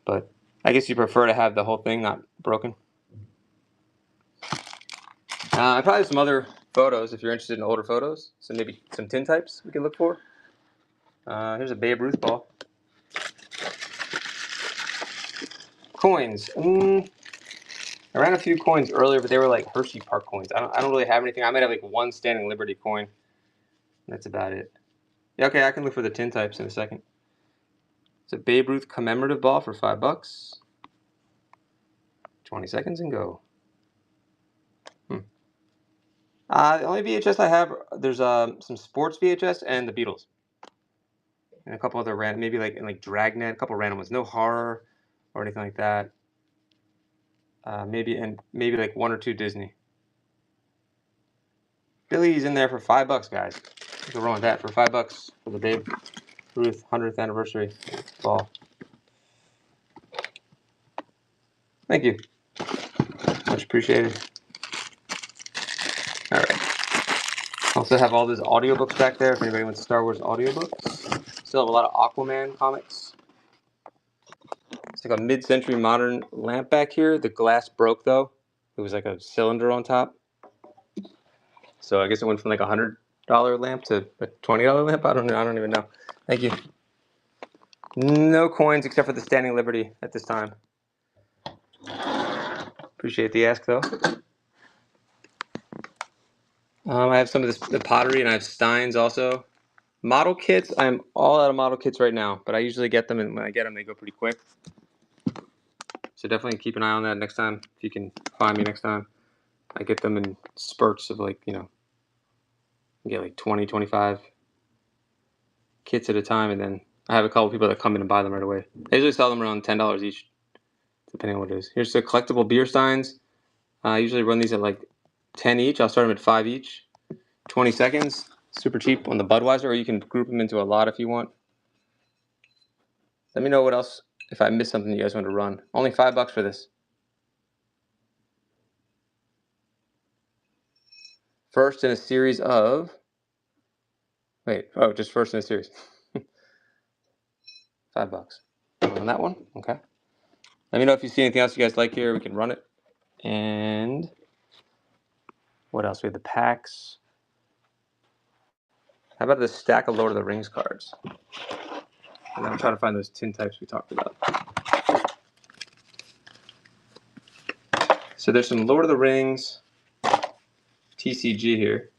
But I guess you prefer to have the whole thing not broken. I probably have some other photos if you're interested in older photos. So maybe some tintypes we can look for. Here's a Babe Ruth ball. Coins. I ran a few coins earlier, but they were like Hershey Park coins. I don't really have anything. I might have like one Standing Liberty coin. That's about it. Yeah, okay, I can look for the tintypes in a second. It's a Babe Ruth commemorative ball for $5. 20 seconds and go. The only VHS I have, there's some sports VHS and the Beatles. And a couple other random, maybe like in like Dragnet, a couple random ones. No horror or anything like that. Maybe like one or two Disney. Billy's in there for $5, guys. What's wrong with that? For $5 for the Babe Ruth 100th anniversary ball. Thank you. Much appreciated. All right. Also have all these audiobooks back there if anybody wants Star Wars audiobooks. Still have a lot of Aquaman comics. It's like a mid-century modern lamp back here. The glass broke though. It was like a cylinder on top. So I guess it went from like a $100 lamp to a $20 lamp. I don't even know. Thank you. No coins except for the Standing Liberty at this time. Appreciate the ask though. I have some of the pottery, and I have steins also. Model kits, I'm all out of model kits right now, but I usually get them, and when I get them, they go pretty quick. So definitely keep an eye on that next time, if you can find me next time. I get them in spurts of like, I get like 20, 25 kits at a time, and then I have a couple people that come in and buy them right away. They usually sell them around $10 each, depending on what it is. Here's the collectible beer steins. I usually run these at like 10 each. I'll start them at 5 each. 20 seconds. Super cheap on the Budweiser, or you can group them into a lot if you want. Let me know what else, if I missed something you guys want to run. Only $5 for this. First in a series of... Wait, oh, just first in a series. $5 on that one. Okay. Let me know if you see anything else you guys like here. We can run it. And what else? We have the packs. How about this stack of Lord of the Rings cards? And then I'm trying to find those tin types we talked about. So there's some Lord of the Rings TCG here.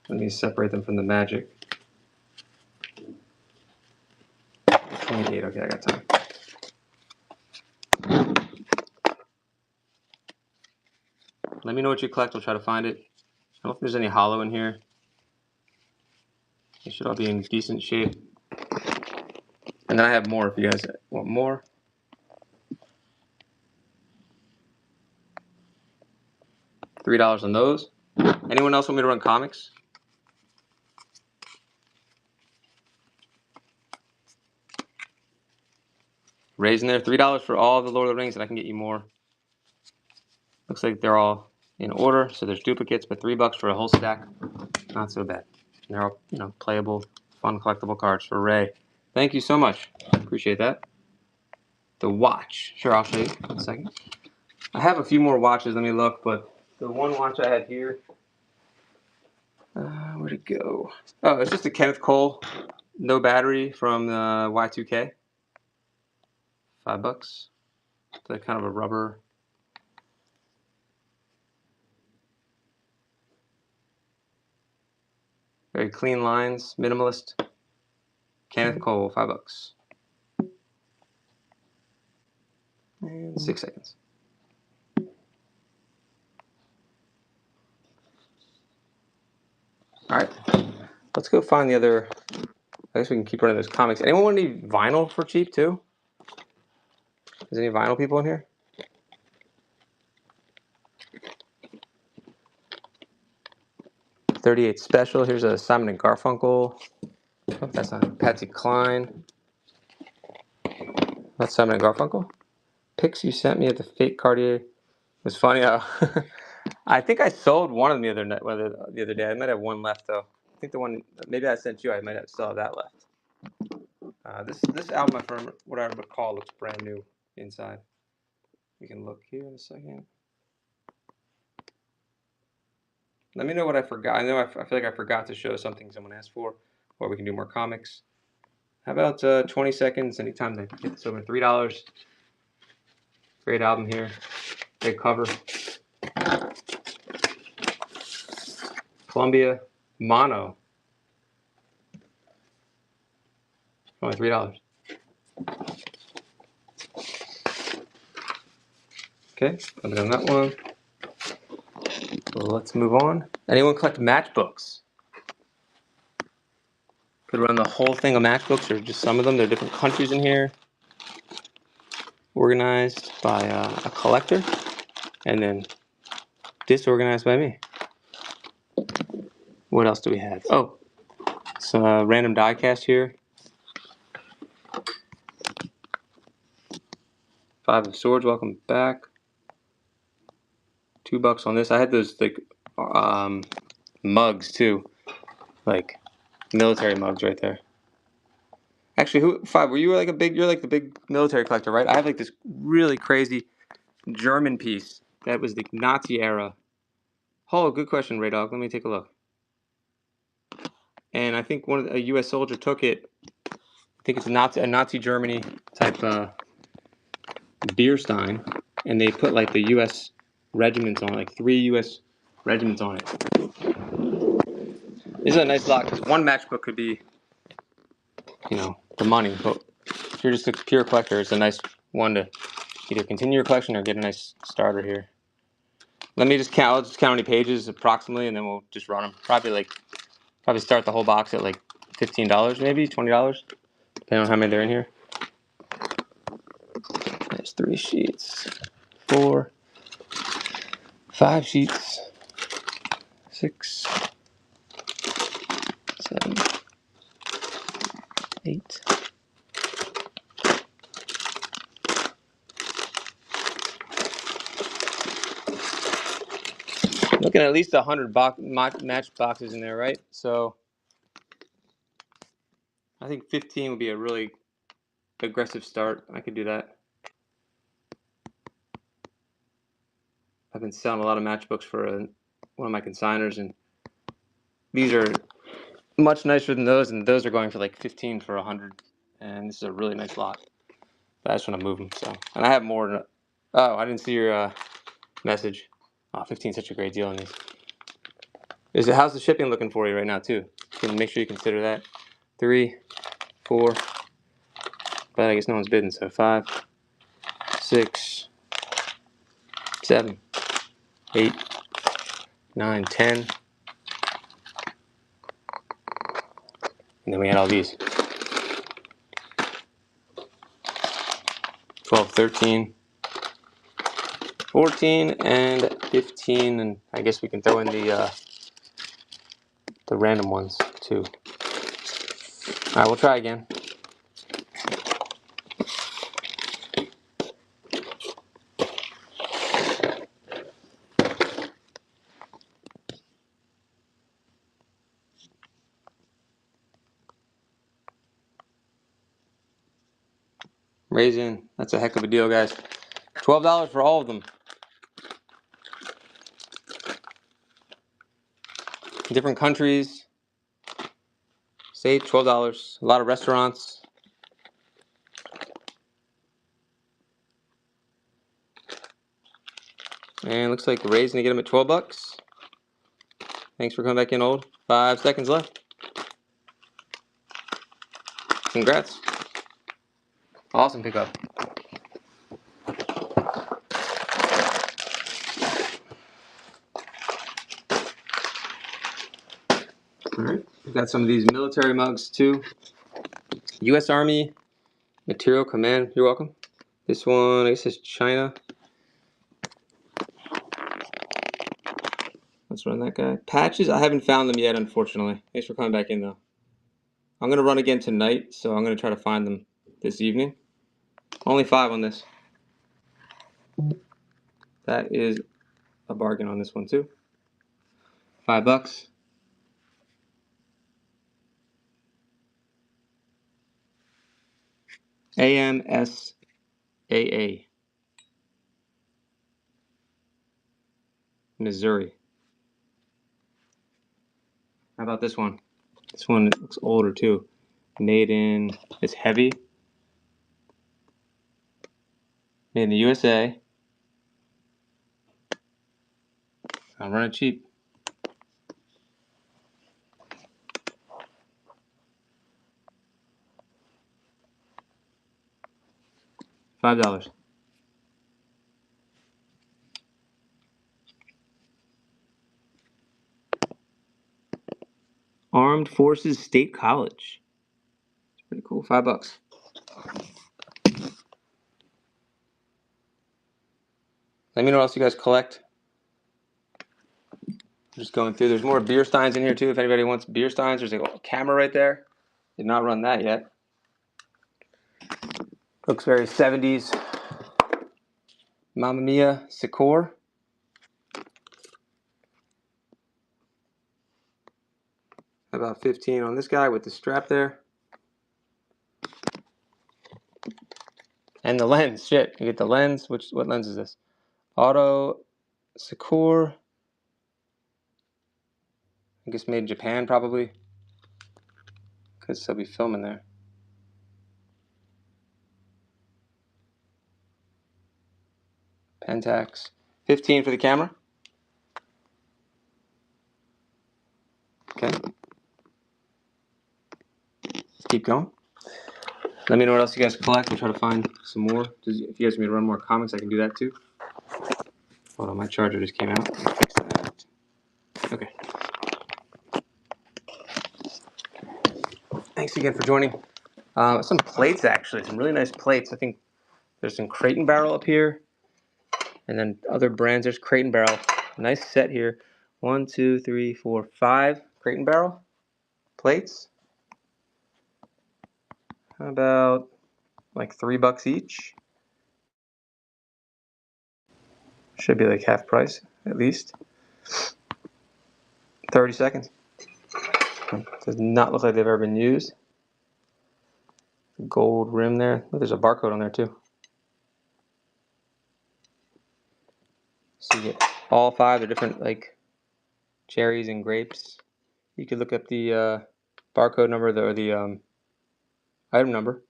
Let me separate them from the Magic. 28, okay, I got time. Let me know what you collect, we'll try to find it. I don't know if there's any hollow in here. They should all be in decent shape. And then I have more if you guys want more. $3 on those. Anyone else want me to run comics? Raising there, $3 for all of the Lord of the Rings, and I can get you more. Looks like they're all in order, so there's duplicates, but $3 for a whole stack, not so bad. And they're all, playable, fun, collectible cards for Ray. Thank you so much. Appreciate that. The watch. Sure, I'll show you in a second. I have a few more watches. Let me look, but the one watch I had here, where'd it go? Oh, it's just a Kenneth Cole, no battery from the Y2K. $5. It's like kind of a rubber. Very clean lines, minimalist. Kenneth Cole, $5. And 6 seconds. All right, let's go find the other. I guess we can keep running those comics. Anyone want any vinyl for cheap too? Is any vinyl people in here? $38 special. Here's a Simon and Garfunkel. Oh, that's not Patsy Cline. That's Simon and Garfunkel. Pics you sent me at the fake Cartier. It was funny how I think I sold one of them the other day. I might have one left though. I think the one maybe I sent you. I might still have that left. This album, from what I recall, looks brand new inside. We can look here in a second. Let me know what I forgot. I know I feel like I forgot to show something someone asked for, or we can do more comics. How about 20 seconds? Anytime to get this over $3. Great album here. Great cover. Columbia Mono. Only $3. Okay, I'm done that one. So let's move on. Anyone collect matchbooks? Could run the whole thing of matchbooks or just some of them. There are different countries in here. Organized by a collector and then disorganized by me. What else do we have? Oh, some random die cast here. 5 of Swords, welcome back. $2 on this. I had those like mugs too, like military mugs right there. Actually, were you like you're like the big military collector, right? I have like this really crazy German piece that was the Nazi era. Oh, good question, Ray Dog. Let me take a look. And I think a U.S. soldier took it. I think it's a Nazi Germany type beer stein, and they put like the U.S. regiments on it, like 3 U.S. regiments on it. This is a nice lot because one matchbook could be, the money. But if you're just a pure collector, it's a nice one to either continue your collection or get a nice starter here. Let me just count. I'll just count how many pages approximately, and then we'll just run them. Probably start the whole box at like $15 maybe, $20, depending on how many they're in here. There's 3 sheets, 4, 5 sheets, 6, 7, 8. Looking at least 100 match boxes in there, right? So I think 15 would be a really aggressive start. I could do that. I've been selling a lot of matchbooks for one of my consigners, and these are much nicer than those, and those are going for like 15 for 100, and this is a really nice lot. But I just want to move them. So, and I have more. Oh, I didn't see your message. Oh, 15 is such a great deal on these. How's the shipping looking for you right now too? Can make sure you consider that. 3, 4, but I guess no one's bidding, so 5, 6, 7, 8, 9, 10. And then we had all these. 12, 13, 14, and 15, and I guess we can throw in the random ones too. All right, we'll try again. Raisin, that's a heck of a deal, guys. $12 for all of them. Different countries. Say $12. A lot of restaurants. And looks like the Raisin to get them at $12. Thanks for coming back in, old. 5 seconds left. Congrats. Awesome pickup. All right, we've got some of these military mugs too. U.S. Army Material Command. You're welcome. This one, I guess, is China. Let's run that guy. Patches, I haven't found them yet, unfortunately. Thanks for coming back in, though. I'm going to run again tonight, so I'm going to try to find them this evening. Only 5 on this. That is a bargain on this one, too. $5. AMSAA. Missouri. How about this one? This one looks older, too. Made in, it's heavy. Made in the USA. I'll run it cheap. $5. Armed Forces State College. It's pretty cool. $5. Let me know what else you guys collect. Just going through. There's more beer steins in here too. If anybody wants beer steins, there's a camera right there. Did not run that yet. Looks very 70s. Mamma Mia Secor. About 15 on this guy with the strap there. And the lens. Shit. You get the lens. What lens is this? Auto Secor. I guess made in Japan probably. Because they'll be filming there. Pentax. 15 for the camera. Okay. Let's keep going. Let me know what else you guys collect. We'll try to find some more. If you guys want me to run more comics, I can do that too. Hold on, my charger just came out. Fix that. Okay. thanks again for joining. Some plates, actually, some really nice plates. I think there's some Crate and Barrel up here, and then other brands. There's Crate and Barrel. Nice set here. 1, 2, 3, 4, 5 Crate and Barrel plates. How about like $3 each? Should be like half price at least. 30 seconds. Does not look like they've ever been used. Gold rim there. Oh, there's a barcode on there too. So you get all 5. They're different, like cherries and grapes. You could look up the barcode number or the item number.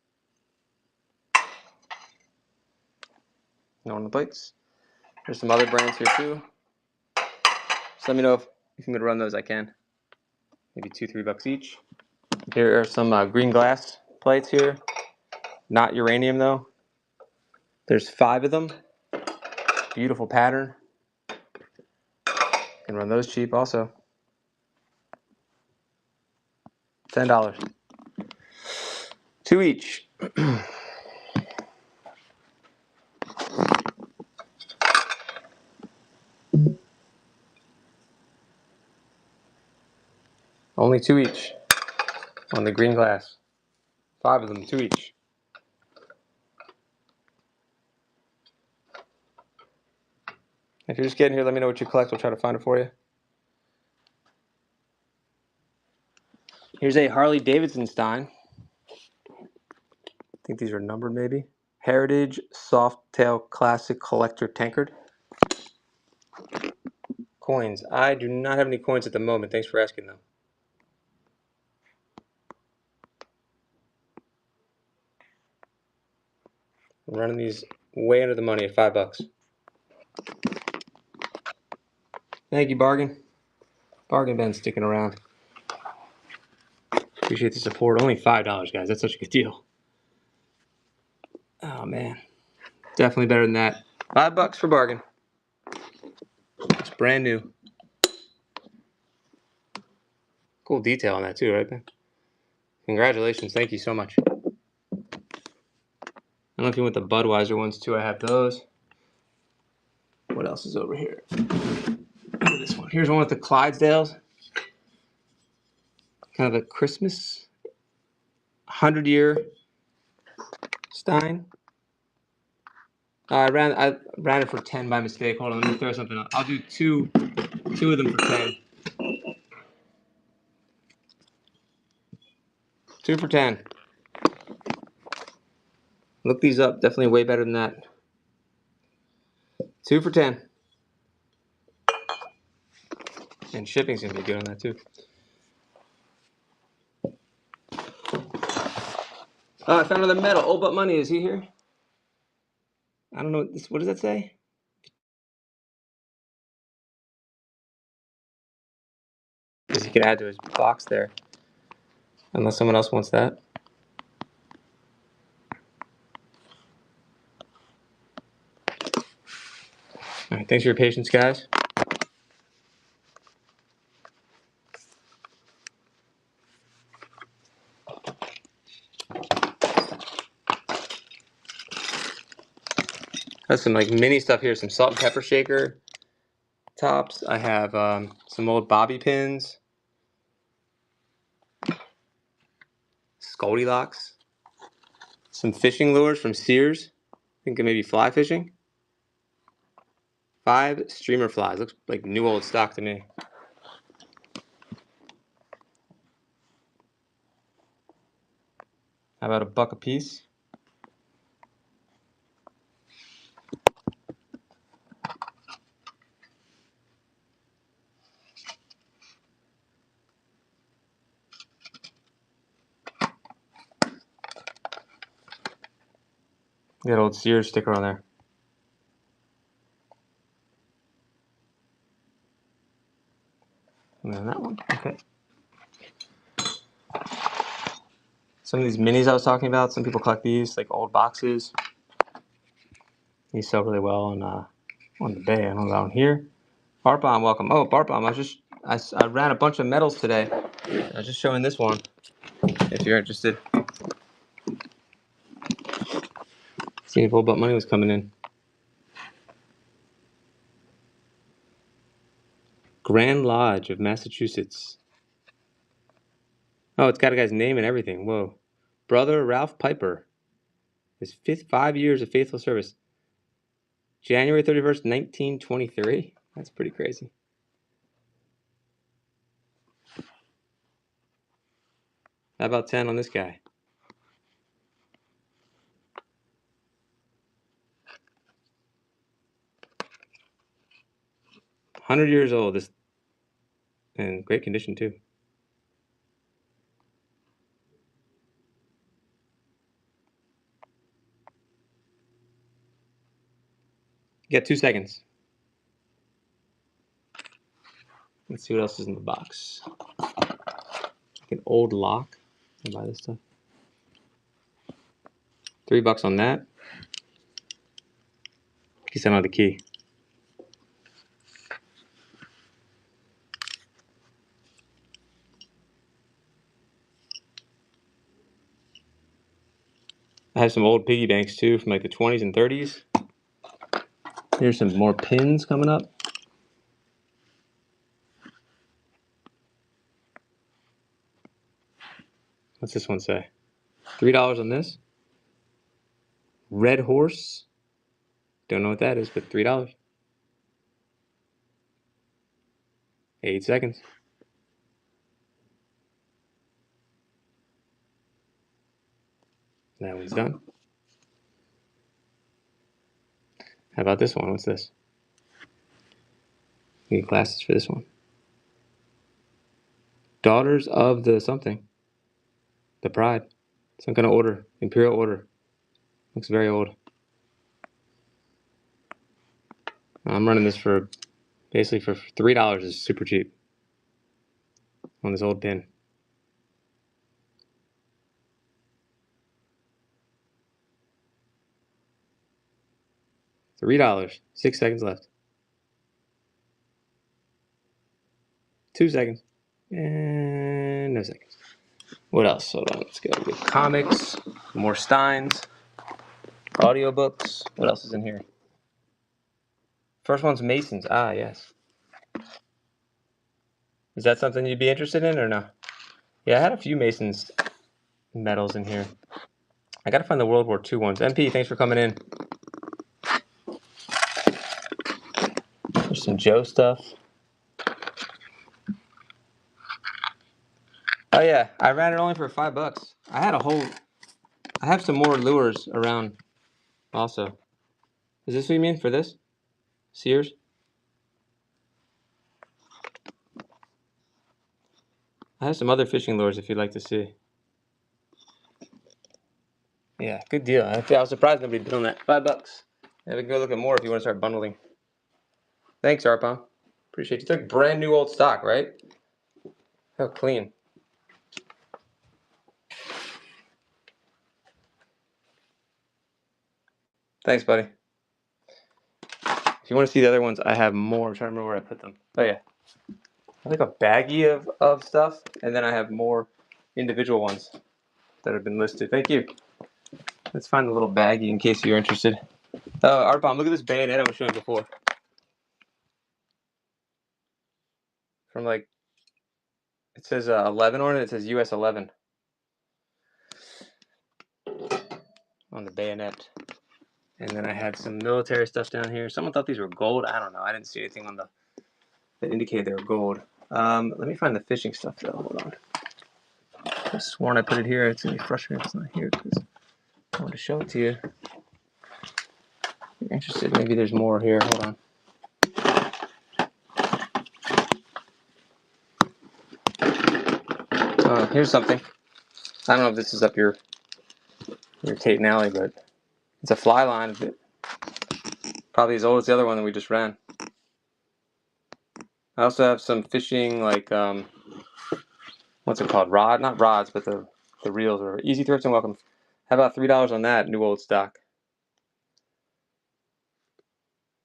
On the plates. There's some other brands here too. So let me know if I'm going to run those. I can. Maybe $2, $3 each. Here are some green glass plates here. Not uranium though. There's 5 of them. Beautiful pattern. Can run those cheap also. $10. 2 each. Only 2 each on the green glass. 5 of them, 2 each. If you're just getting here, let me know what you collect. We'll try to find it for you. Here's a Harley Davidson Stein. I think these are numbered maybe. Heritage Soft Tail Classic Collector Tankard. Coins. I do not have any coins at the moment. Thanks for asking though. I'm running these way under the money at $5. Thank you, Bargain. Bargain Ben sticking around. Appreciate the support. Only $5, guys. That's such a good deal. Oh man, definitely better than that. $5 for Bargain. It's brand new. Cool detail on that too, right, Ben? Congratulations. Thank you so much. I don't know if you want the Budweiser ones too. I have those. What else is over here? This one. Here's one with the Clydesdales. Kind of a Christmas 100-year Stein. I ran it for 10 by mistake. Hold on, let me throw something up. I'll do two of them for 10. 2 for 10. Look these up. Definitely way better than that. 2 for 10. And shipping's gonna be good on that too. Oh, I found another medal. Oh, but money, is he here? I don't know what does that say? Because he could add to his box there. Unless someone else wants that. Alright, thanks for your patience, guys. I have some like mini stuff here, some salt and pepper shaker tops. I have some old bobby pins. Goldilocks. Some fishing lures from Sears. I think maybe fly fishing. 5 streamer flies. Looks like new old stock to me. How about $1 a piece? That old Sears sticker on there. And then that one. Okay. Some of these minis I was talking about, some people collect these, like old boxes. These sell really well on the bay. I don't know down here. Bart Bomb, welcome. Oh, Bart Bomb, I ran a bunch of medals today. I was just showing this one. if you're interested. See if all but money was coming in. Grand Lodge of Massachusetts. Oh, it's got a guy's name and everything. Whoa. Brother Ralph Piper. His 5 years of faithful service. January 31st, 1923. That's pretty crazy. How about 10 on this guy? $100 old. This in great condition too. You got 2 seconds. Let's see what else is in the box. Like an old lock. I'll buy this stuff. $3 on that. He sent out the key. I have some old piggy banks too from like the 20s and 30s. Here's some more pins coming up. What's this one say? $3 on this. Red horse. Don't know what that is, but $3. 8 seconds. That one's done. How about this one? What's this? Need glasses for this one. Daughters of the something. The Pride. Some kind of order. Imperial order. Looks very old. I'm running this for basically for $3. Is super cheap on this old pin. $3. 6 seconds left. 2 seconds. And no seconds. What else? Hold on. Let's go. We have comics. More Steins. Audiobooks. What else is in here? First one's Masons. Ah, yes. Is that something you'd be interested in or no? Yeah, I had a few Masons medals in here. I gotta find the World War II ones. MP, thanks for coming in. There's some Joe stuff. Oh yeah, I ran it only for $5. I have some more lures around also. Is this what you mean for this? Sears? I have some other fishing lures if you'd like to see. Yeah, good deal. I was surprised nobody did on that. $5. Yeah, we can go look at more if you want to start bundling. Thanks, Arpon. Appreciate you. Took brand new old stock, right? How clean. Thanks, buddy. If you want to see the other ones, I have more. I'm trying to remember where I put them. Oh yeah. I have like a baggie of stuff, and then I have more individual ones that have been listed. Thank you. Let's find the little baggie in case you're interested. Arpon, look at this bayonet I was showing before. From like, it says 11 on it. It says US 11 on the bayonet. And then I had some military stuff down here. Someone thought these were gold. I don't know. I didn't see anything on that indicated they were gold. Let me find the fishing stuff though. Hold on. I could have sworn I put it here. It's gonna be frustrating if it's not here because I want to show it to you. If you're interested, maybe there's more here. Hold on. Here's something. I don't know if this is up your Tate and Alley, but it's a fly line. Probably as old as the other one that we just ran. I also have some fishing, like what's it called? Not rods, but the reels or easy thrifts and welcome. How about $3 on that new old stock?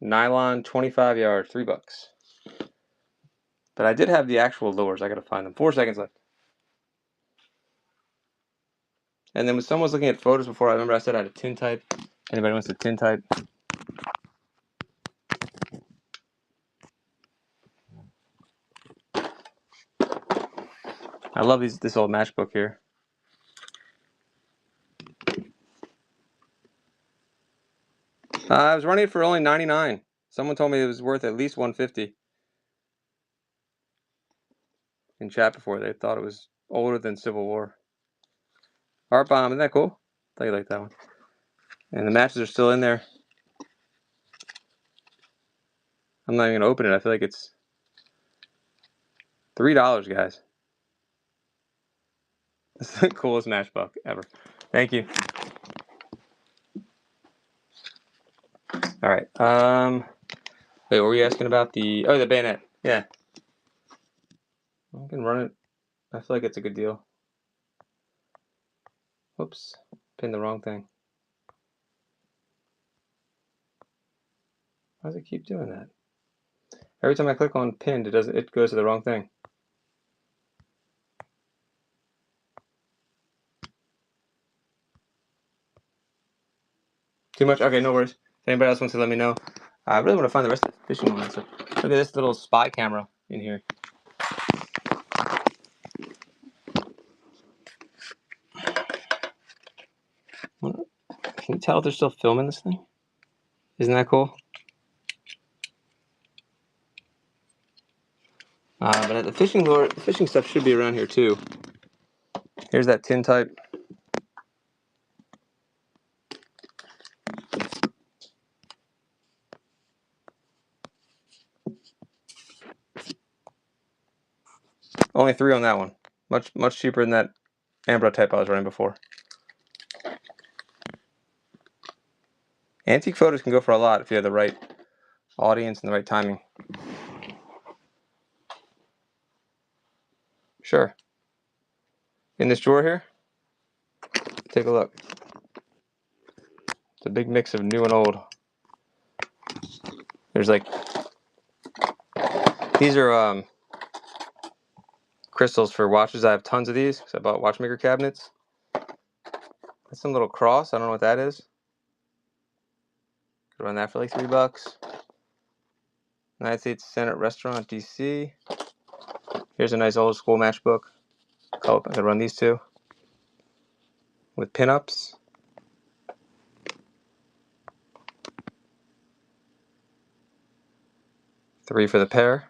Nylon 25 yard, $3. But I did have the actual lures. I gotta find them. 4 seconds left. And then when someone was looking at photos before, I remember I said I had a tintype. Anybody wants a tintype? I love this old matchbook here. I was running it for only $99. Someone told me it was worth at least $150 in chat before. They thought it was older than Civil War. Art Bomb, isn't that cool? I thought you liked that one. And the matches are still in there. I'm not even gonna open it. I feel like it's $3, guys. This is the coolest matchbook ever. Thank you. All right. Wait, what were you asking about the bayonet? Yeah. I can run it. I feel like it's a good deal. Whoops. Pinned the wrong thing. Why does it keep doing that? Every time I click on pinned, it goes to the wrong thing. Too much? Okay, no worries. If anybody else wants to let me know. I really want to find the rest of the fishing ones. So look at this little spy camera in here. Can you tell if they're still filming this thing? Isn't that cool? But the fishing lure, the fishing stuff should be around here too. Here's that tintype. Only 3 on that one. Much cheaper than that ambrotype I was running before. Antique photos can go for a lot if you have the right audience and the right timing. Sure. In this drawer here, take a look. It's a big mix of new and old. There's like, these are crystals for watches. I have tons of these because I bought watchmaker cabinets. That's some little cross. I don't know what that is. Could run that for like $3. United States Senate Restaurant, DC. Here's a nice old school matchbook. I could run these two with pinups. $3 for the pair.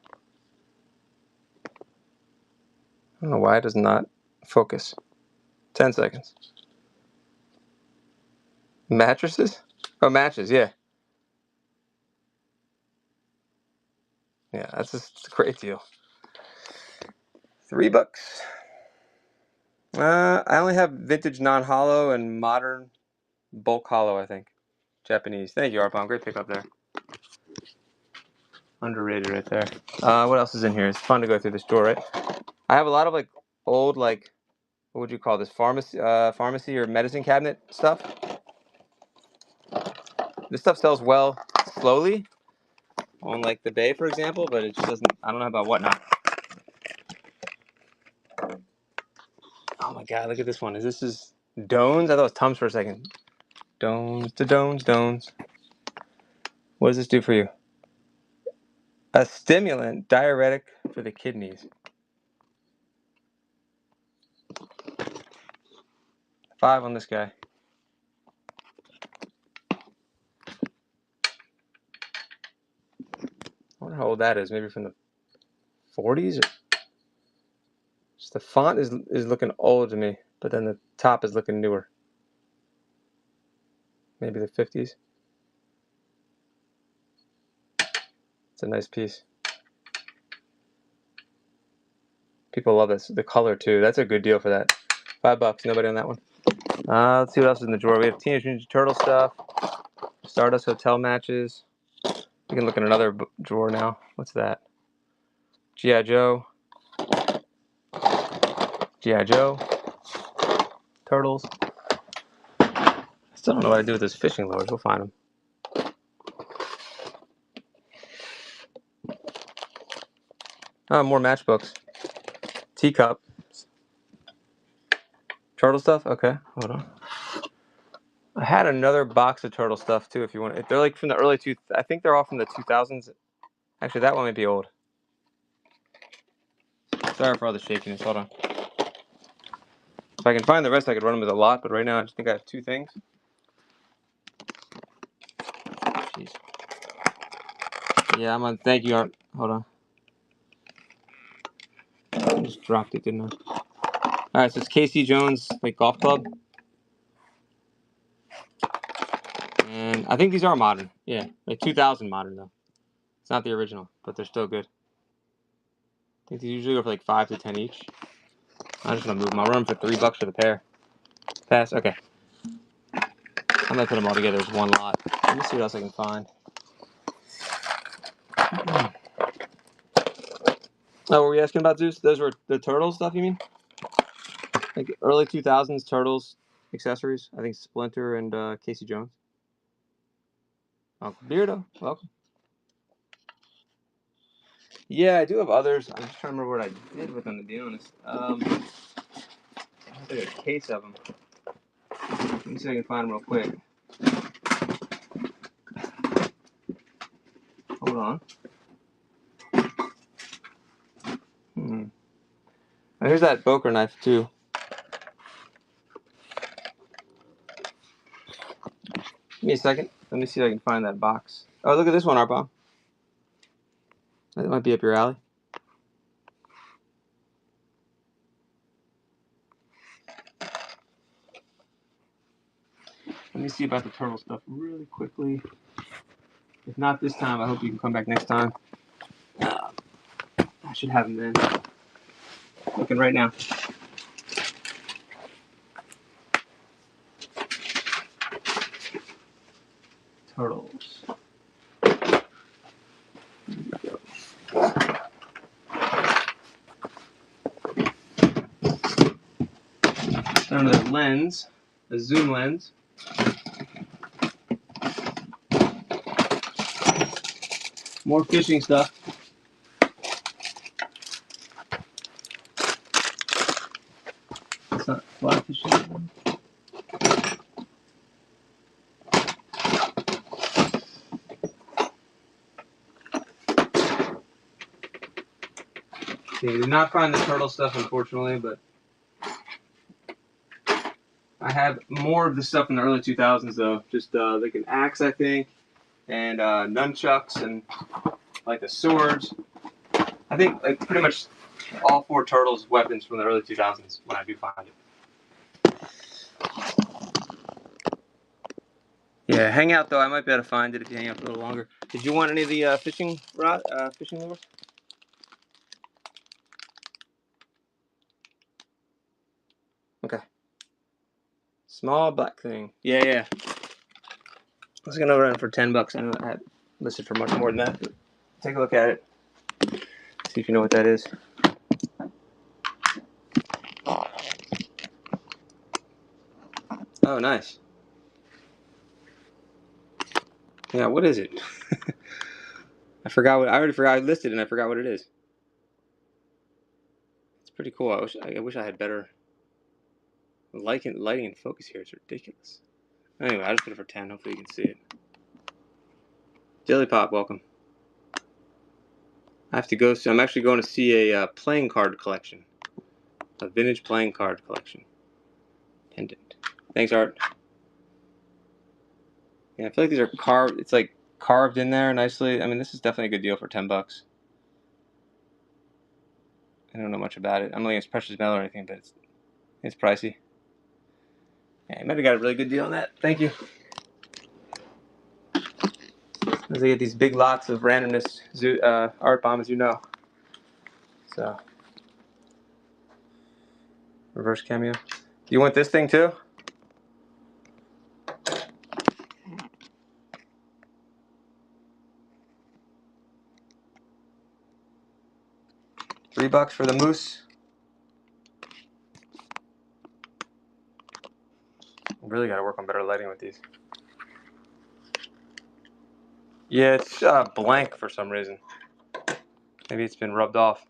I don't know why it does not focus. 10 seconds. Mattresses? Oh, matches, yeah. Yeah, that's just a great deal. $3. I only have vintage non-hollow and modern bulk hollow, I think. Japanese. Thank you, Arpon. Great pickup there. Underrated right there. What else is in here? It's fun to go through this drawer, right? I have a lot of like old, like, what would you call this? Pharmacy or medicine cabinet stuff. This stuff sells well slowly on like the Bay, for example, but it just doesn't. I don't know about whatnot. Oh my God! Look at this one. This is Dones? I thought it was Tums for a second. Dones to Dones, Dones. What does this do for you? A stimulant, diuretic for the kidneys. 5 on this guy. I wonder how old that is. Maybe from the 40s? Just the font is looking old to me, but then the top is looking newer. Maybe the 50s. It's a nice piece. People love this. The color too. That's a good deal for that. $5. Nobody on that one. Let's see what else is in the drawer. We have Teenage Mutant Ninja Turtle stuff. Stardust Hotel matches. We can look in another drawer now. What's that? G.I. Joe. G.I. Joe. Turtles. I still don't know what I do with those fishing lures. We'll find them. More matchbooks. Teacup. Turtle stuff? Okay, hold on. I had another box of turtle stuff too. If you want, they're like from the early I think they're all from the 2000s. Actually, that one might be old. Sorry for all the shakiness. Hold on. If I can find the rest, I could run them with a lot. But right now, I just think I have 2 things. Jeez. Yeah, I'm on. Thank you, Art. Hold on. I just dropped it, didn't I? All right, so it's Casey Jones like golf club, and I think these are modern. Yeah, like 2000 modern though. It's not the original, but they're still good. I think these usually go for like 5 to 10 each. I'm just gonna move them. I'll run them for $3 for the pair. Pass. Okay. I'm gonna put them all together as one lot. Let me see what else I can find. Oh, were we asking about Zeus? Those were the turtle stuff, you mean? Like early 2000s turtles accessories. I think Splinter and Casey Jones. Uncle Beardo, welcome. Yeah, I do have others. I'm just trying to remember what I did with them, to be honest. I have like a case of them. Let me see if I can find them real quick. Hold on. Oh, here's that poker knife, too. Give me a second. Let me see if I can find that box. Oh, look at this one, Arbom. That might be up your alley. Let me see about the turtle stuff really quickly. If not this time, I hope you can come back next time. I should have them then. Looking right now. Turtles. Another lens, a zoom lens. More fishing stuff. It's not fly fishing. Okay, did not find the turtle stuff, unfortunately, but I have more of the stuff in the early 2000s, though. Just like an axe, I think, and nunchucks, and like the swords. I think like pretty much all 4 turtles weapons from the early 2000s when I do find it. Yeah, hang out though. I might be able to find it if you hang out for a little longer. Did you want any of the fishing lures? Okay. Small black thing. Yeah. I was gonna run for $10. I know I had listed for much more than that. But take a look at it. See if you know what that is. Oh, nice. Yeah, what is it? I already forgot I listed it and I forgot what it is. It's pretty cool. I wish I had better lighting and focus here. It's ridiculous. Anyway, I just put it for 10. Hopefully you can see it. Dilly Pop, welcome. I have to go. So I'm actually going to see a playing card collection, a vintage playing card collection. Pendant. Thanks, Art. Yeah, I feel like these are carved. It's like carved in there nicely. I mean, this is definitely a good deal for $10. I don't know much about it. I'm not against precious metal or anything, but it's pricey. Yeah, you might have got a really good deal on that. Thank you. As I get these big lots of randomness art bomb, as you know. So, reverse cameo. You want this thing too? $3 for the moose. Really got to work on better lighting with these. Yeah, it's blank for some reason. Maybe it's been rubbed off.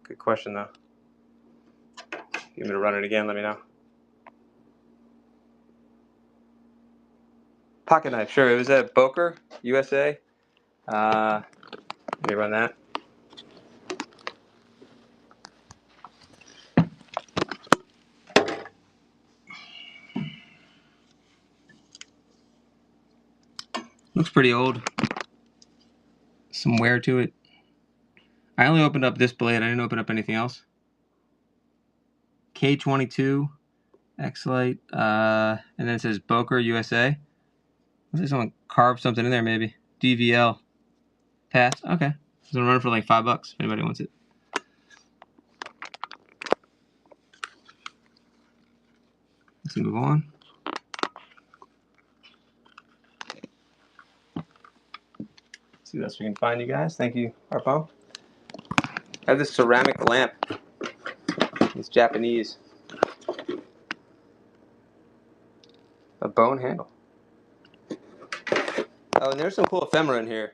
Good question though. If you want me to run it again, let me know. Pocket knife, sure. It was at Boker, USA. Let me run that. Looks pretty old. Some wear to it. I only opened up this blade. I didn't open up anything else. K22 X-Lite. And then it says Boker, USA. Looks like someone carved something in there, maybe. DVL. Pass. Okay. It's gonna run for like $5 if anybody wants it. Let's move on. See what else we can find, you guys. Thank you, Harpo. I have this ceramic lamp. It's Japanese. A bone handle. Oh, and there's some cool ephemera in here.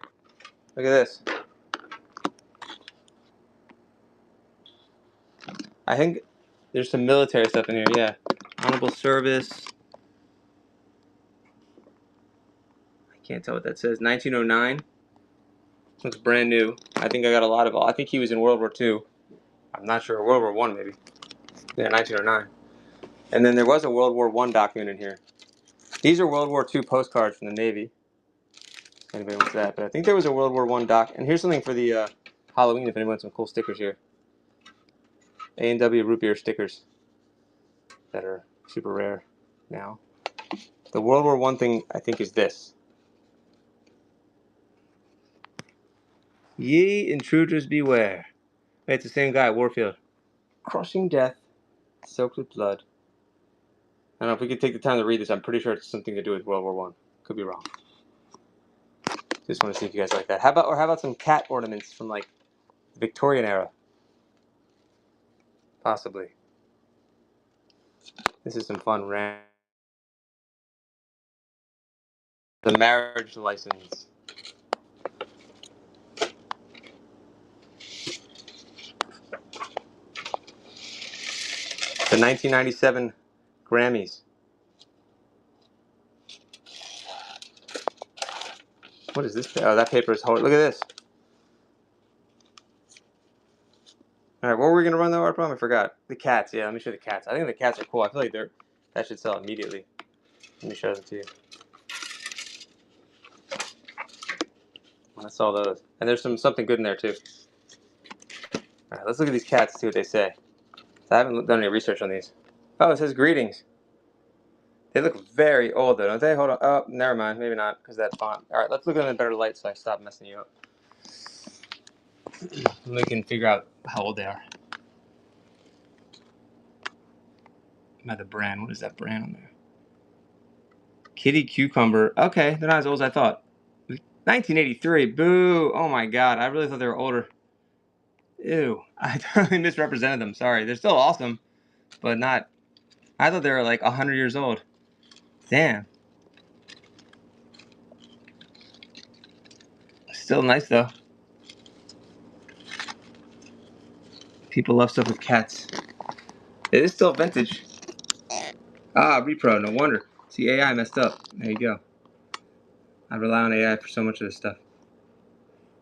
Look at this. I think there's some military stuff in here, yeah. Honorable service. I can't tell what that says. 1909. Looks brand new. I think I got a lot of. I think he was in World War II. I'm not sure. World War I, maybe. Yeah, 1909. And then there was a World War I document in here. These are World War II postcards from the Navy. If anybody wants that. But I think there was a World War I doc. And here's something for the Halloween if anyone wants some cool stickers here. A&W root beer stickers that are super rare now. The World War I thing, I think, is this. Ye intruders beware. Hey, it's the same guy, Warfield. Crushing death, soaked with blood. I don't know if we could take the time to read this. I'm pretty sure it's something to do with World War I. Could be wrong. Just want to see if you guys like that. How about some cat ornaments from like the Victorian era? Possibly. This is some fun the marriage license. The 1997 Grammys. What is this? Oh, that paper is horrible. Look at this. All right, what were we gonna run though, Arpom? I forgot. The cats. Yeah, let me show you the cats. I think the cats are cool. I feel like that should sell immediately. Let me show them to you. I saw those, and there's something good in there too. All right, let's look at these cats. See what they say. I haven't done any research on these. Oh, it says greetings. They look very old though, don't they? Hold on. Oh, never mind. Maybe not because that font. All right, let's look at them in better light so I stop messing you up. We can figure out how old they are. By the brand. What is that brand on there? Kitty Cucumber. Okay, they're not as old as I thought. 1983. Boo. Oh my god. I really thought they were older. Ew. I totally misrepresented them. Sorry. They're still awesome, but not. I thought they were like 100 years old. Damn. Still nice though. People love stuff with cats. It is still vintage. Ah, repro. No wonder. See, AI messed up. There you go. I rely on AI for so much of this stuff.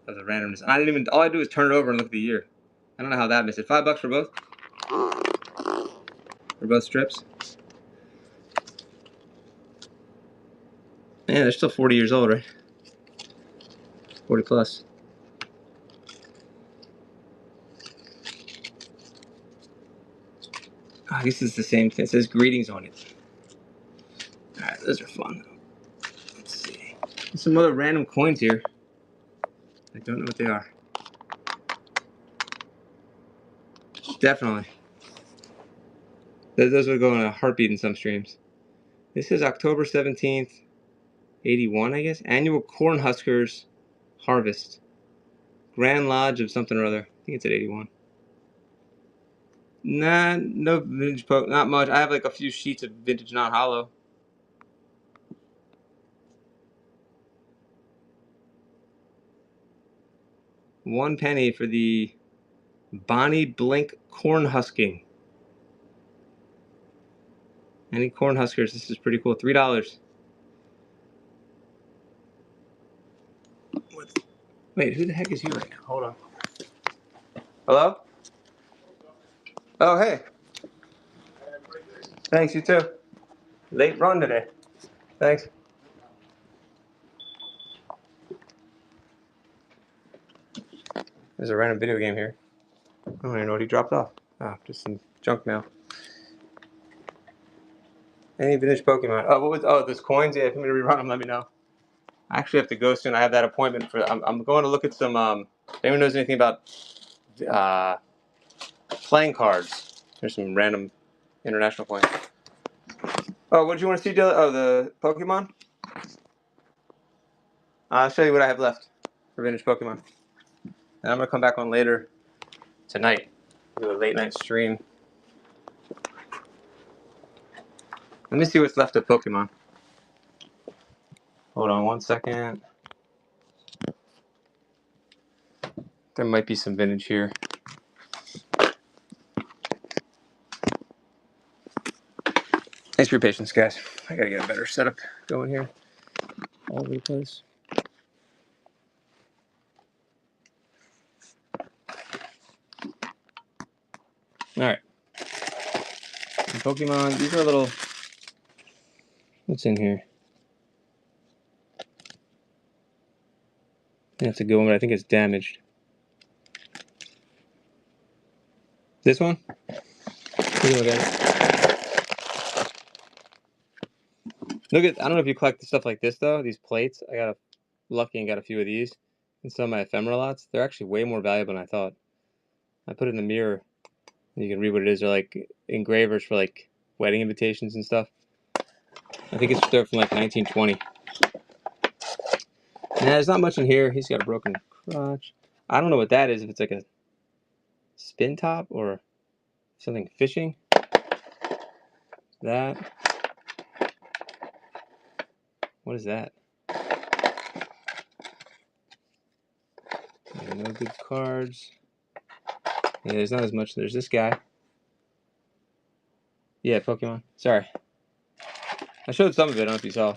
Of the randomness. I didn't even. All I do is turn it over and look at the year. I don't know how that missed it. $5 for both. For both strips. Man, they're still 40 years old, right? 40 plus. I guess it's the same thing. It says greetings on it. Alright, those are fun. Let's see. There's some other random coins here. I don't know what they are. Definitely. Those would go in a heartbeat in some streams. This is October 17th, 81, I guess. Annual Cornhuskers Harvest. Grand Lodge of something or other. I think it's at 81. Nah, no vintage poke. Not much. I have like a few sheets of vintage not hollow. $1 for the Bonnie Blink corn husking. Any Cornhuskers? This is pretty cool. $3. Wait, who the heck is you right now? Hold on. Hello? Oh, hey. Thanks, you too. Late run today. Thanks. There's a random video game here. I don't even know what he dropped off. Ah, just some junk mail. Any vintage Pokemon? Oh, what was? Oh, those coins. Yeah, if you want me to rerun them, let me know. I actually have to go soon. I have that appointment for. I'm going to look at some. If anyone knows anything about playing cards, there's some random international coins. Oh, what did you want to see, Dylan? Oh, the Pokemon. I'll show you what I have left for vintage Pokemon. And I'm gonna come back on later tonight. Do a late night stream. Let me see what's left of Pokemon. Hold on 1 second. There might be some vintage here. Thanks for your patience, guys. I gotta get a better setup going here. All over the place. Alright. Pokemon, these are a little. What's in here? That's a good one, but I think it's damaged. This one? Look at it. Look at. I don't know if you collect stuff like this though. These plates. I got lucky and got a few of these. And some of my ephemera lots. They're actually way more valuable than I thought. I put it in the mirror. And you can read what it is. They're like engravers for like wedding invitations and stuff. I think it's from like 1920. Nah, there's not much in here. He's got a broken crotch. I don't know what that is. If it's like a spin top or something fishing. That. What is that? Yeah, no good cards. Yeah, there's not as much. There's this guy. Yeah, Pokemon. Sorry. I showed some of it. I don't know if you saw.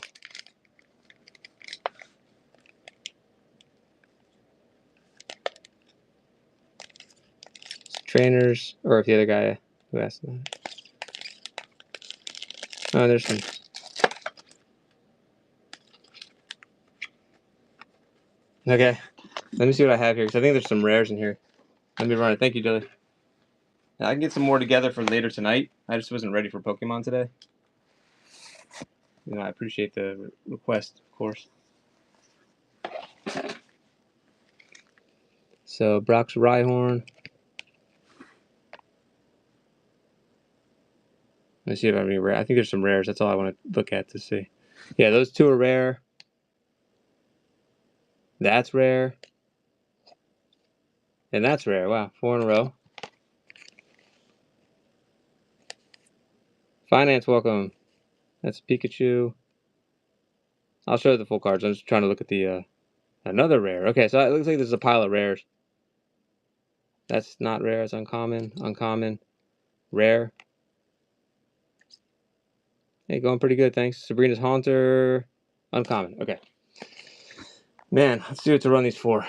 Trainers, or if the other guy who asked about it. Oh, there's some. Okay. Let me see what I have here, because I think there's some rares in here. Let me run it. Thank you, Dilly. Now, I can get some more together for later tonight. I just wasn't ready for Pokemon today. I appreciate the request, of course. So, Brock's Rhyhorn. Let's see if I have any rare. I think there's some rares. That's all I want to look at to see. Yeah, those two are rare. That's rare. And that's rare. Wow, 4 in a row. Finance, welcome. That's Pikachu. I'll show you the full cards. I'm just trying to look at the another rare. Okay, so it looks like there's a pile of rares. That's not rare. It's uncommon. Uncommon. Rare. Hey, going pretty good. Thanks. Sabrina's Haunter. Uncommon. Okay. Man, let's see what to run these for.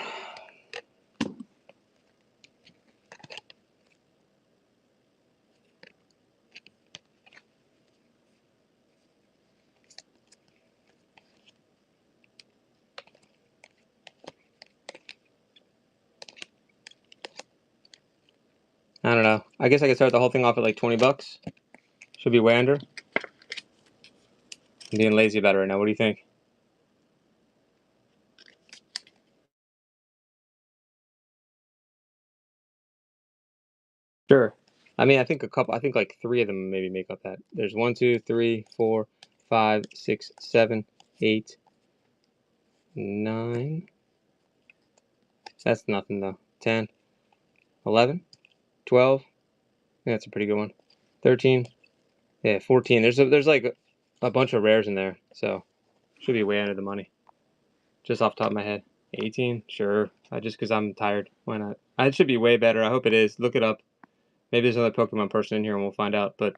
I don't know. I guess I could start the whole thing off at like 20 bucks. Should be way under. I'm being lazy about it right now. What do you think? Sure. I mean, I think like 3 of them maybe make up that. There's 1, 2, 3, 4, 5, 6, 7, 8, 9. That's nothing though. 10, 11, 12. Yeah, that's a pretty good one. 13. Yeah, 14. There's like a bunch of rares in there, so should be way under the money. Just off the top of my head. 18. Sure. Just because I'm tired. Why not? It should be way better. I hope it is. Look it up. Maybe there's another Pokemon person in here and we'll find out. But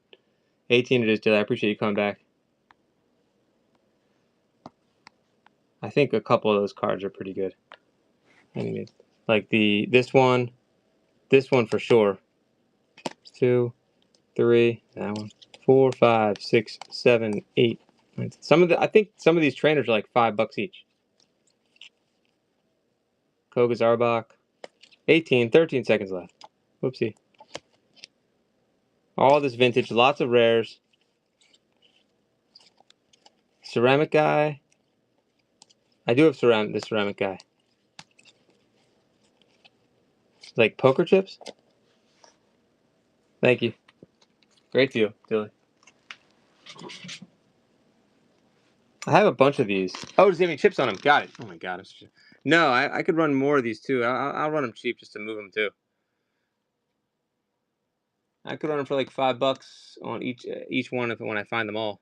18 it is, Dylan. I appreciate you coming back. I think a couple of those cards are pretty good. Like this one for sure. 2, 3, that one, 4, 5, 6, 7, 8. I think some of these trainers are like $5 each. Koga Zarbach. 18, 13 seconds left. Whoopsie. All this vintage, lots of rares. Ceramic guy. I do have this ceramic guy. Like poker chips? Thank you. Great deal, Dilly. I have a bunch of these. Oh, does he have any chips on them? Got it. Oh my god. No, I could run more of these too. I'll run them cheap just to move them too. I could run them for like $5 on each one when I find them all.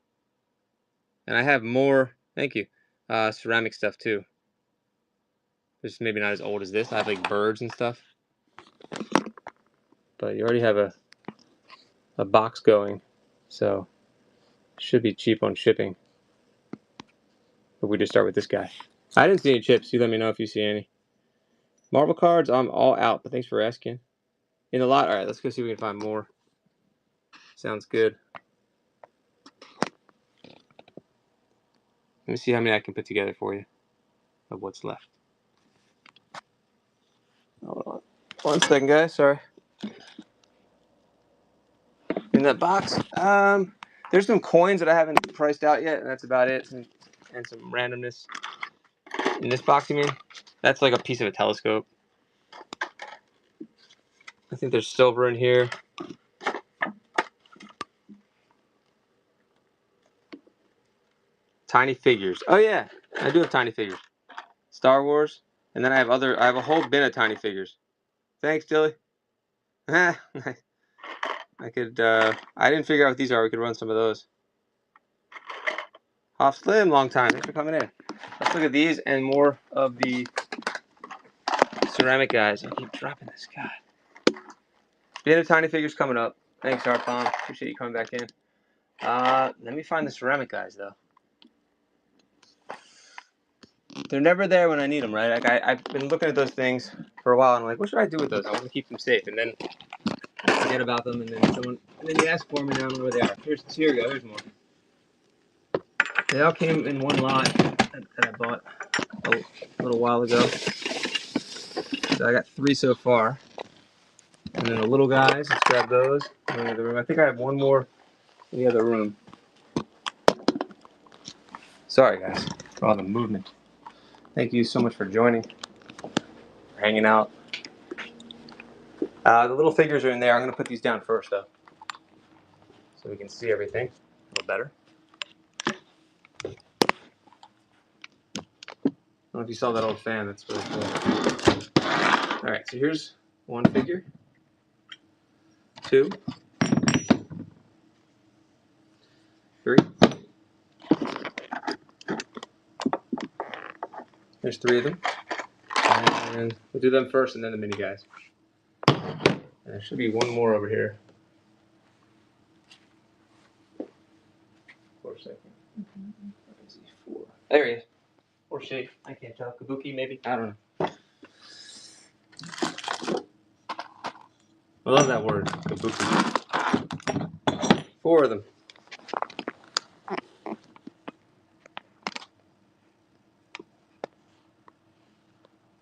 And I have more. Thank you. Ceramic stuff too. Just maybe not as old as this. I have like birds and stuff. But you already have a box going, so it should be cheap on shipping. But we just start with this guy. I didn't see any chips. You let me know if you see any. Marble cards, I'm all out, but thanks for asking. In the lot, all right, let's go see if we can find more. Sounds good. Let me see how many I can put together for you of what's left. Hold on. 1 second, guys. Sorry. In that box, there's some coins that I haven't priced out yet, and that's about it. And some randomness. In this box, you mean? That's like a piece of a telescope. I think there's silver in here. Tiny figures. Oh yeah, I do have tiny figures. Star Wars, and then I have a whole bin of tiny figures. Thanks, Dilly. I could. I didn't figure out what these are. We could run some of those. Hoff Slim, long time. Thanks for coming in. Let's look at these and more of the ceramic guys. I keep dropping this guy. Bin of tiny figures coming up. Thanks, Arpon. Appreciate you coming back in. Let me find the ceramic guys though. They're never there when I need them, right? Like I've been looking at those things for a while, and I'm like, what should I do with those? I want to keep them safe, and then I forget about them, and then you ask for them, and I don't know where they are. Here we go. Here's more. They all came in one lot that I bought a little while ago. So I got 3 so far, and then the little guys. Let's grab those in the other room. I think I have one more in the other room. Sorry, guys, for all the movement. Thank you so much for joining, for hanging out. The little figures are in there. I'm going to put these down first, though, so we can see everything a little better. I don't know if you saw that old fan. That's really cool. All right, so here's one figure, 2, 3. There's 3 of them. And we'll do them first and then the mini guys. And there should be one more over here. For a second. Let's see, 4. There he is. Or shape. I can't tell. Kabuki, maybe? I don't know. I love that word, kabuki. 4 of them.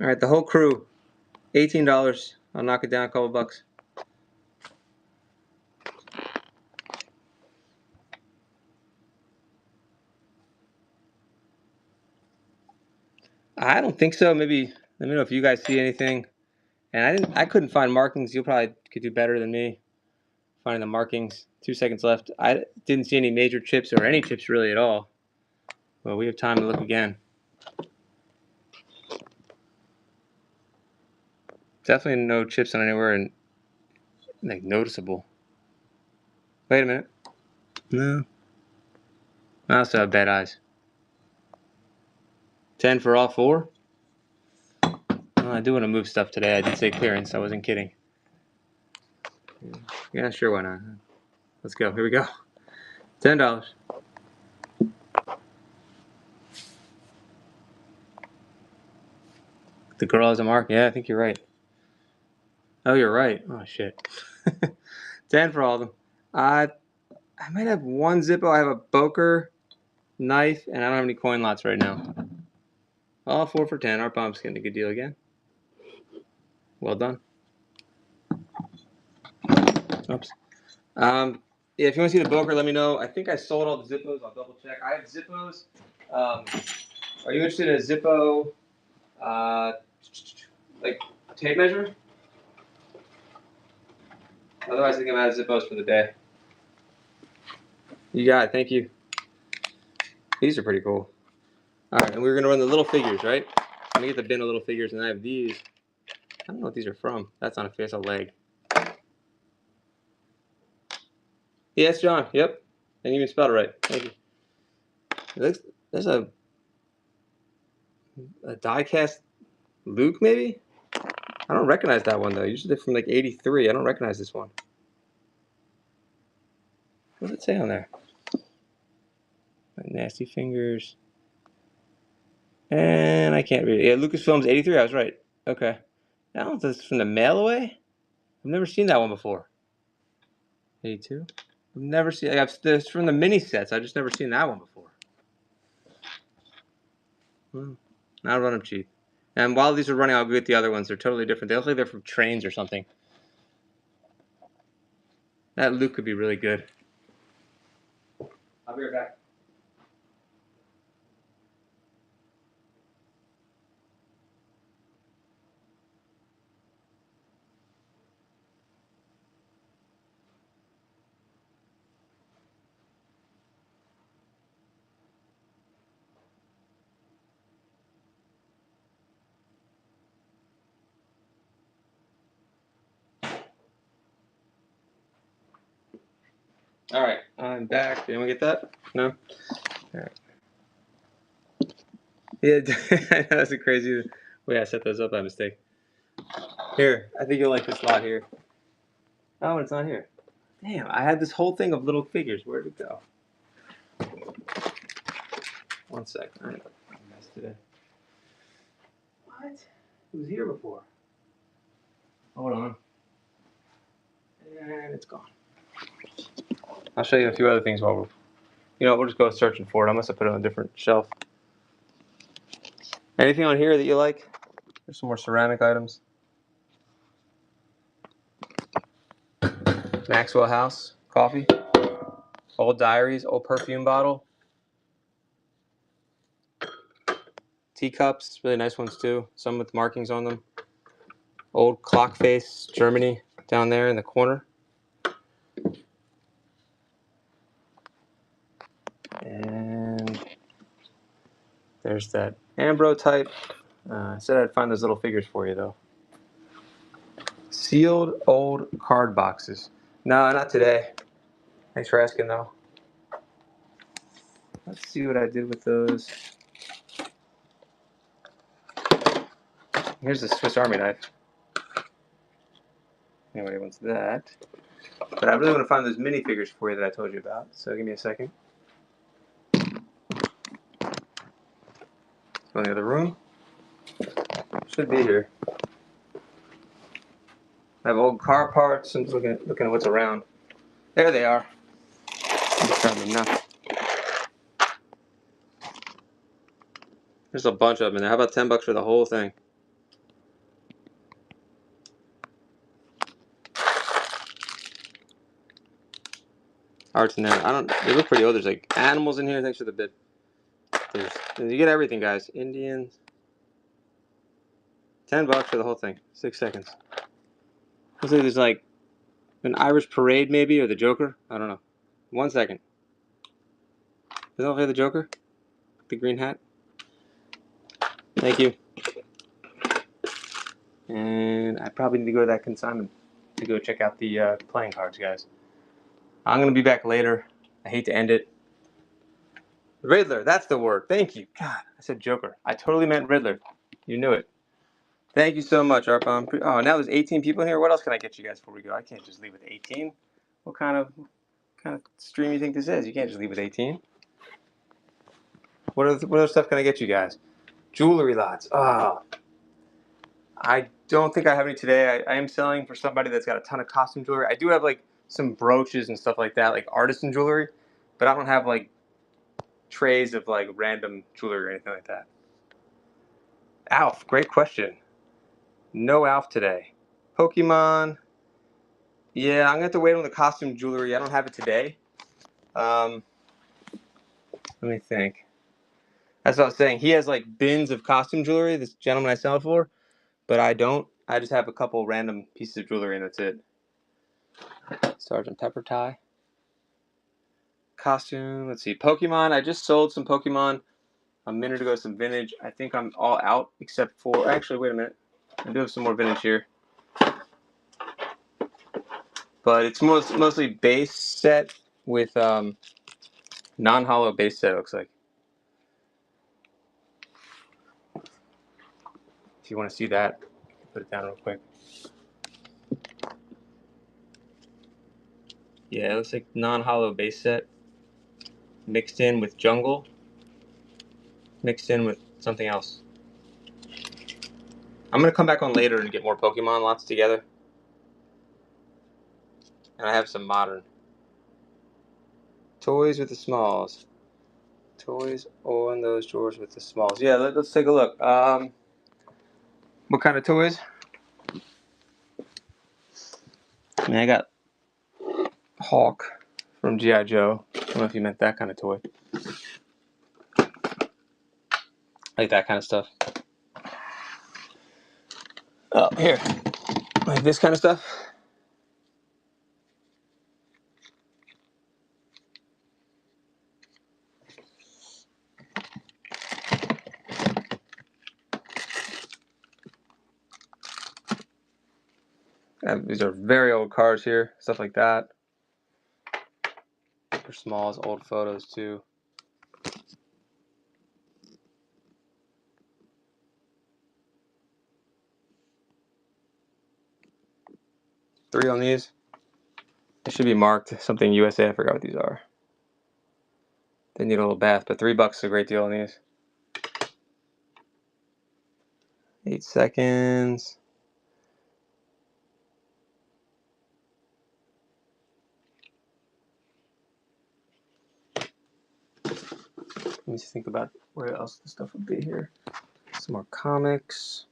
All right, the whole crew, $18. I'll knock it down a couple bucks. I don't think so. Maybe let me know if you guys see anything. And I couldn't find markings. You probably could do better than me finding the markings. 2 seconds left. I didn't see any major chips or any chips really at all. Well, we have time to look again. Definitely no chips on anywhere and like noticeable. Wait a minute. No. I also have bad eyes. 10 for all 4? Well, I do want to move stuff today. I did say clearance. I wasn't kidding. Yeah, sure, why not? Let's go. Here we go. $10. The girl has a mark. Yeah, I think you're right. Oh, you're right. Oh shit. 10 for all of them. I might have one Zippo. I have a Boker knife, and I don't have any coin lots right now. All 4 for 10. Our bomb's getting a good deal again. Well done. Oops. Yeah, if you want to see the Boker, let me know. I think I sold all the Zippos. I'll double check. I have Zippos. Are you interested in a Zippo, like tape measure? Otherwise, I think I'm out of Zippos for the day. You got it. Thank you. These are pretty cool. All right, and we're gonna run the little figures, right? Let me get the bin of little figures, and I have these. I don't know what these are from. That's not a face, a leg. Yes, John. Yep. And you even spelled it right. Thank you. There's a die-cast Luke, maybe? I don't recognize that one, though. Usually they're from like 83. I don't recognize this one. What does it say on there? Nasty Fingers. And I can't read it. Yeah, Lucasfilm's 83. I was right. Okay. I don't know if this is from the mail away. I've never seen that one before. 82? I've never seen this from the mini sets. I've just never seen that one before. I'll run them cheap. And while these are running, I'll go get the other ones. They're totally different. They look like they're from trains or something. That Luke could be really good. I'll be right back. All right, I'm back. Did anyone get that? No? All right. Yeah, that's a crazy way I set those up by mistake. Here, I think you'll like this lot here. Oh, it's not here. Damn, I had this whole thing of little figures. Where'd it go? 1 sec. I messed it. What? It was here before. Hold on. And it's gone. I'll show you a few other things while we'll just go searching for it. I must have put it on a different shelf. Anything on here that you like? There's some more ceramic items. Maxwell House coffee. Old diaries, old perfume bottle. Teacups, really nice ones too. Some with markings on them. Old clock face, Germany, down there in the corner. And there's that Ambro type. I said I'd find those little figures for you though. Sealed old card boxes. No, not today. Thanks for asking though. Let's see what I did with those. Here's the Swiss Army knife. Anybody wants that? But I really want to find those minifigures for you that I told you about. So give me a second. Go in the other room. Should be here. I have old car parts and looking at what's around. There they are. There's a bunch of them in there. How about $10 for the whole thing? Arts in there. They look pretty old. There's like animals in here. Thanks for the bid. You get everything, guys. Indians. $10 for the whole thing. 6 seconds. Looks like there's like an Irish parade maybe, or the Joker. I don't know. 1 second. Does that look like the Joker? The green hat? Thank you. And I probably need to go to that consignment to go check out the playing cards, guys. I'm going to be back later. I hate to end it. Riddler, that's the word. Thank you. God, I said Joker. I totally meant Riddler. You knew it. Thank you so much, Arpon. Oh, now there's 18 people in here. What else can I get you guys before we go? I can't just leave with 18. What kind of kind of stream you think this is? You can't just leave with 18. What other stuff can I get you guys? Jewelry lots. Oh, I don't think I have any today. I am selling for somebody that's got a ton of costume jewelry. I do have like some brooches and stuff like that, like artisan jewelry, but I don't have like trays of like random jewelry or anything like that. Alf, great question. No Alf today. Pokemon. Yeah, I'm gonna have to wait on the costume jewelry. I don't have it today. Let me think. That's what I was saying. He has like bins of costume jewelry, this gentleman I sell it for, but I don't. I just have a couple random pieces of jewelry and that's it. Sergeant Pepper tie. Costume. Let's see. Pokemon. I just sold some Pokemon a minute ago, some vintage. I think I'm all out except for. Actually, wait a minute. I do have some more vintage here. But it's mostly base set with non-hollow base set, it looks like. If you want to see that, put it down real quick. Yeah, it looks like non-hollow base set mixed in with jungle, mixed in with something else. I'm going to come back on later and get more Pokemon lots together. And I have some modern. Toys with the smalls. Toys on those drawers with the smalls. Yeah, let's take a look. What kind of toys? I mean, I got Hawk from G.I. Joe. I don't know if you meant that kind of toy. Like that kind of stuff. Oh, here. Like this kind of stuff. These are very old cars here. Stuff like that. For smalls, old photos too. Three on these. They should be marked something USA. I forgot what these are. They need a little bath, but $3 is a great deal on these. 8 seconds. Let me just think about where else the stuff would be here. Some more comics.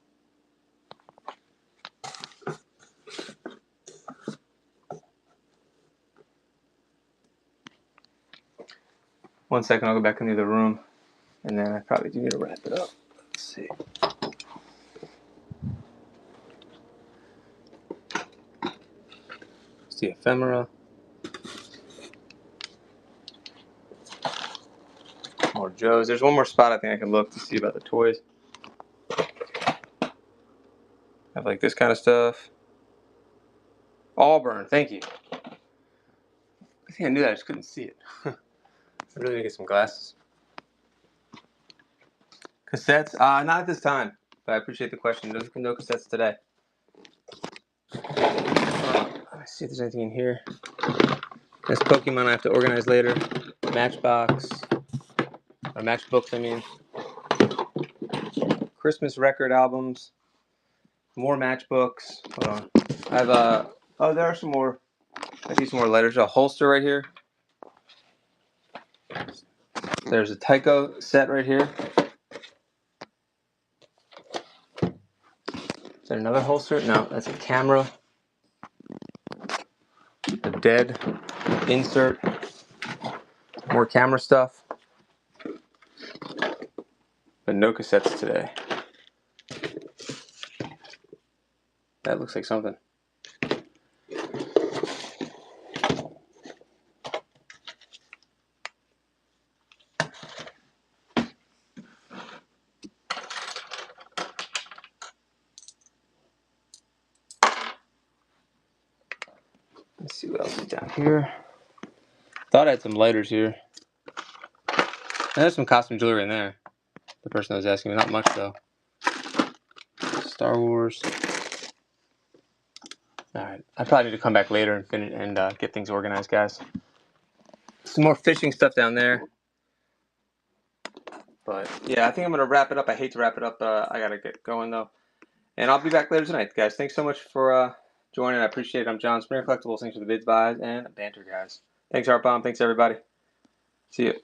One second, I'll go back into the room, and then I probably do need to wrap it up. Let's see. It's the Ephemera. More Joes. There's one more spot I think I can look to see about the toys. I have like this kind of stuff. Auburn, thank you. I think I knew that, I just couldn't see it. I really need to get some glasses. Cassettes? Not at this time, but I appreciate the question. No cassettes today. Let me see if there's anything in here. This Pokemon I have to organize later. Matchbox. Or matchbooks, I mean. Christmas record albums. More matchbooks. Hold on. I have oh, there are some more. I see some more letters. A holster right here. There's a Tycho set right here. Is there another holster? No, that's a camera. A dead insert. More camera stuff. But no cassettes today. That looks like something. Let's see what else is down here. Thought I had some lighters here. There's some costume jewelry in there. The person was asking me, not much though. Star Wars. Alright, I probably need to come back later and finish and get things organized, guys. some more fishing stuff down there. But yeah, I think I'm gonna wrap it up. I hate to wrap it up. I gotta get going though, and I'll be back later tonight, guys. Thanks so much for joining. I appreciate it. I'm John, Springer Collectibles. Thanks for the bids, buys, and banter, guys. Thanks, Art Bomb. Thanks, everybody. See you.